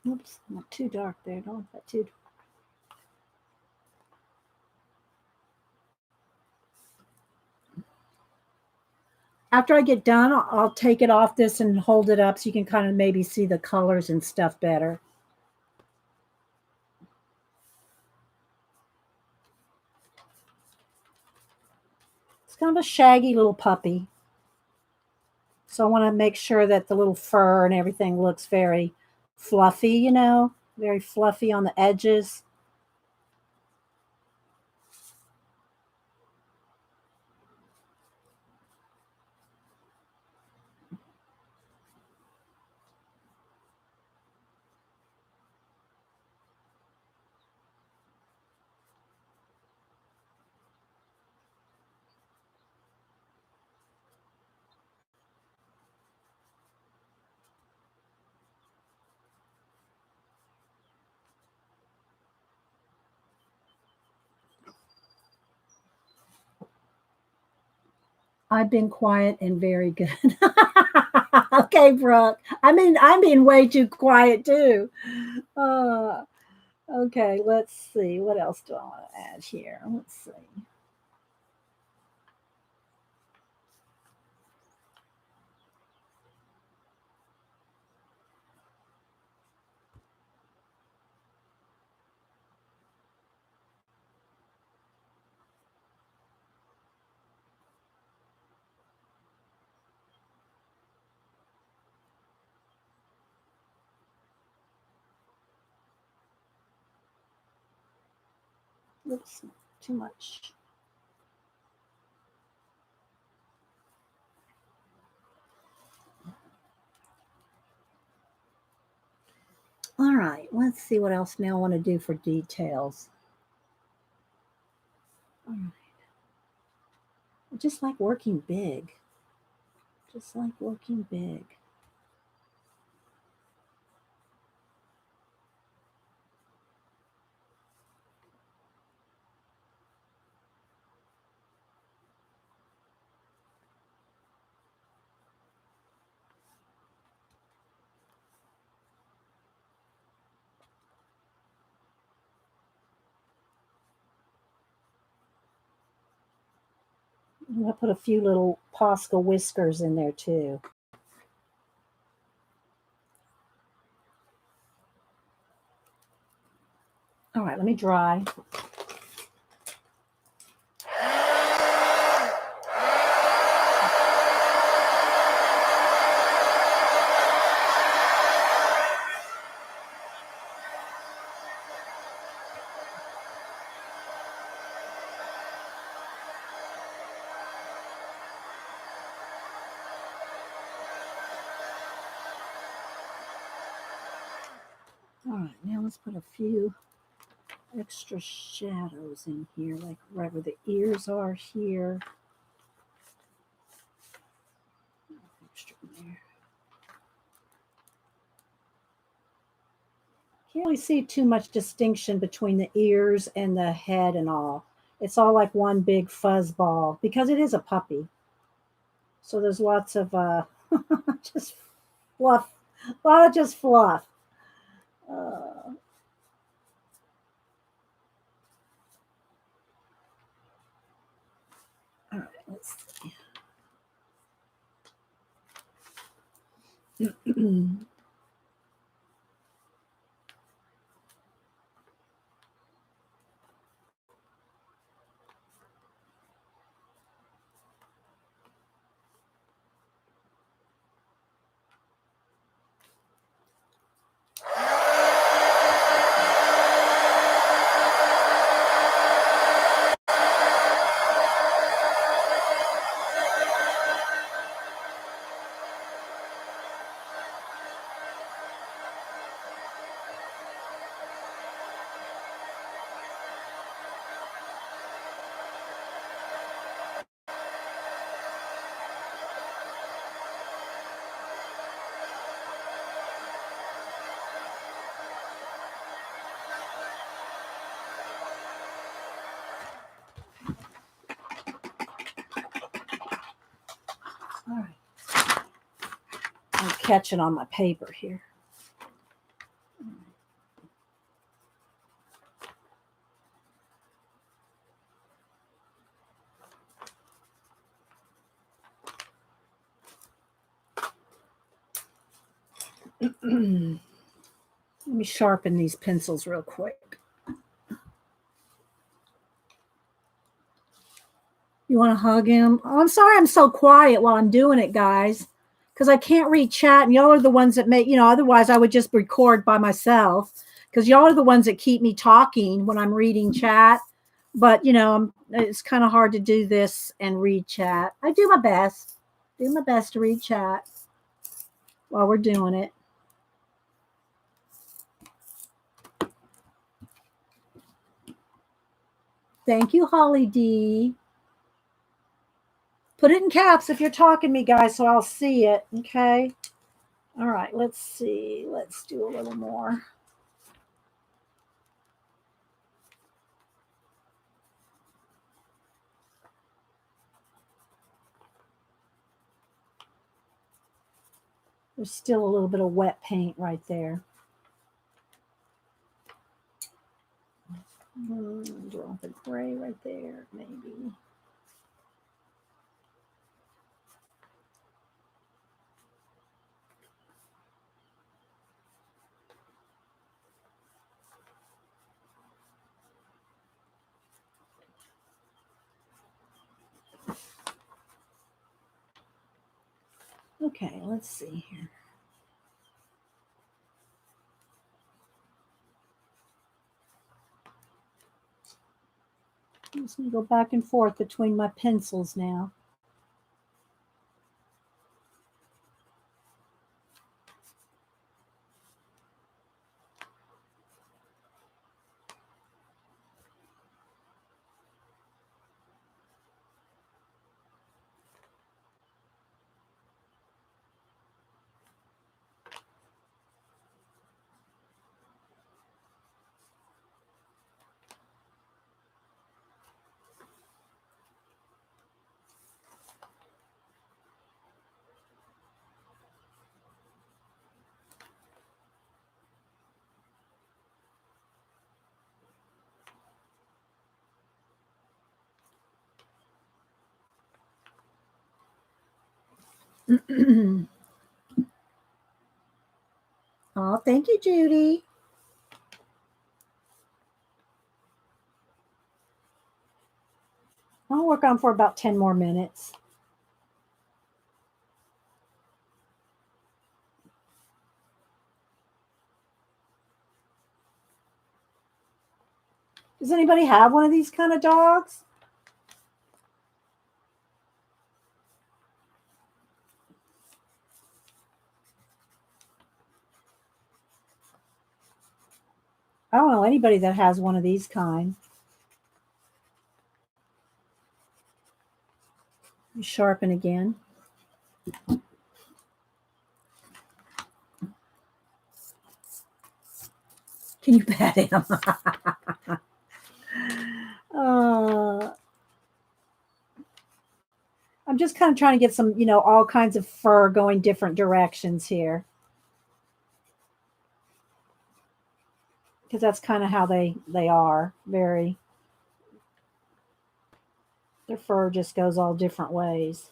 Oops, not too dark there. Don't want that too dark. After I get done, I'll take it off this and hold it up so you can kind of maybe see the colors and stuff better. It's kind of a shaggy little puppy. So I want to make sure that the little fur and everything looks very fluffy, very fluffy on the edges. I've been quiet and very good. Okay, Brooke. I'm being way too quiet too. Uh, okay, let's see. What else do I want to add here? Let's see. Oops, too much. All right, let's see what else now I want to do for details. All right. I just like working big. Just like working big. I'm going to put a few little Posca whiskers in there too. All right, let me dry. All right, now let's put a few extra shadows in here, like right where the ears are here. Extra in there. Can't really see too much distinction between the ears and the head and all. It's all like one big fuzz ball because it is a puppy. So there's lots of just fluff, a lot of just fluff. Uh, all right, let's see. All right. I'm catching on my paper here. Let me sharpen these pencils real quick. You want to hug him? Oh, I'm sorry I'm so quiet while I'm doing it, guys, because I can't read chat, and y'all are the ones that make, otherwise I would just record by myself because y'all are the ones that keep me talking when I'm reading chat. But, it's kind of hard to do this and read chat. I do my best. Do my best to read chat while we're doing it. Thank you, Holly D. Put it in caps if you're talking to me, guys, so I'll see it. Okay. All right. Let's see. Let's do a little more. There's still a little bit of wet paint right there. Drop a gray right there, maybe. Okay, let's see here. I'm just going to go back and forth between my pencils now. Oh, thank you, Judy. I'll work on for about 10 more minutes. Does anybody have one of these kind of dogs? I don't know anybody that has one of these kind. Sharpen again. Can you pet him? I'm just kind of trying to get some, all kinds of fur going different directions here. Because that's kind of how they are. Very. Their fur just goes all different ways.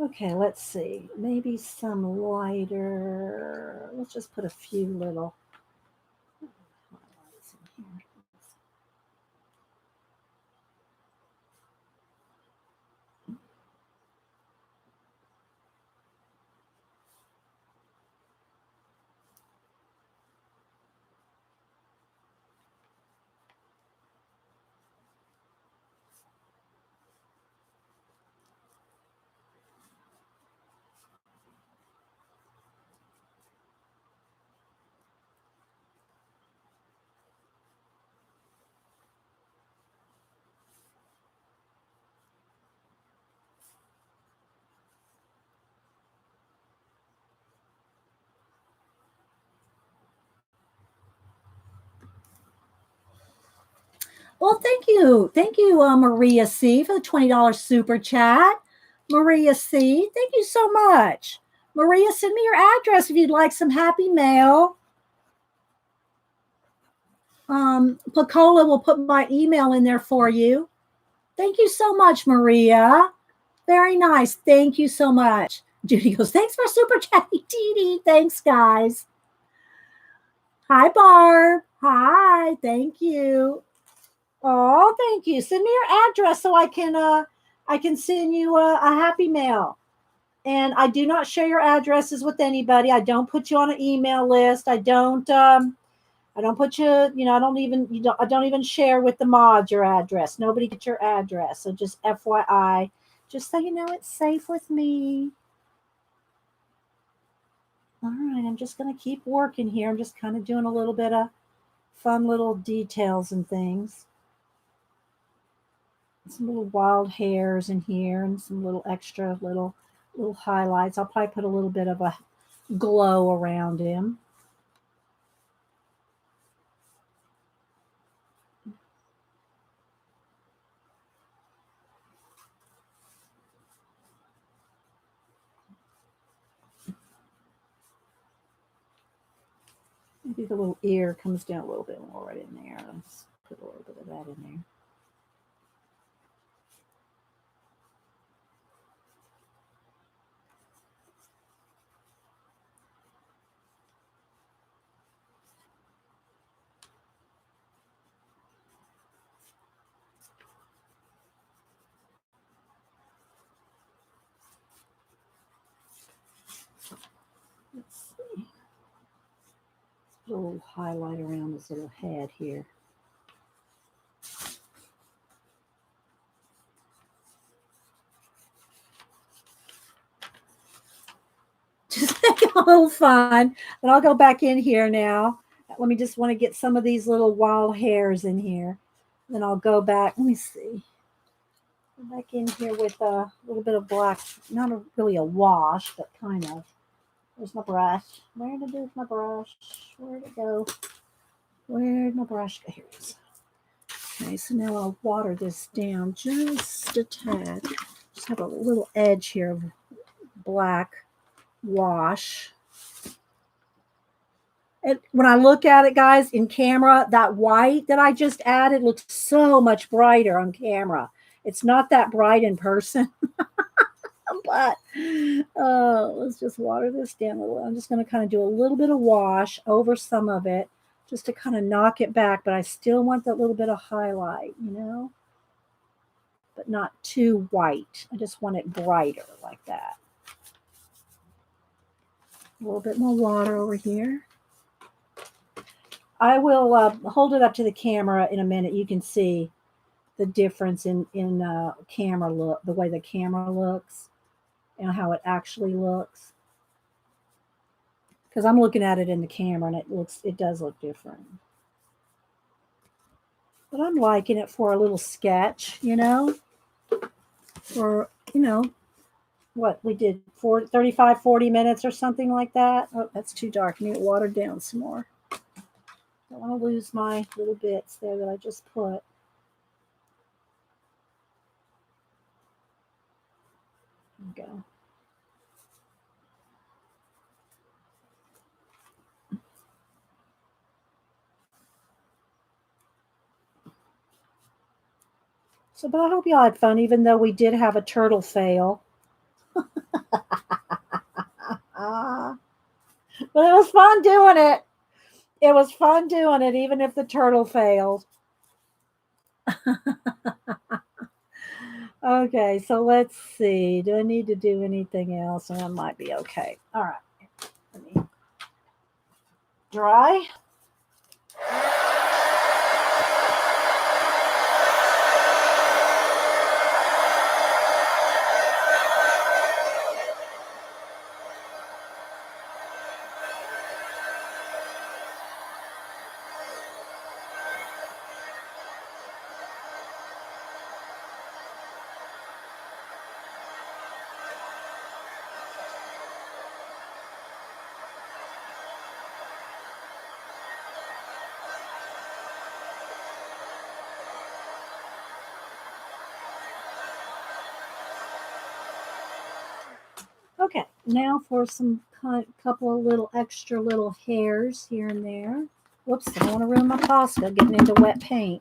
Okay, let's see. Maybe some lighter. Let's just put a few little highlights in here. Well, thank you. Thank you, Maria C., for the $20 super chat. Maria C., thank you so much. Maria, send me your address if you'd like some happy mail. Pacola will put my email in there for you. Thank you so much, Maria. Very nice. Thank you so much. Judy goes, thanks for super chatting, Dee. Thanks, guys. Hi, Barb. Hi. Thank you. Oh, thank you. Send me your address so I can send you a happy mail. And I do not share your addresses with anybody. I don't put you on an email list. I don't put you, I don't even share with the mods your address. Nobody gets your address. So just FYI, just so you know it's safe with me. All right, I'm just going to keep working here. I'm just kind of doing a little bit of fun little details and things. Some little wild hairs in here and some little extra little highlights. I'll probably put a little bit of a glow around him. Maybe the little ear comes down a little bit more right in there. Let's put a little bit of that in there. Let's see. Put a little highlight around his little head here. Just make a little fun. And I'll go back in here now. Let me just want to get some of these little wild hairs in here. Then I'll go back. Let me see. Go back in here with a little bit of black. Not really a wash, but kind of. Where's my brush? Where did it do my brush? Where'd it go? Where'd my brush go? Here it is. Okay, so now I'll water this down just a tad. Just have a little edge here of black wash. And when I look at it, guys, in camera, that white that I just added looks so much brighter on camera. It's not that bright in person. But let's just water this down a little. I'm just going to kind of do a little bit of wash over some of it just to kind of knock it back. But I still want that little bit of highlight, you know, but not too white. I just want it brighter like that. A little bit more water over here. I will hold it up to the camera in a minute. You can see the difference in camera look, the way the camera looks and how it actually looks. Because I'm looking at it in the camera and it does look different. But I'm liking it for a little sketch, you know, for, you know, what we did 35, 40 minutes or something like that. Oh, that's too dark. I need it watered down some more. Don't want to lose my little bits there that I just put. There we go. So, but I hope y'all had fun, even though we did have a turtle fail. But it was fun doing it. It was fun doing it, even if the turtle failed. Okay, so let's see. Do I need to do anything else? That might be okay. All right. Let me dry. Okay, now for some couple of little extra little hairs here and there. Whoops, I don't want to ruin my pasta getting into wet paint.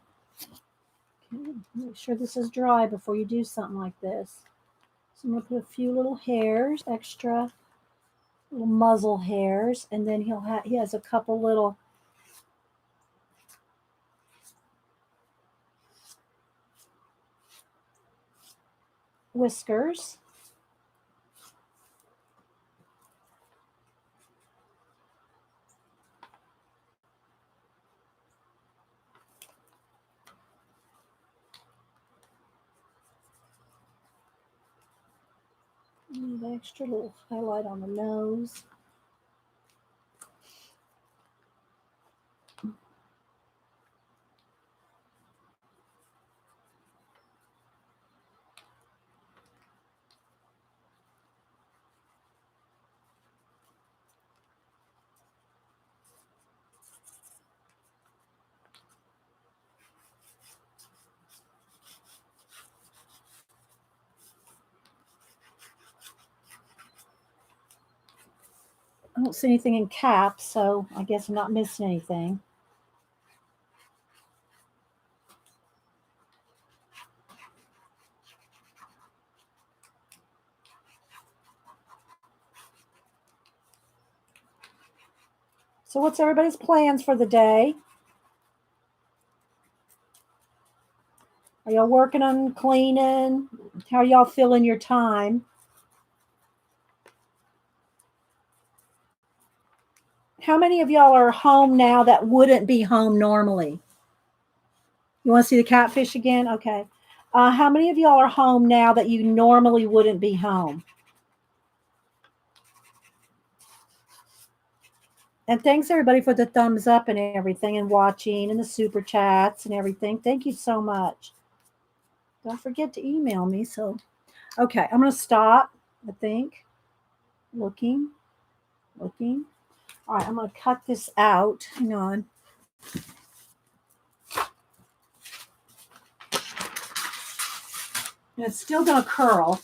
Okay, make sure this is dry before you do something like this. So I'm going to put a few little hairs, extra little muzzle hairs, and then he has a couple little whiskers. And the extra little highlight on the nose. don't see anything in caps, so I guess I'm not missing anything. So what's everybody's plans for the day? Are y'all working on cleaning? How are y'all filling your time? How many of y'all are home now that wouldn't be home normally? You want to see the catfish again? Okay. How many of y'all are home now that you normally wouldn't be home? And thanks everybody for the thumbs up and everything and watching and the super chats and everything. Thank you so much. Don't forget to email me. So, okay, I'm going to stop, I think. Looking. All right, I'm going to cut this out. Hang on. And it's still going to curl.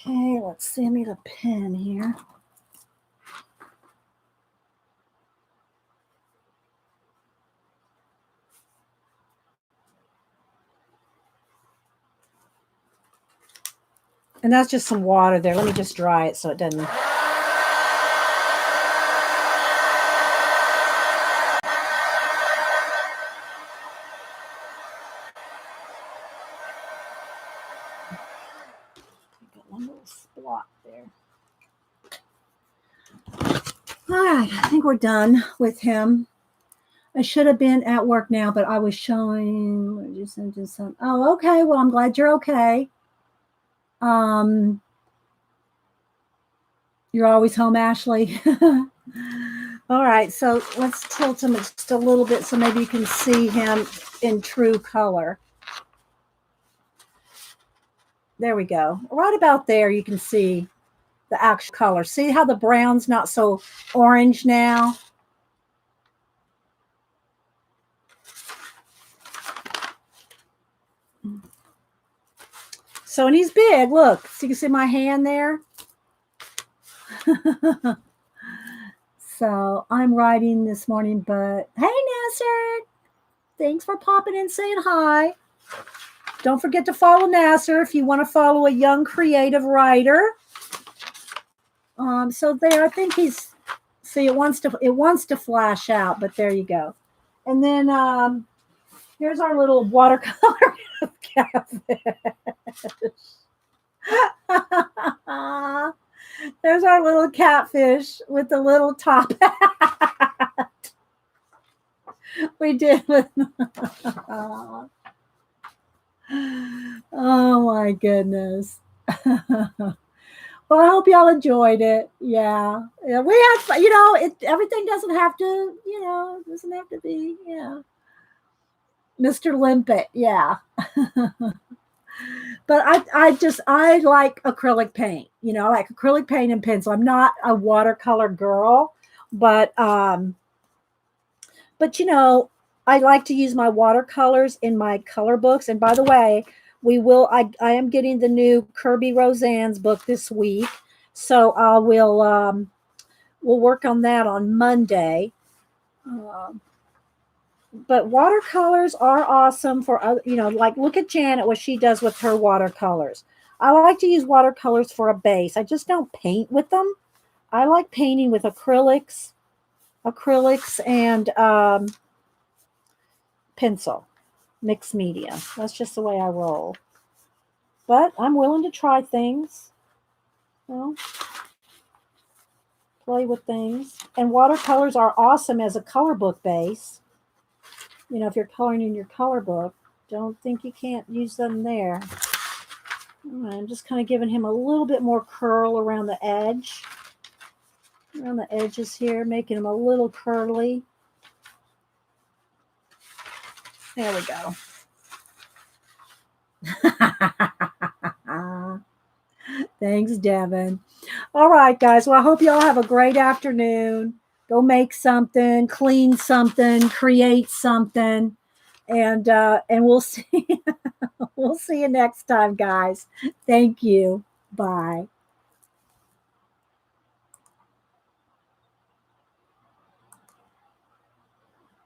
Okay, let's see. I need a pen here. And that's just some water there. Let me just dry it so it doesn't. Got one little spot there. All right, I think we're done with him. I should have been at work now, but I was showing. Just some. Oh, okay. Well, I'm glad you're okay. You're always home, Ashley. All right, so let's tilt him just a little bit so maybe you can see him in true color. There we go. Right about there, you can see the actual color. See how the brown's not so orange now? So, and he's big. Look, so you can see my hand there. So I'm writing this morning, but hey, Nasser, thanks for popping in saying hi. Don't forget to follow Nasser if you want to follow a young creative writer. So there, I think he's. See, it wants to flash out, but there you go. And then here's our little watercolor catfish. There's our little catfish with the little top hat. We did with. Oh my goodness. Well, I hope y'all enjoyed it. Yeah, we had fun. Everything doesn't have to, doesn't have to be, Mr. Limpet, yeah. But I like acrylic paint. I like acrylic paint and pencil. I'm not a watercolor girl, but I like to use my watercolors in my color books. And by the way, I am getting the new Kirby Roseanne's book this week. So we'll work on that on Monday. But watercolors are awesome for other, like look at Janet, what she does with her watercolors. I like to use watercolors for a base. I just don't paint with them. I like painting with acrylics and pencil, mixed media. That's just the way I roll. But I'm willing to try things, play with things. And watercolors are awesome as a color book base. If you're coloring in your color book, don't think you can't use them there. I'm just kind of giving him a little bit more curl around the edge, around the edges here, making him a little curly. There we go. Thanks, Devin. All right, guys. Well, I hope you all have a great afternoon. Go make something, clean something, create something, and we'll see. We'll see you next time, guys. Thank you. Bye.